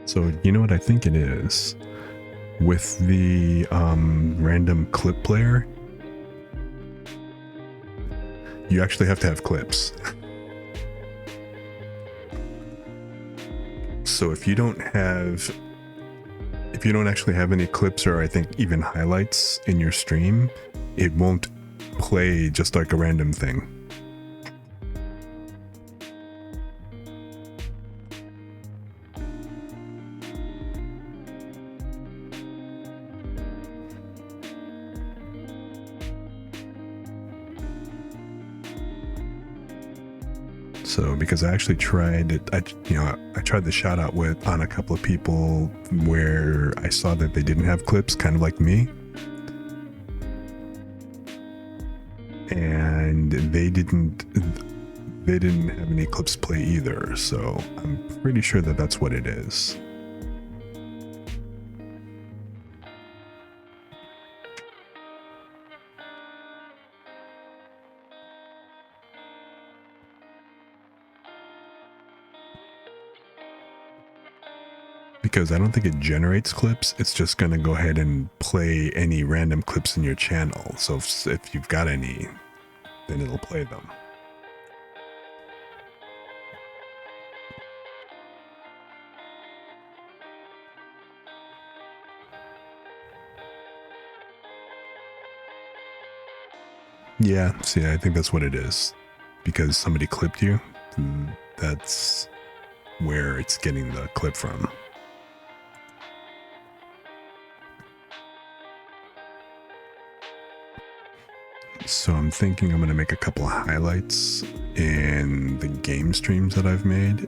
So, you know what I think it is? With the random clip player, you actually have to have clips. So if you don't actually have any clips, or I think even highlights in your stream, it won't play just like a random thing. So because I actually tried it, I tried the shout out on a couple of people where I saw that they didn't have clips, kind of like me, and they didn't have any clips play either. So I'm pretty sure that that's what it is. Because I don't think it generates clips. It's just going to go ahead and play any random clips in your channel. So if you've got any, then it'll play them. Yeah, see, I think that's what it is. Because somebody clipped you, that's where it's getting the clip from. So I'm thinking I'm going to make a couple of highlights in the game streams that I've made.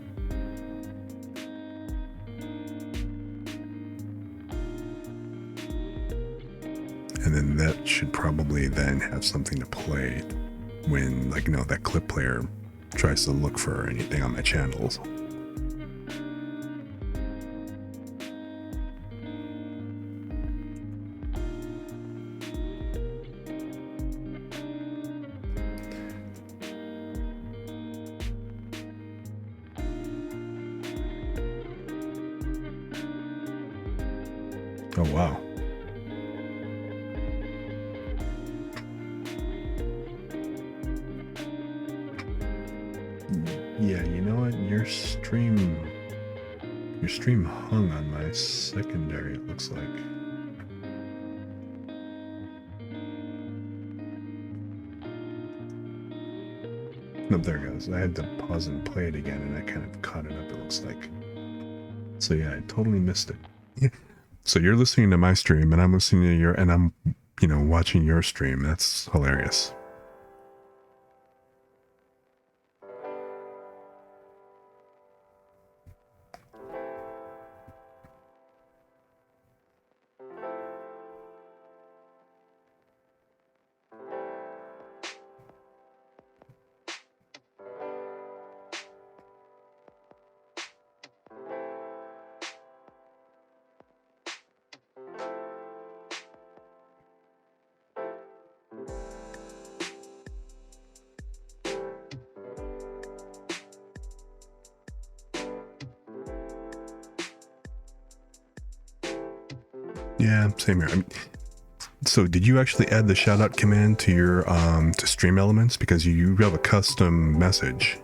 And then that should probably then have something to play when, like, that clip player tries to look for anything on my channels. Oh, wow. Yeah, you know what? Your stream hung on my secondary, it looks like. Nope, there it goes. I had to pause and play it again, and I kind of caught it up, it looks like. So yeah, I totally missed it. So you're listening to my stream, and I'm listening to your, and I'm, watching your stream. That's hilarious. Yeah, same here. I mean, so did you actually add the shout out command to your to stream elements, because you have a custom message?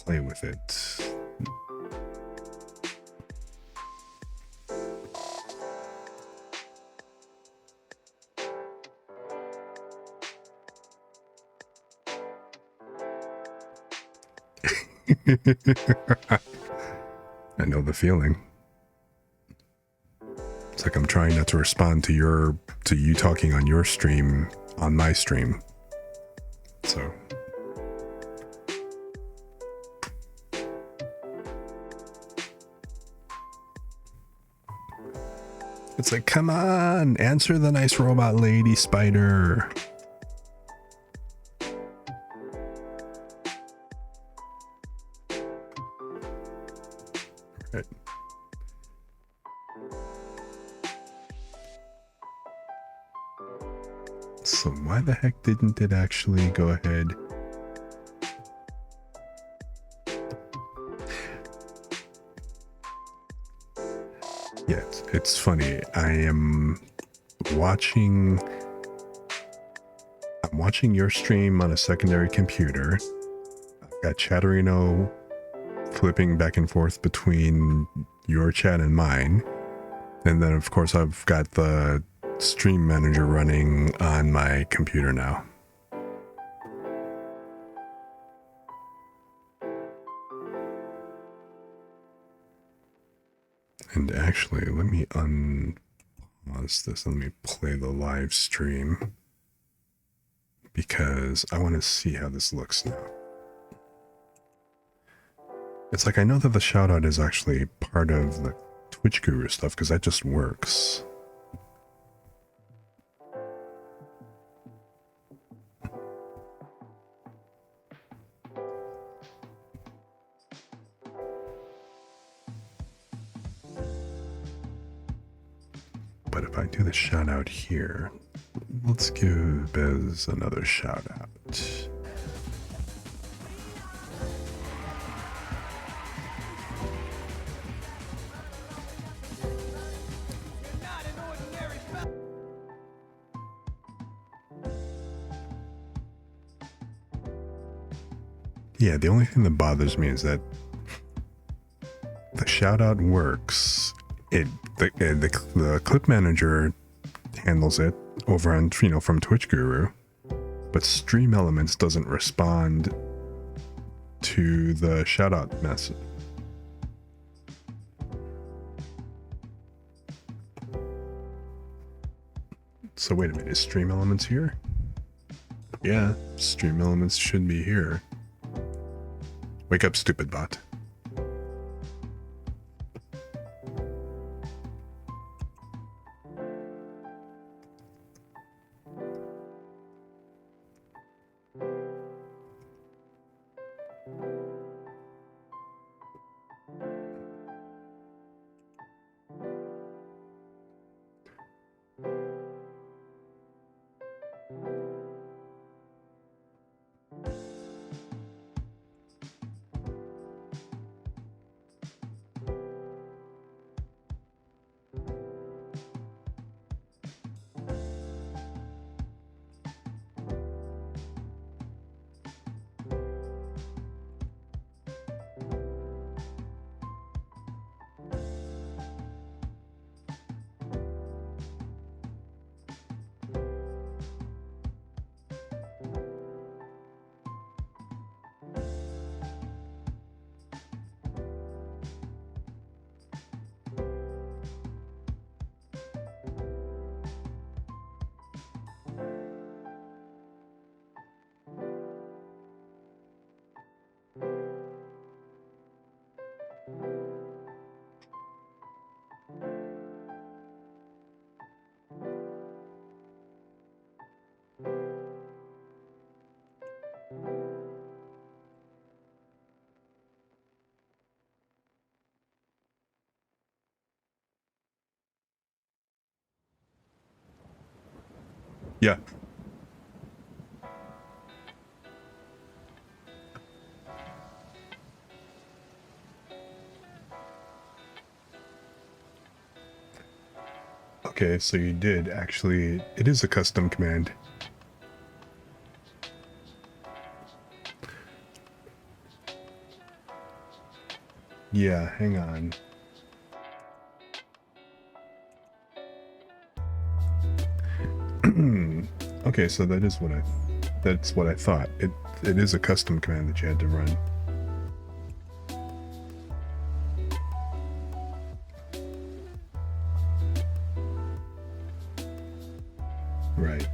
Play with it. I know the feeling. It's like I'm trying not to respond to you talking on your stream on my stream. So it's like, come on, answer the nice robot lady spider. Right. So why the heck didn't it actually go ahead? Yeah, it's funny. I'm watching your stream on a secondary computer. I've got Chatterino flipping back and forth between your chat and mine. And then of course I've got the stream manager running on my computer now. And actually, let me unpause this and let me play the live stream, because I want to see how this looks now. It's like, I know that the shout out is actually part of the Twitch Guru stuff, because that just works. But if I do the shout out here, let's give Bez another shout out. Yeah, the only thing that bothers me is that the shout out works. The clip manager handles it over on, from Twitch Guru, but Stream Elements doesn't respond to the shout out message. So wait a minute, is Stream Elements here? Yeah, Stream Elements should be here. Wake up, stupid bot. Yeah. Okay, so you did actually, it is a custom command. Yeah, hang on. Okay, so that's what I thought. It is a custom command that you had to run. Right.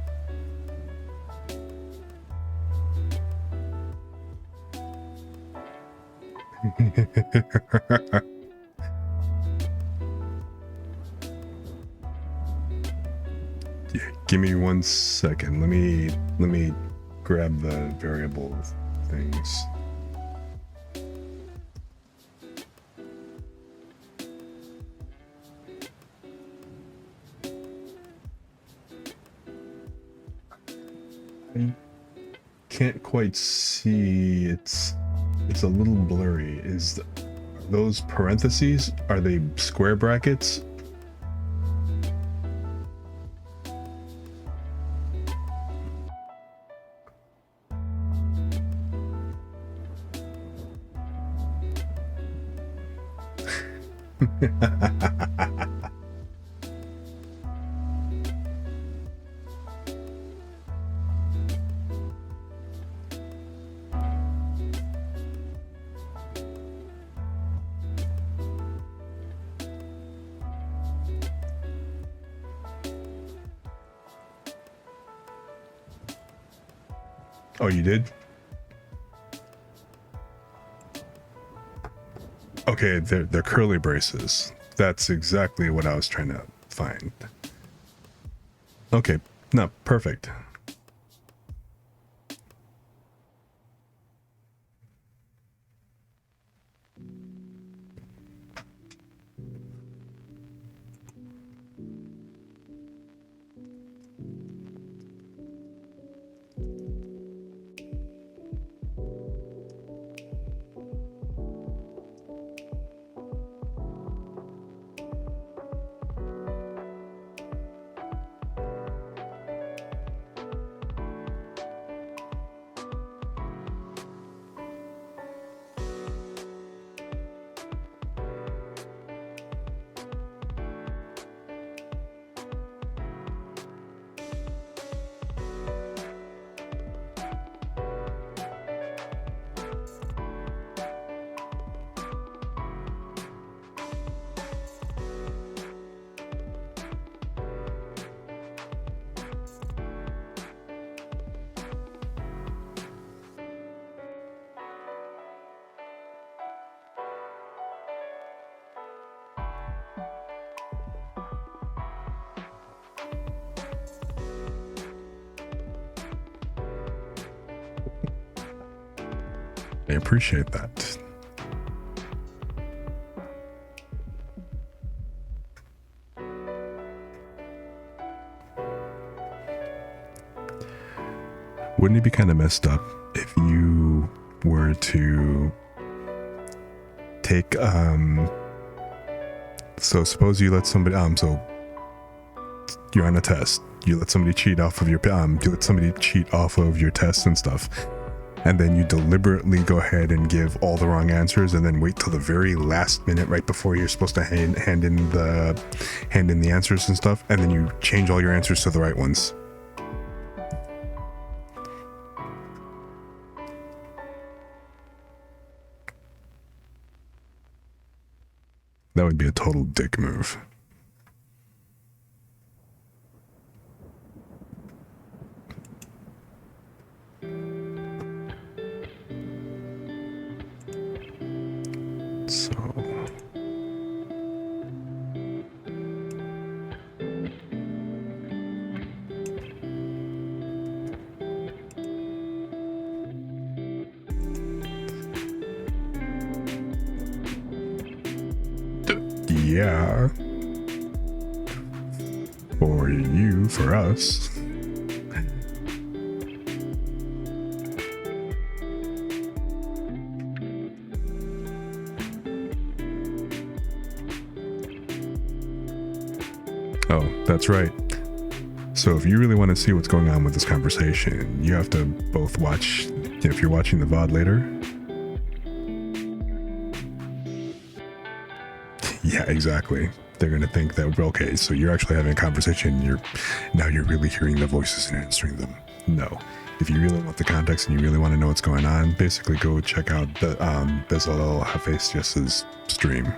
Yeah, give me 1 second. Let me grab the variable things. I can't quite see. It's a little blurry. Are those parentheses? Are they square brackets? Oh, you did? Okay, they're curly braces. That's exactly what I was trying to find. Okay, no, perfect. I appreciate that. Wouldn't it be kind of messed up if you were to take so suppose you let somebody so you're on a test, you let somebody cheat off of your tests and stuff, and then you deliberately go ahead and give all the wrong answers and then wait till the very last minute right before you're supposed to hand in the answers and stuff, and then you change all your answers to the right ones. That would be a total dick move. So yeah, for us. That's right. So if you really want to see what's going on with this conversation, you have to both watch, if you're watching the VOD later. Yeah, exactly. They're going to think that, okay, so you're actually having a conversation. Now you're really hearing the voices and answering them. No. If you really want the context and you really want to know what's going on, basically go check out the Bezalel Hafesius's stream.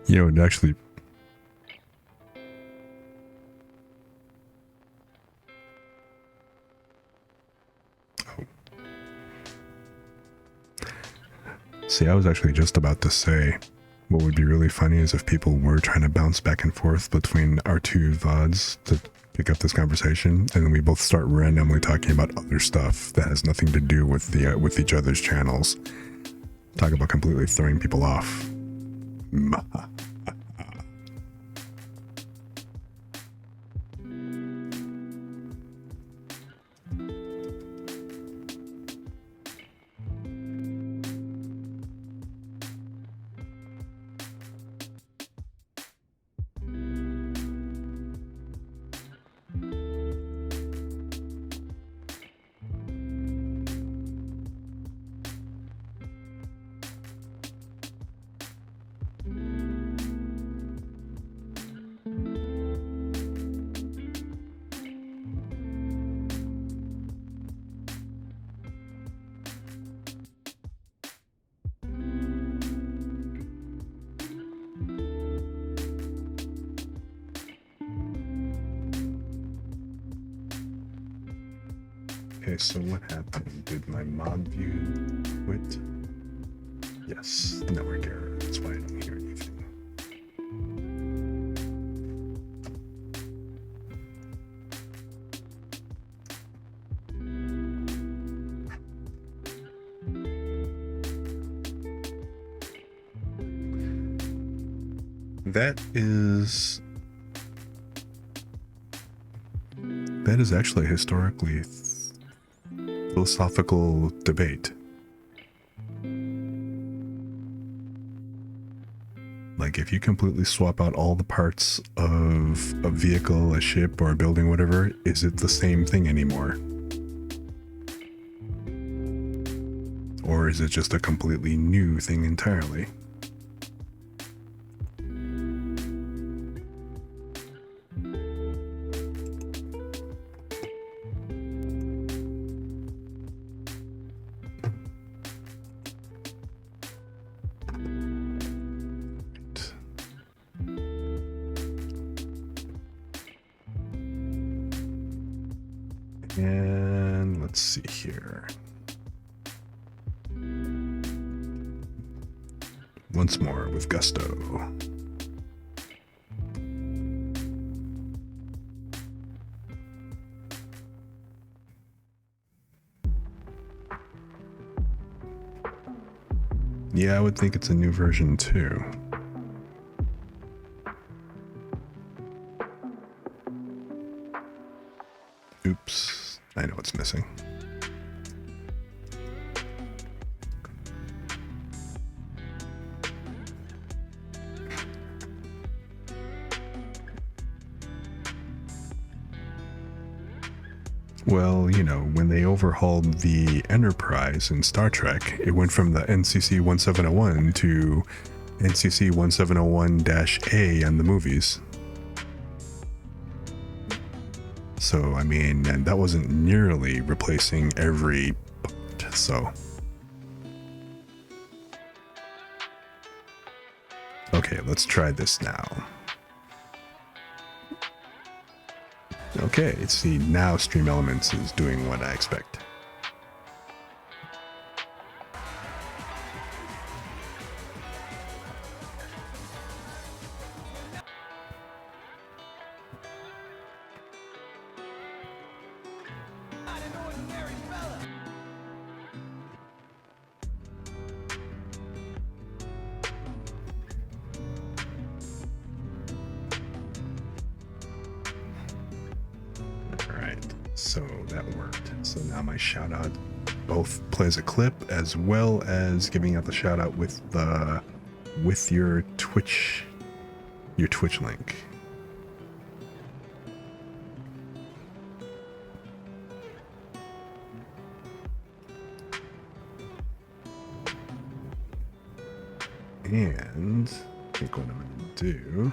You know, it actually... Oh. See, I was actually just about to say, what would be really funny is if people were trying to bounce back and forth between our two VODs to pick up this conversation, and then we both start randomly talking about other stuff that has nothing to do with the with each other's channels. Talk about completely throwing people off. Okay, so what happened? Did my mob view quit? Yes, network error. That's why I don't hear anything. That is actually historically philosophical debate. Like, if you completely swap out all the parts of a vehicle, a ship, or a building, whatever, is it the same thing anymore? Or is it just a completely new thing entirely? And let's see here. Once more with gusto. Yeah, I would think it's a new version too. Oops, I know what's missing. Well, you know, when they overhauled the Enterprise in Star Trek, it went from the NCC 1701 to NCC 1701-A on the movies. So, I mean, and that wasn't nearly replacing every part, so. Okay, let's try this now. Okay, see, now Stream Elements is doing what I expect. So that worked. So now my shout out both plays a clip as well as giving out the shout out with your Twitch link. And I think what I'm going to do.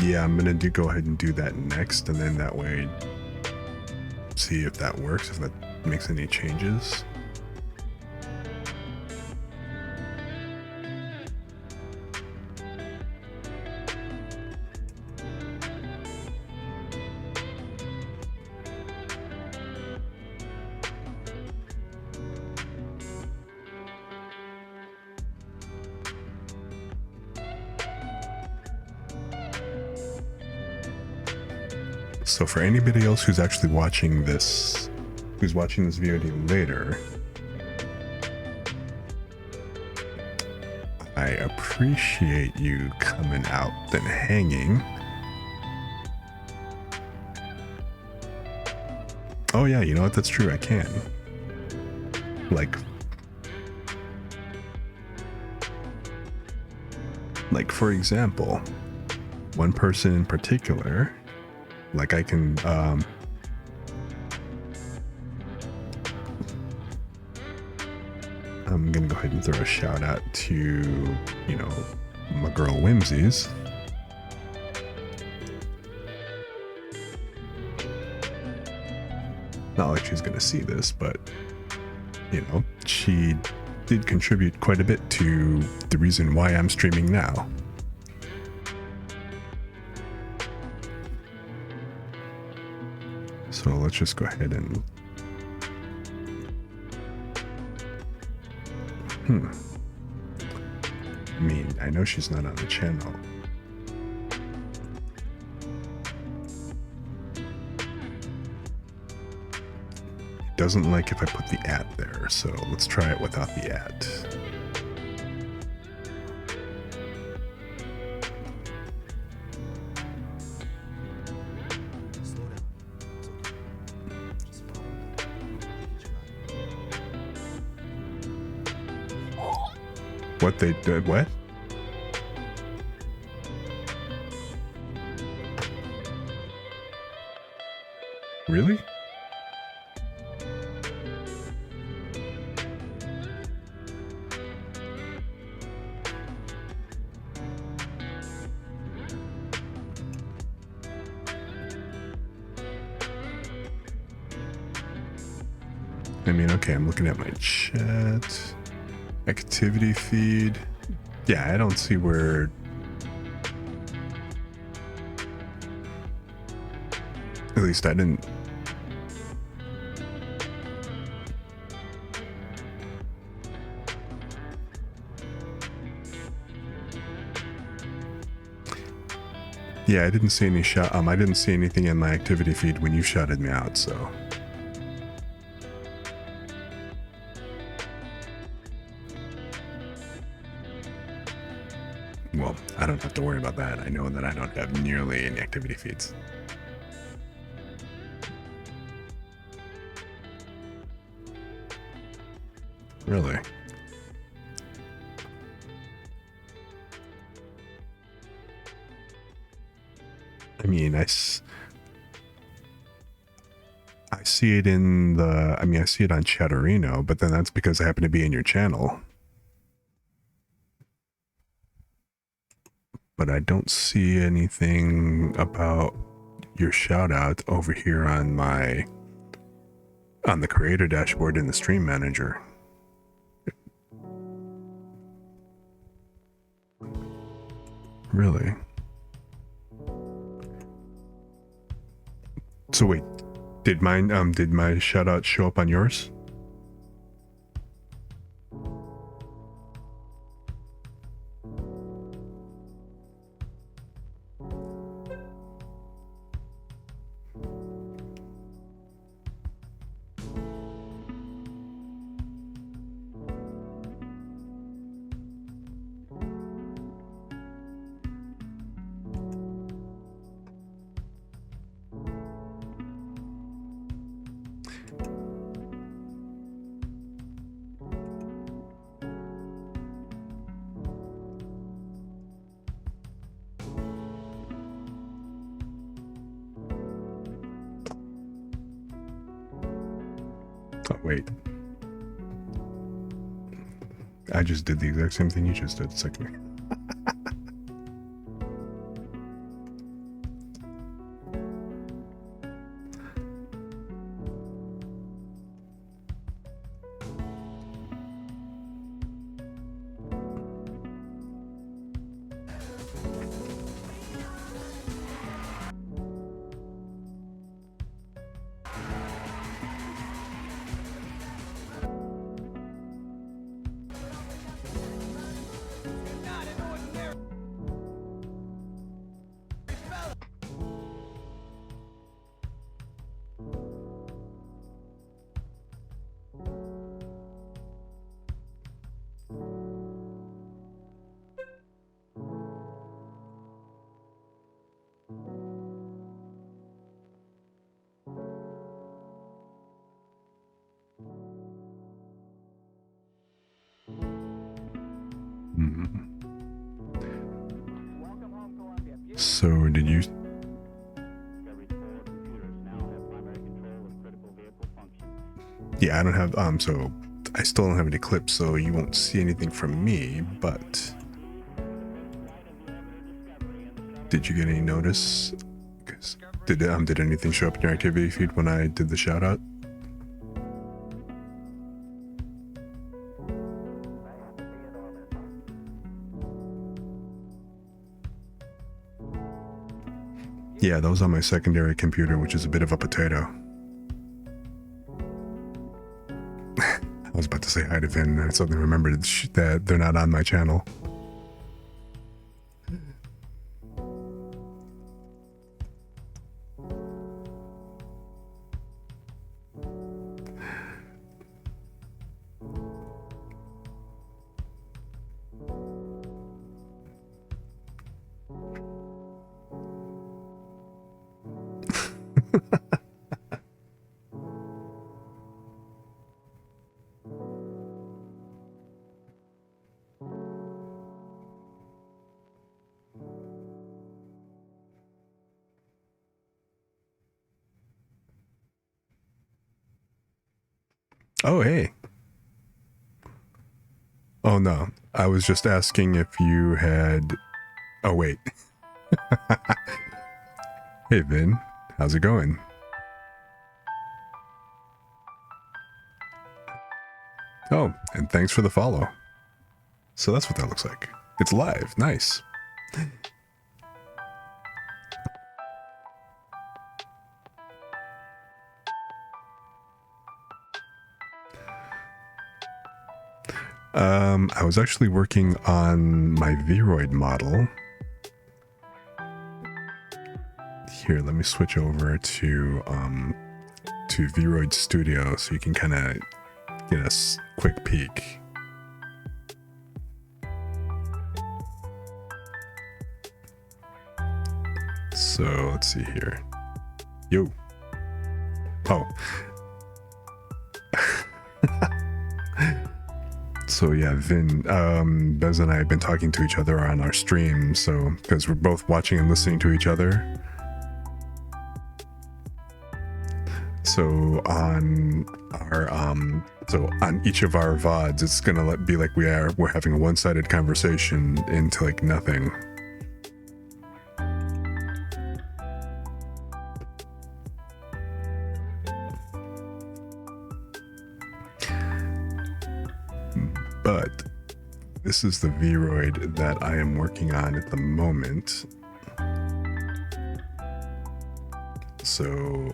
Yeah, I'm gonna go ahead and do that next, and then that way see if that works, if that makes any changes. So for anybody else who's actually watching this, VOD later, I appreciate you coming out and hanging. Oh yeah, you know what? That's true. I can. Like for example, one person in particular. Like I can, I'm gonna go ahead and throw a shout out to, you know, my girl Whimsies. Not like she's gonna see this, but, you know, she did contribute quite a bit to the reason why I'm streaming now. So let's just go ahead and I mean, I know she's not on the channel. It doesn't like if I put the @ there, so let's try it without the @. What they did? What? Really? I mean, okay, I'm looking at my chat. Activity feed. Yeah, I don't see where. At least I didn't. Yeah, I didn't see any shout. I didn't see anything in my activity feed when you shouted me out. So. Well, I don't have to worry about that. I know that I don't have nearly any activity feeds. Really? I mean, I see it in the, I see it on Chatterino, but then that's because I happen to be in your channel. But I don't see anything about your shout out over here on the creator dashboard in the stream manager. Really? So wait, did my shout out show up on yours? Oh, wait. I just did the exact same thing you just did a second ago. So did you? Yeah, I don't have so I still don't have any clips, so you won't see anything from me. But did you get any notice? Did anything show up in your activity feed when I did the shout out? Yeah, that was on my secondary computer, which is a bit of a potato. I was about to say hi to Vin, and I suddenly remembered that they're not on my channel. Oh, hey. Oh, no. I was just asking if you had... Oh, wait. Hey, Vin. How's it going? Oh, and thanks for the follow. So that's what that looks like. It's live. Nice. I was actually working on my Vroid model. here, let me switch over to Vroid Studio so you can kind of get a quick peek. So let's see here. Yo. Oh. So yeah, Bez and I have been talking to each other on our stream, so because we're both watching and listening to each other. So on our so on each of our VODs, it's gonna be like we're having a one-sided conversation into like nothing. But this is the Vroid that I am working on at the moment. So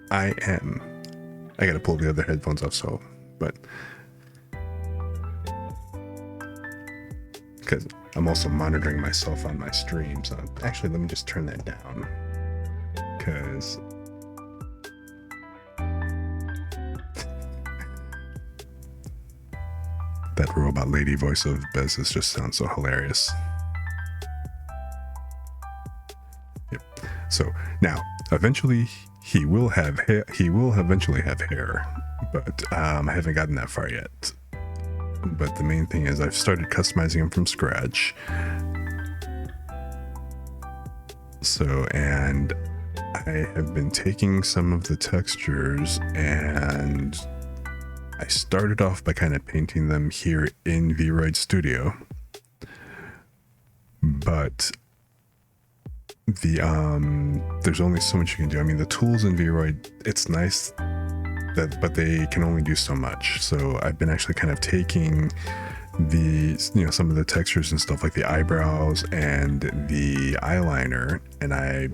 I gotta pull the other headphones off, but because I'm also monitoring myself on my stream, so actually let me just turn that down, because that robot lady voice of Bez's just sounds so hilarious. Yep. So now, eventually, he will eventually have hair, but I haven't gotten that far yet. But the main thing is I've started customizing him from scratch. So, and I have been taking some of the textures, and I started off by kind of painting them here in Vroid Studio, but there's only so much you can do. I mean, the tools in Vroid, it's nice that, but they can only do so much. So I've been actually kind of taking some of the textures and stuff like the eyebrows and the eyeliner, and I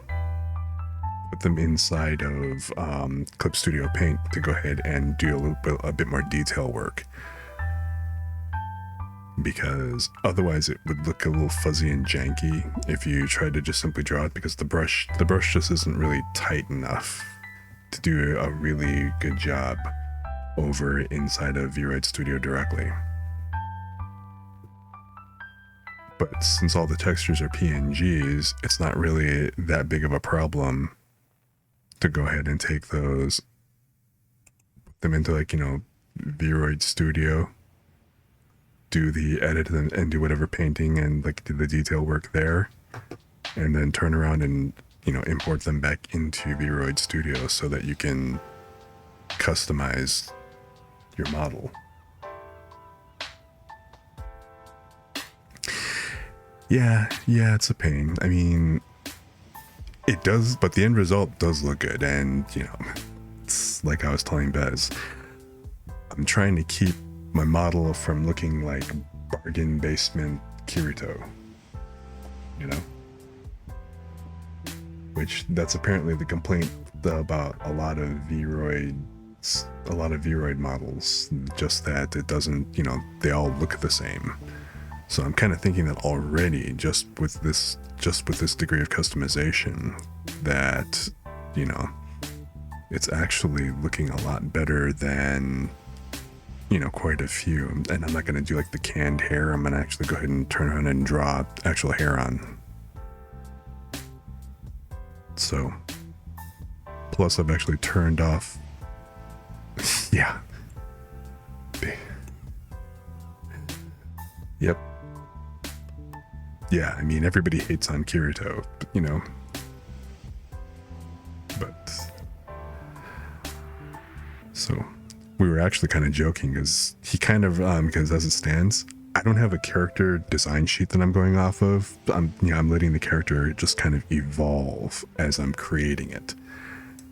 put them inside of Clip Studio Paint to go ahead and do a bit more detail work, because otherwise it would look a little fuzzy and janky if you tried to just simply draw it, because the brush just isn't really tight enough to do a really good job over inside of Vroid Studio directly. But since all the textures are PNGs, it's not really that big of a problem to go ahead and take those, put them into Vroid Studio, do the edit and do whatever painting and do the detail work there, and then turn around and import them back into Vroid Studio so that you can customize your model. Yeah, it's a pain. I mean, it does, but the end result does look good, and it's like I was telling Bez, I'm trying to keep my model from looking like bargain basement Kirito, which that's apparently the complaint about a lot of Vroid models, just that it doesn't, they all look the same. So I'm kind of thinking that already, just with this degree of customization, that it's actually looking a lot better than quite a few. And I'm not going to do like the canned hair. I'm going to actually go ahead and turn around and draw actual hair on. So, plus I've actually turned off. Yeah. Yep. Yeah, I mean, everybody hates on Kirito, but so we were actually kind of joking, because he kind of, because as it stands, I don't have a character design sheet that I'm going off of. I'm letting the character just kind of evolve as I'm creating it.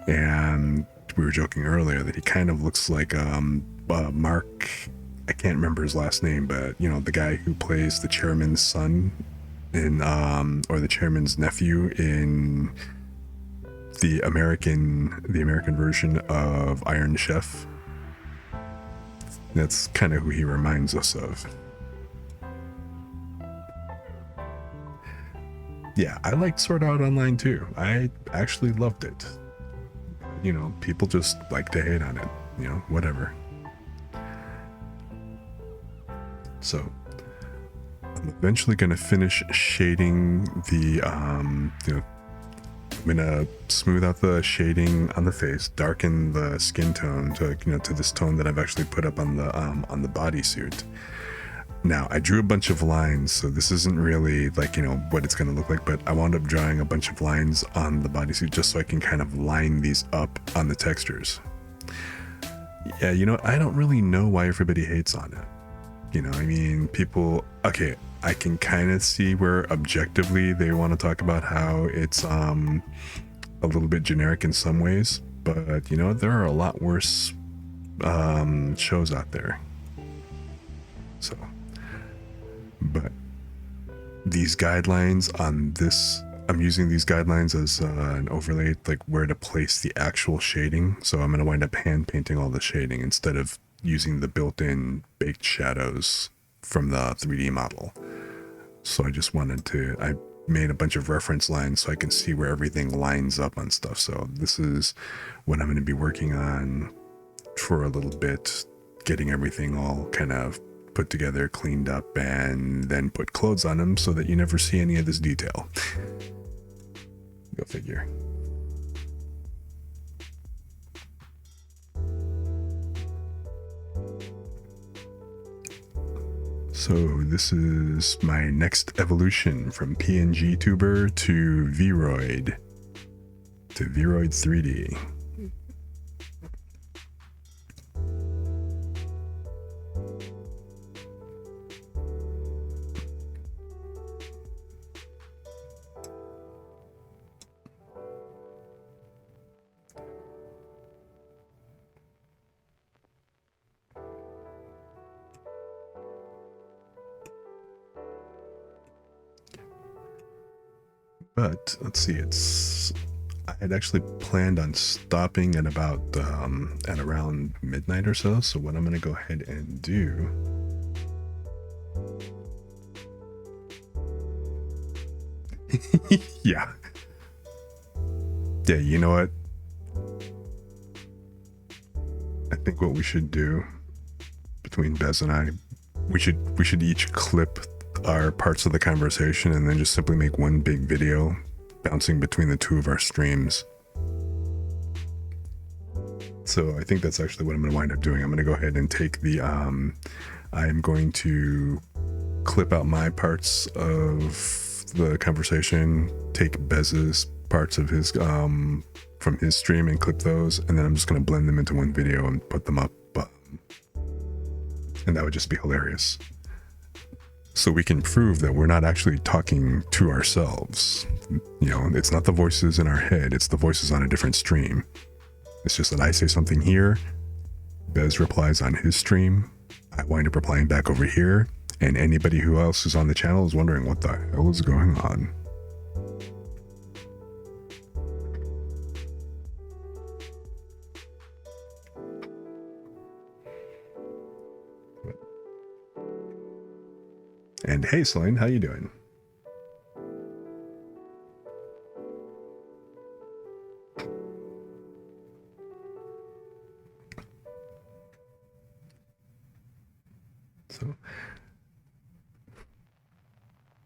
And we were joking earlier that he kind of looks like Mark, I can't remember his last name, but the guy who plays the chairman's son in or the chairman's nephew in the American version of Iron Chef. That's kind of who he reminds us of. Yeah, I liked Sword Art Online too. I actually loved it. You know, people just like to hate on it. You know, whatever. So I'm eventually going to finish shading the, you know, I'm gonna smooth out the shading on the face, darken the skin tone to, you know, to this tone that I've actually put up on the bodysuit. Now I drew a bunch of lines, so this isn't really like, you know, what it's gonna look like, but I wound up drawing a bunch of lines on the bodysuit just so I can kind of line these up on the textures. Yeah, you know, I don't really know why everybody hates on it. You know, I mean, people, okay, I can kind of see where objectively they want to talk about how it's a little bit generic in some ways, but you know, there are a lot worse shows out there. So, but these guidelines on this, I'm using these guidelines as an overlay, like where to place the actual shading. So I'm going to wind up hand painting all the shading instead of using the built-in baked shadows from the 3D model. So I just wanted to, I made a bunch of reference lines so I can see where everything lines up on stuff. So this is what I'm going to be working on for a little bit, getting everything all kind of put together, cleaned up, and then put clothes on them so that you never see any of this detail. Go figure. So this is my next evolution from PNG tuber to Vroid 3D. But let's see, I had actually planned on stopping at about at around midnight or so. So what I'm gonna go ahead and do yeah, you know what, I think what we should do between Bez and I, we should each clip our parts of the conversation and then just simply make one big video bouncing between the two of our streams. So I think that's actually what I'm going to wind up doing. I'm going to go ahead and take the I'm going to clip out my parts of the conversation, take Bez's parts of his from his stream and clip those, and then I'm just going to blend them into one video and put them up, and that would just be hilarious. So we can prove that we're not actually talking to ourselves. You know, it's not the voices in our head, it's the voices on a different stream. It's just that I say something here, Bez replies on his stream, I wind up replying back over here, and anybody who else is on the channel is wondering what the hell is going on. And hey, Sloane, how you doing?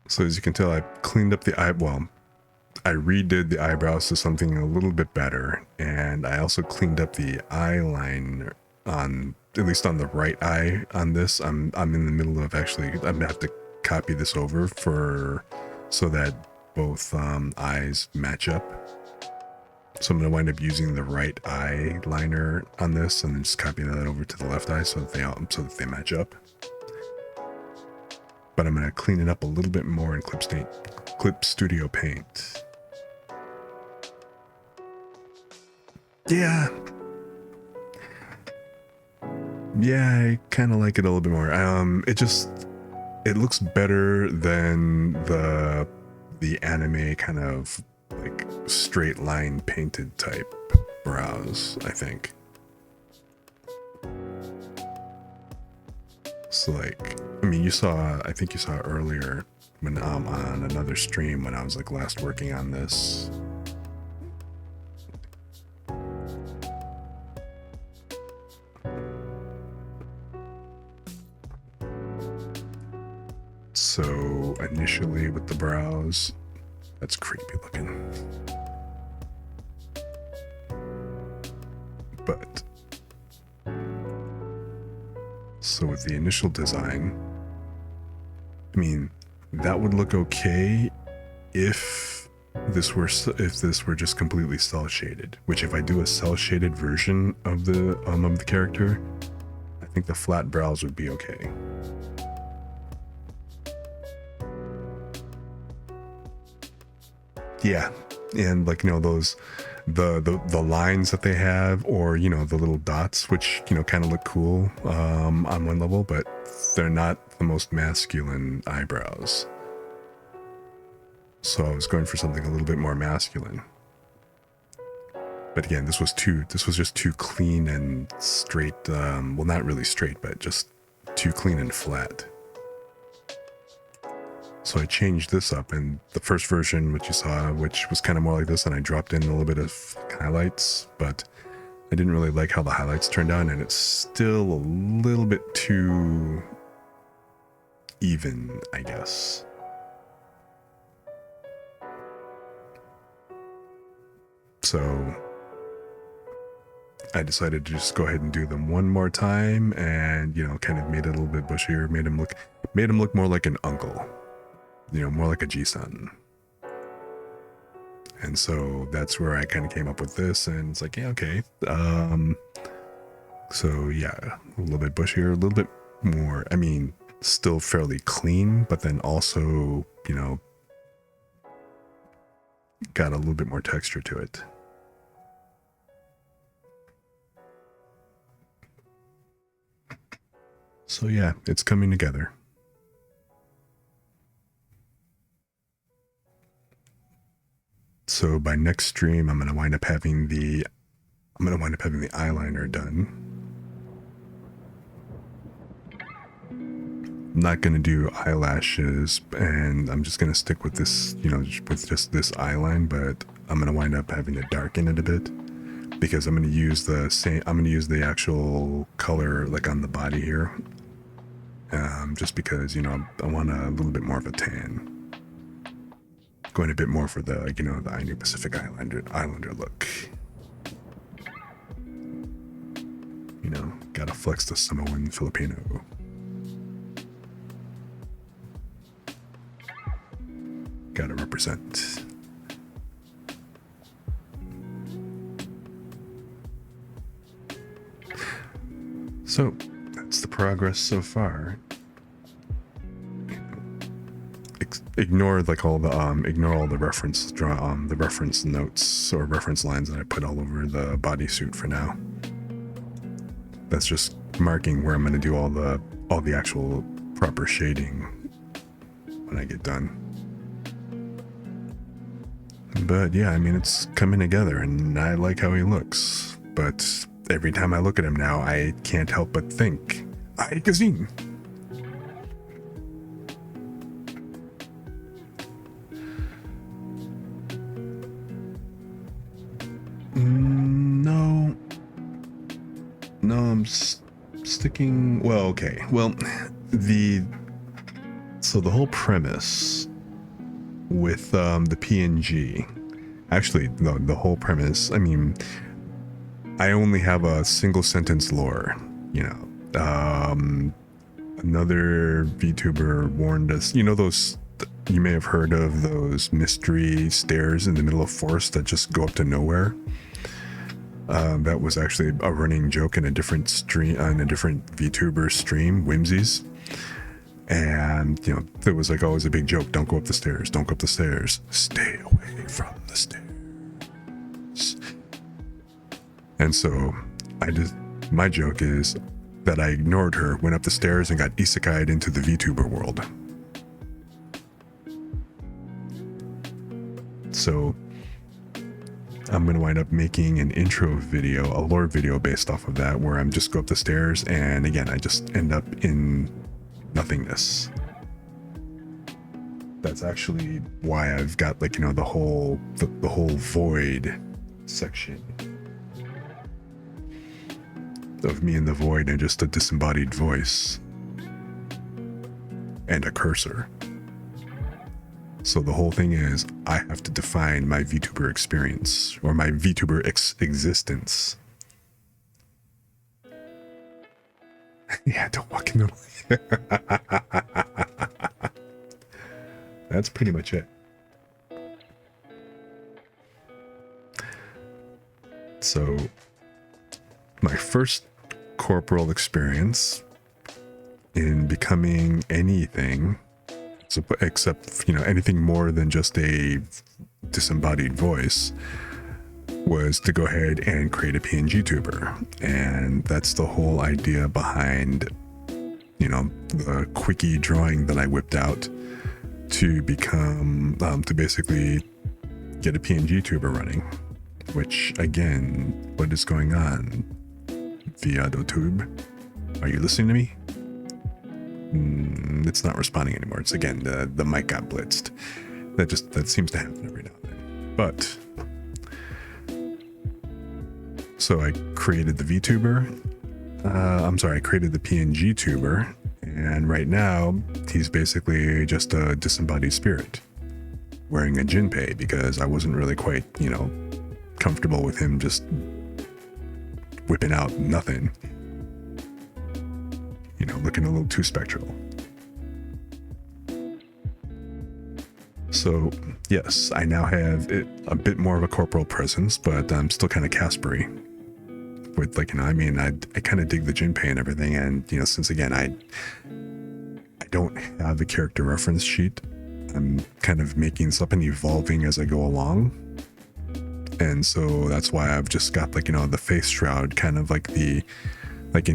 So as you can tell, I cleaned up the I redid the eyebrows to something a little bit better, and I also cleaned up the eyeliner on, at least on the right eye on this. I'm in the middle of actually, I'm gonna have to copy this over so that both eyes match up. So I'm gonna wind up using the right eye liner on this and then just copying that over to the left eye so that they match up. But I'm gonna clean it up a little bit more in Clip Studio Paint. Yeah, I kind of like it a little bit more. It looks better than the anime kind of like straight line painted type brows, I think. So like, I mean, I think you saw earlier when on another stream when I was like last working on this. So initially with the brows, that's creepy looking. But so with the initial design, I mean, that would look okay if this were just completely cell shaded. Which, if I do a cell shaded version of the character, I think the flat brows would be okay. Yeah, and like, you know, those the lines that they have, or, you know, the little dots, which, you know, kind of look cool on one level, but they're not the most masculine eyebrows. So I was going for something a little bit more masculine. But again, this was just too clean and straight. Well, not really straight, but just too clean and flat. So I changed this up, and the first version, which you saw, which was kind of more like this, and I dropped in a little bit of highlights, but I didn't really like how the highlights turned out, and it's still a little bit too even, I guess. So I decided to just go ahead and do them one more time, and, you know, kind of made it a little bit bushier, made him look more like an uncle. You know, more like a G-son. And so that's where I kind of came up with this, and it's like, yeah, okay. So yeah, a little bit bushier, a little bit more, I mean, still fairly clean, but then also, you know, got a little bit more texture to it. So yeah, it's coming together. So by next stream, I'm gonna wind up having the eyeliner done. I'm not gonna do eyelashes, and I'm just gonna stick with this, you know, with just this eyeline. But I'm gonna wind up having to darken it a bit, because I'm gonna use the actual color like on the body here, just because, you know, I want a little bit more of a tan. Going a bit more for the, you know, the I Knew Pacific Islander look. You know, gotta flex the Samoan Filipino. Gotta represent. So that's the progress so far. Ignore like all the reference notes or reference lines that I put all over the bodysuit for now. That's just marking where I'm going to do all the actual proper shading when I get done. But yeah, I mean, it's coming together, and I like how he looks. But every time I look at him now, I can't help but think, "Ay, Kazim." No, I'm sticking. Well, okay. Well, the whole premise with the PNG, actually, the whole premise. I mean, I only have a single sentence lore. You know, another VTuber warned us. You know those. You may have heard of those mystery stairs in the middle of forest that just go up to nowhere. That was actually a running joke in a different stream, on a different VTuber stream, Whimsies. And, you know, it was like always a big joke. Don't go up the stairs. Don't go up the stairs. Stay away from the stairs. And so my joke is that I ignored her, went up the stairs, and got isekai'd into the VTuber world. So I'm going to wind up making an intro video, a lore video based off of that, where I'm just go up the stairs, and again, I just end up in nothingness. that's actually why I've got like, you know, the whole void section of me in the void and just a disembodied voice and a cursor. So the whole thing is I have to define my VTuber experience or my VTuber existence. Yeah, don't walk in the way. That's pretty much it. So my first corporal experience in becoming anything, so, except, you know, anything more than just a disembodied voice, was to go ahead and create a PNG tuber. And that's the whole idea behind, you know, the quickie drawing that I whipped out to become, to basically get a PNG tuber running. Which, again, what is going on? ViadoTube, are you listening to me? It's not responding anymore. It's, again, the mic got blitzed. That seems to happen every now and then. But so I created the VTuber. I created the PNG tuber, and right now he's basically just a disembodied spirit wearing a Jinpei, because I wasn't really quite, you know, comfortable with him just whipping out nothing. You know, looking a little too spectral. So, yes, I now have a bit more of a corporal presence, but I'm still kind of Caspery. With, like, you know, I mean, I kind of dig the Jinpei and everything, and, you know, since, again, I don't have a character reference sheet, I'm kind of making stuff and evolving as I go along. And so that's why I've just got, like, you know, the face shroud, kind of like in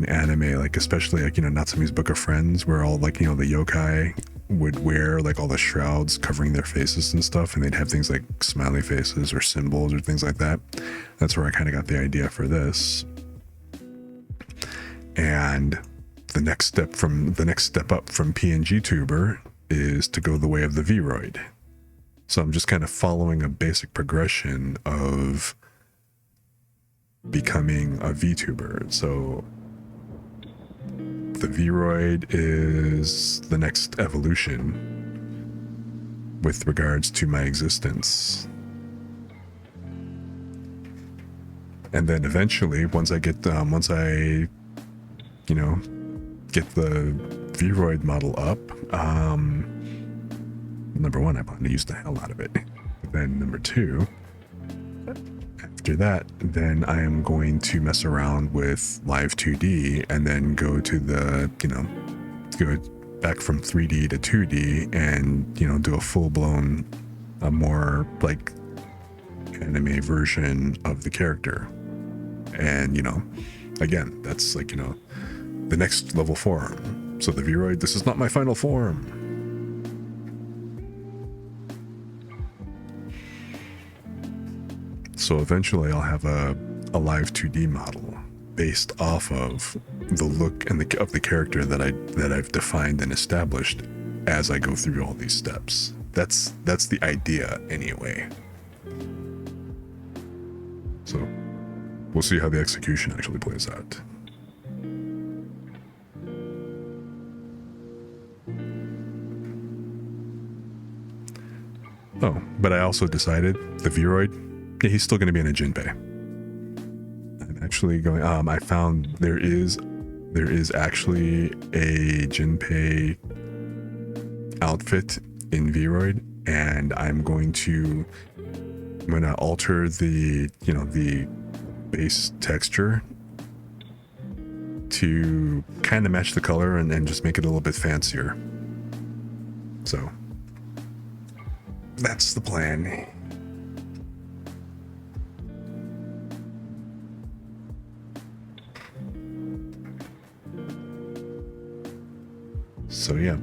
anime, like, especially, like, you know, Natsume's Book of Friends, where all, like, you know, the yokai would wear, like, all the shrouds covering their faces and stuff, and they'd have things like smiley faces or symbols or things like that. That's where I kind of got the idea for this. And the next step up from PNG tuber is to go the way of the Vroid. So I'm just kind of following a basic progression of becoming a VTuber. So the Vroid is the next evolution with regards to my existence. And then eventually, once I get you know, get the Vroid model up, number one, I plan to use the hell out of it. Then number two, after that, then I am going to mess around with Live 2D and then go to the, you know, go back from 3D to 2D and, you know, do a full-blown, a more like anime version of the character. And, you know, again, that's like, you know, the next level form. So the Vroid, this is not my final form. So eventually I'll have a live 2D model based off of the look and of the character that I've defined and established as I go through all these steps. That's the idea anyway. So we'll see how the execution actually plays out. Oh, but I also decided the Vroid, yeah, he's still going to be in a Jinpei. I'm actually going, I found there is actually a Jinpei outfit in Vroid, and I'm going to alter the, you know, the base texture to kind of match the color and just make it a little bit fancier. So that's the plan. So yeah,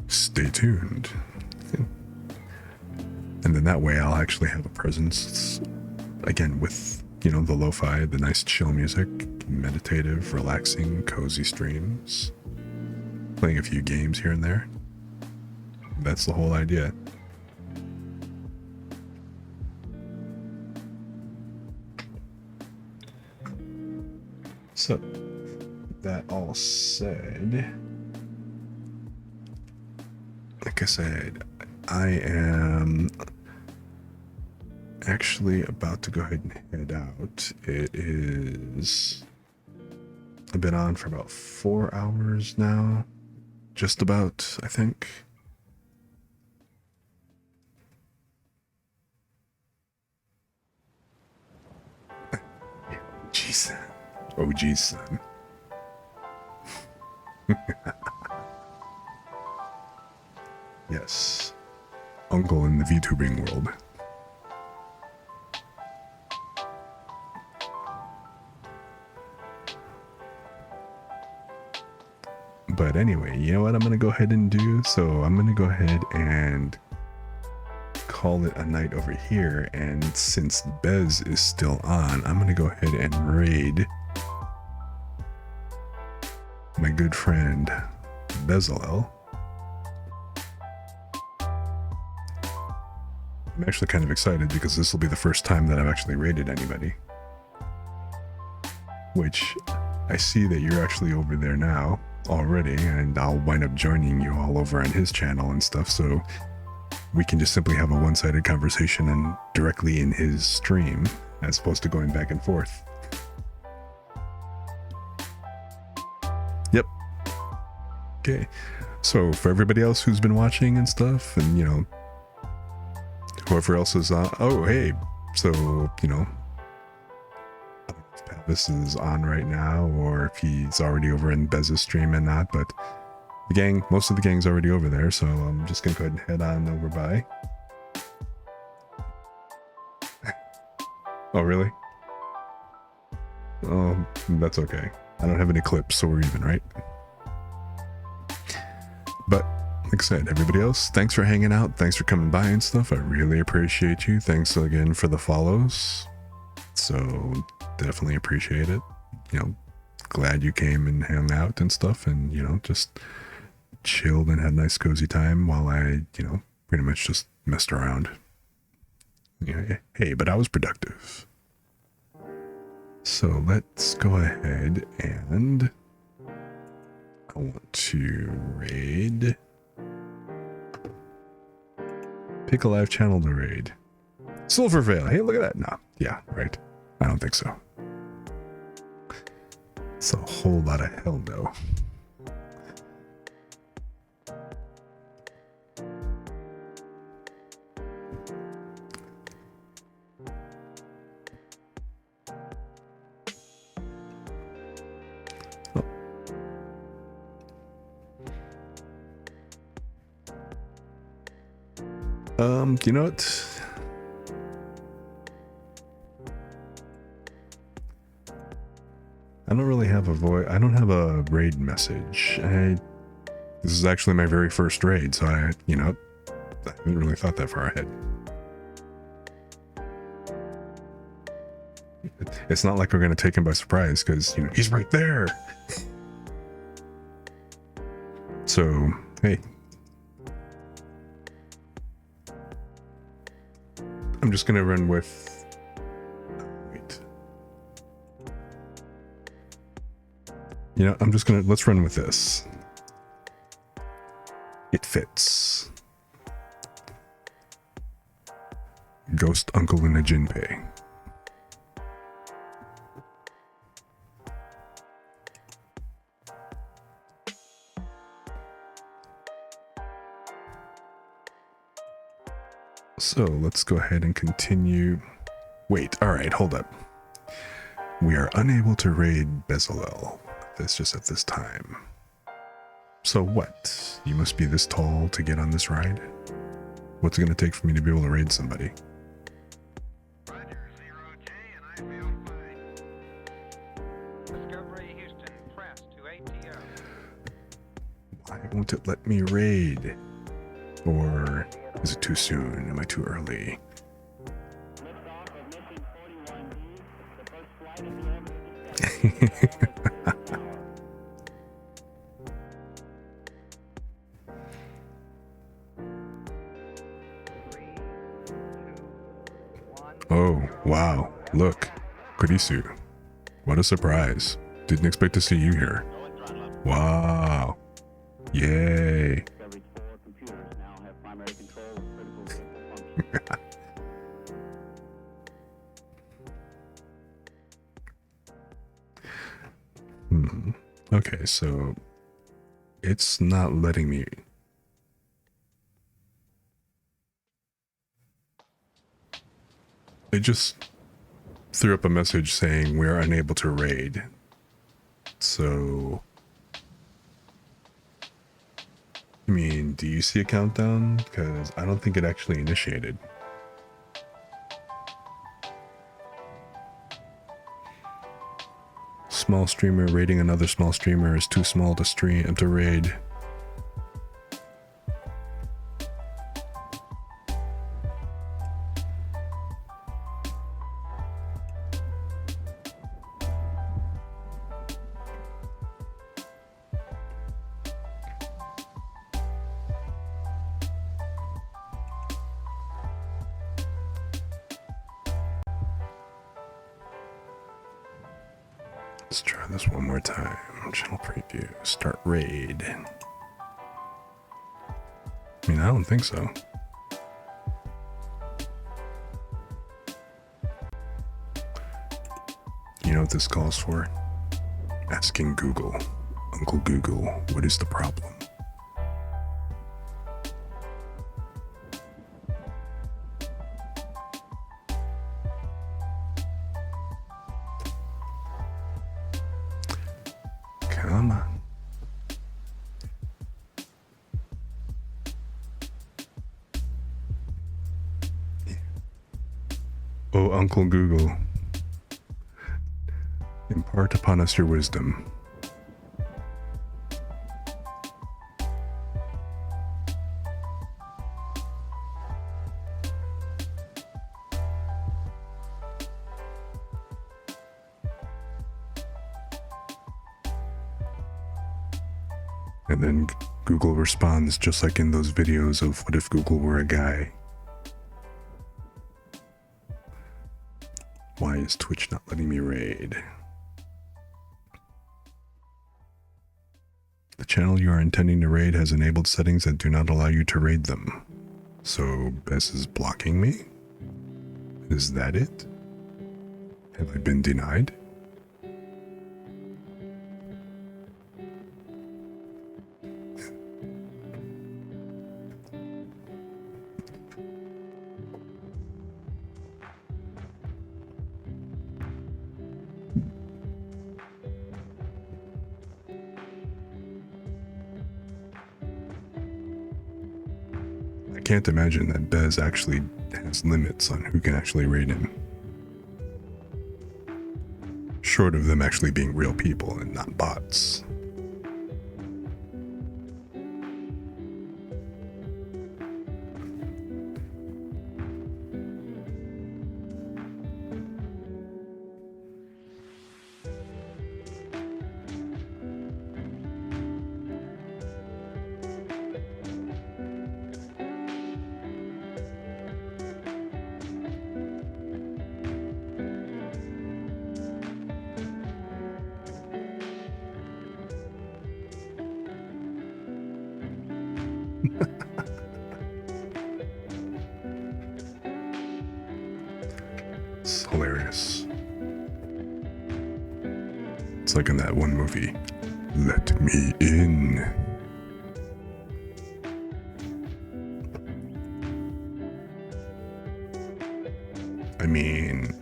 stay tuned. And then that way I'll actually have a presence, again, with, you know, the lo-fi, the nice chill music, meditative, relaxing, cozy streams, playing a few games here and there. That's the whole idea. So, that all said, like I said, I am actually about to go ahead and head out. It is, I've been on for about 4 hours now, just about, I think. Jeez, oh geez, son. Yes, uncle in the VTubing world. But anyway, you know what I'm going to go ahead and do? So I'm going to go ahead and call it a night over here. And since Bez is still on, I'm going to go ahead and raid my good friend Bezalel. I'm actually kind of excited because this will be the first time that I've actually raided anybody. Which I see that you're actually over there now already, and I'll wind up joining you all over on his channel and stuff, so we can just simply have a one-sided conversation and directly in his stream as opposed to going back and forth. Yep. Okay, so for everybody else who's been watching and stuff, and you know, whoever else is on, oh hey, so you know, this is on right now, or if he's already over in Bez's stream and not, but the gang, most of the gang's already over there, so I'm just gonna go ahead and head on over by. Oh, really? Oh, that's okay. I don't have any clips, so we're even, right? But, like I said, everybody else, thanks for hanging out, thanks for coming by and stuff, I really appreciate you, thanks again for the follows. So definitely appreciate it. You know, glad you came and hung out and stuff, and you know, just chilled and had a nice cozy time while I, you know, pretty much just messed around. Yeah, hey, but I was productive. So let's go ahead and I want to raid. Pick a live channel to raid. Silvervale. Hey, look at that. No, yeah, right. I don't think so. It's a whole lot of hell no. You know what? I don't really have I don't have a raid message. This is actually my very first raid, so I haven't really thought that far ahead. It's not like we're going to take him by surprise because, you know, he's right there. So, hey. I'm just going to run with... Wait. You know, I'm just going to... Let's run with this. It fits. Ghost Uncle in a Jinpei. So let's go ahead and continue. Wait, alright, hold up. We are unable to raid Bezalel. That's just at this time. So what? You must be this tall to get on this ride? What's it going to take for me to be able to raid somebody? Roger, 0J, and I feel fine. Discovery Houston, press to ATO. Why won't it let me raid? Or is it too soon? Am I too early? Liftoff of mission 41B, the first flight of the ever. Look, Kurisu. What a surprise. Didn't expect to see you here. Wow. Yay. Discovery's 4 computers now have primary control of critical vehicle functions. Okay, so it's not letting me. It just threw up a message saying we are unable to raid. So, I mean, do you see a countdown? Because I don't think it actually initiated. Small streamer raiding another small streamer is too small to stream to raid. Let's try this one more time. Channel preview. Start raid. I mean, I don't think so. You know what this calls for? Asking Google. Uncle Google, what is the problem? Come on. Oh, Uncle Google, impart upon us your wisdom. And then Google responds just like in those videos of what if Google were a guy. Why is Twitch not letting me raid? The channel you are intending to raid has enabled settings that do not allow you to raid them. So Bess is blocking me? Is that it? Have I been denied? I can't imagine that Bez actually has limits on who can actually raid him. Short of them actually being real people and not bots. It's hilarious. It's like in that one movie, Let Me In. I mean,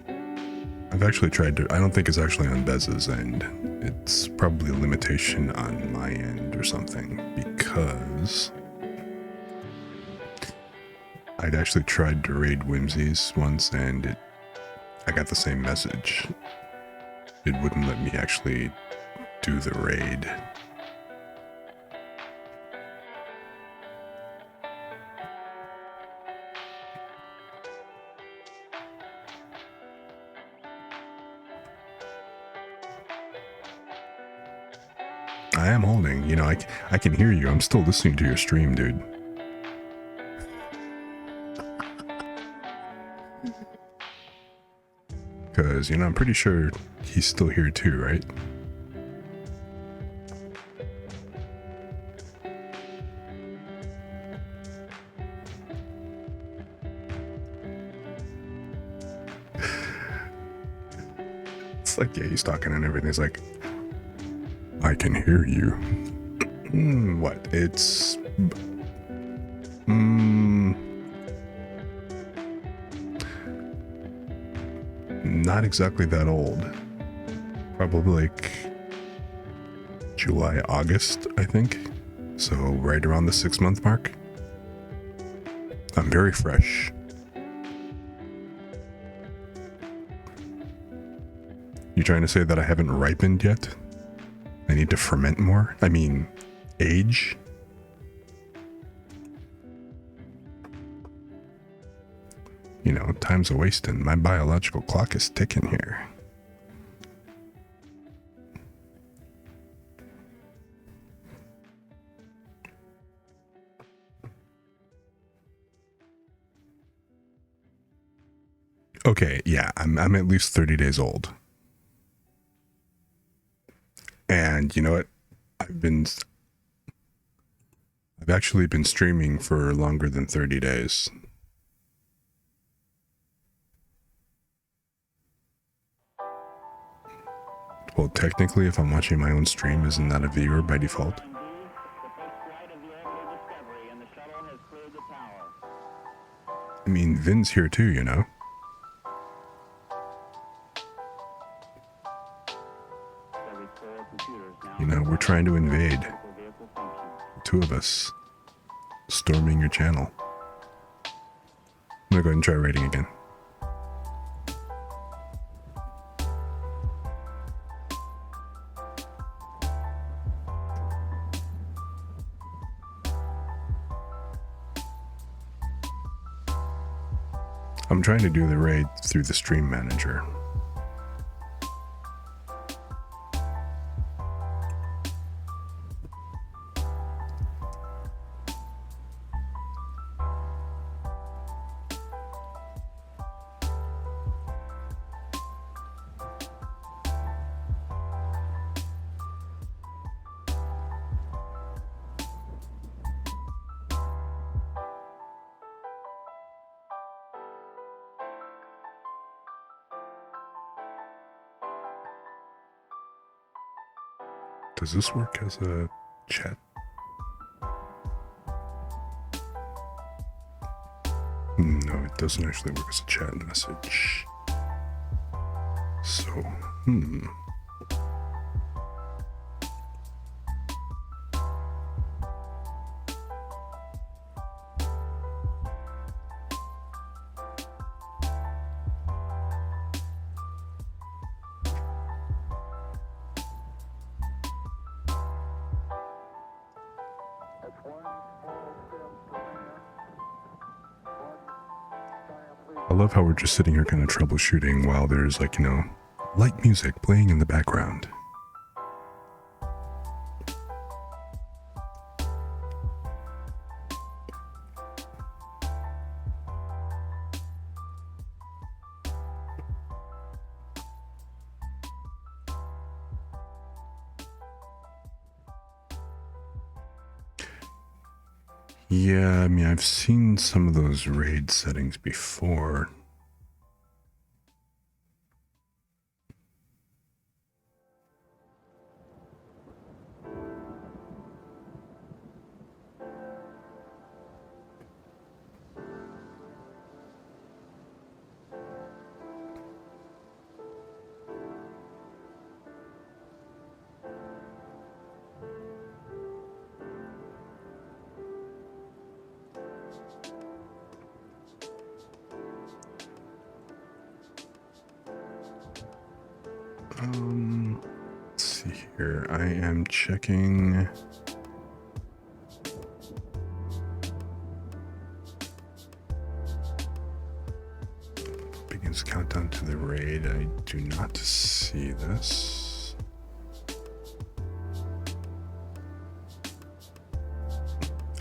I've actually tried to, I don't think it's actually on Bez's end. It's probably a limitation on my end or something, because I'd actually tried to raid Whimsies once and I got the same message. It wouldn't let me actually do the raid. I am holding, you know, I can hear you. I'm still listening to your stream, dude. because, you know, I'm pretty sure he's still here too, right? It's like, yeah, he's talking and everything's like, I can hear you. What? It's... not exactly that old. Probably like July, August, I think. So right around the 6-month mark. I'm very fresh. You trying to say that I haven't ripened yet? I need to ferment more? I mean, age? You know, time's a wasting. My biological clock is ticking here. Okay, yeah, I'm at least 30 days old. And you know what? I've actually been streaming for longer than 30 days. Well, technically, if I'm watching my own stream, isn't that a viewer by default? The first flight of the earthly discovery, and the shuttle has cleared the tower. I mean, Vin's here too, you know? Every 4 computers now You know, we're trying to invade. critical vehicle function. The two of us. Storming your channel. I'm gonna go ahead and try raiding again. I'm trying to do the raid through the stream manager. Does this work as a chat? No, it doesn't actually work as a chat message. So, I love how we're just sitting here kind of troubleshooting while there's, like, you know, light music playing in the background. Yeah, I mean, I've seen some of those raid settings before. Let's see here. I am checking. Begins countdown to the raid. I do not see this.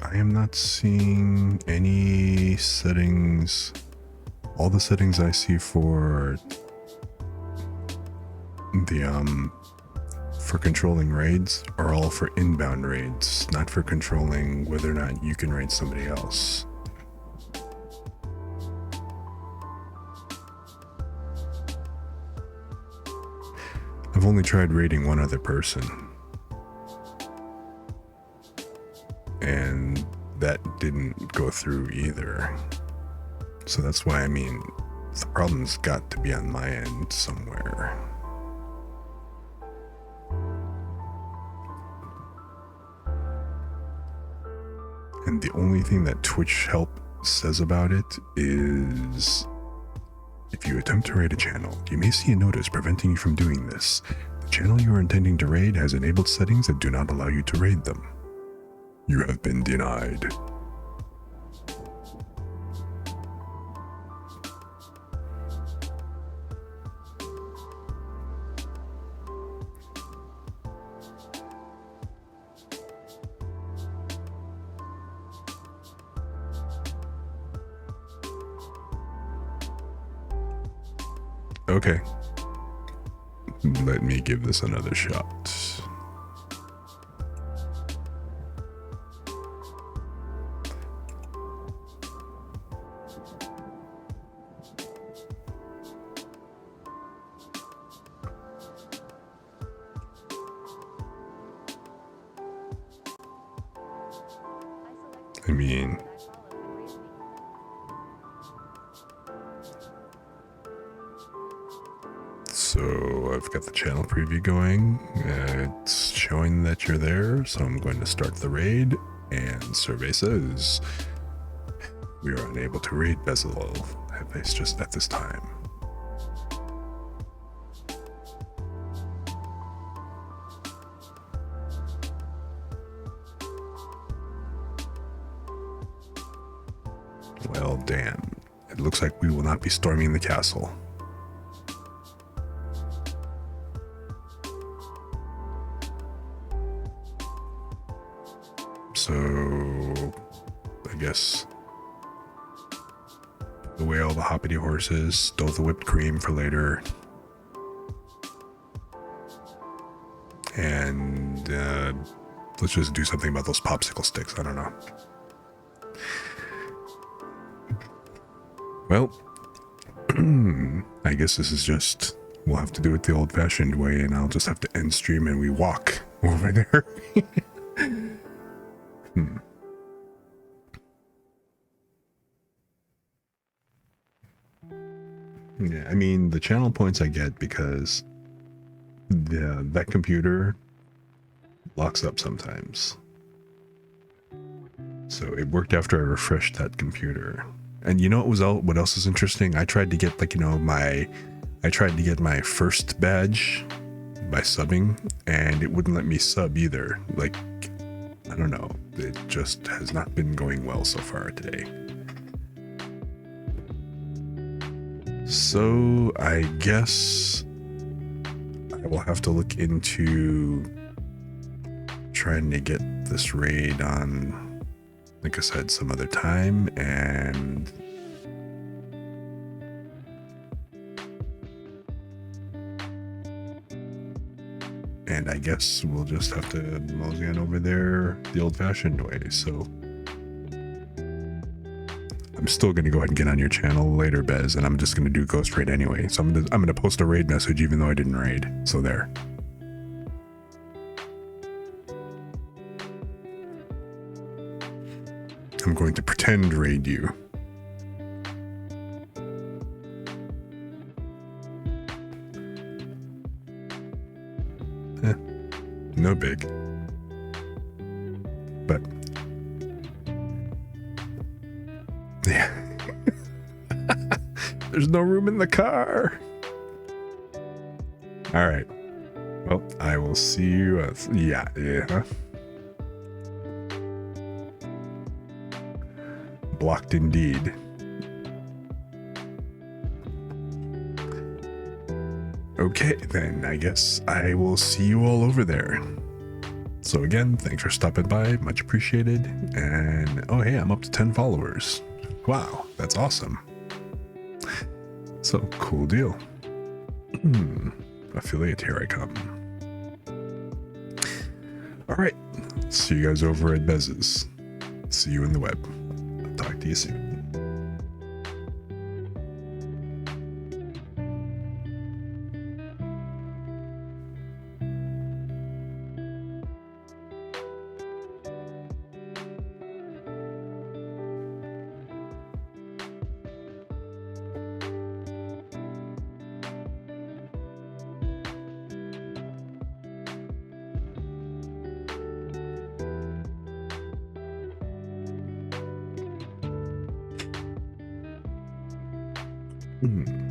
I am not seeing any settings. All the settings I see for The for controlling raids are all for inbound raids, not for controlling whether or not you can raid somebody else. I've only tried raiding one other person, and that didn't go through either. So that's why, I mean, the problem's got to be on my end somewhere. And the only thing that Twitch Help says about it is, if you attempt to raid a channel, you may see a notice preventing you from doing this. The channel you are intending to raid has enabled settings that do not allow you to raid them. You have been denied. Okay. Let me give this another shot. I mean, so I've got the channel preview going. It's showing that you're there, so I'm going to start the raid. And survey says we are unable to raid Bezalel, at least just at this time. Well, damn. It looks like we will not be storming the castle. So, I guess put away all the hoppity horses, stow the whipped cream for later, and let's just do something about those popsicle sticks. I don't know. Well, I guess this is just, we'll have to do it the old-fashioned way, and I'll just have to end stream and we walk over there. Yeah, I mean, the channel points I get because that computer locks up sometimes. So it worked after I refreshed that computer. And you know what else is interesting? I tried to get, like, you know, I tried to get my first badge by subbing, and it wouldn't let me sub either. Like, I don't know. It just has not been going well so far today. So I guess I will have to look into trying to get this raid on, like I said, some other time, and I guess we'll just have to mosey on over there the old-fashioned way. So I'm still going to go ahead and get on your channel later, Bez, and I'm just going to do ghost raid anyway. So I'm going to post a raid message even though I didn't raid. So there. I'm going to pretend raid you. No big. But yeah. There's no room in the car. All right. Well, I will see you. Yeah. Blocked indeed. Okay, then I guess I will see you all over there. So again, thanks for stopping by, much appreciated. And oh hey, I'm up to 10 followers. Wow, that's awesome. So cool deal. affiliate, here I come. All right. See you guys over at Bez's. See you in the web. I'll talk to you soon. Hmm.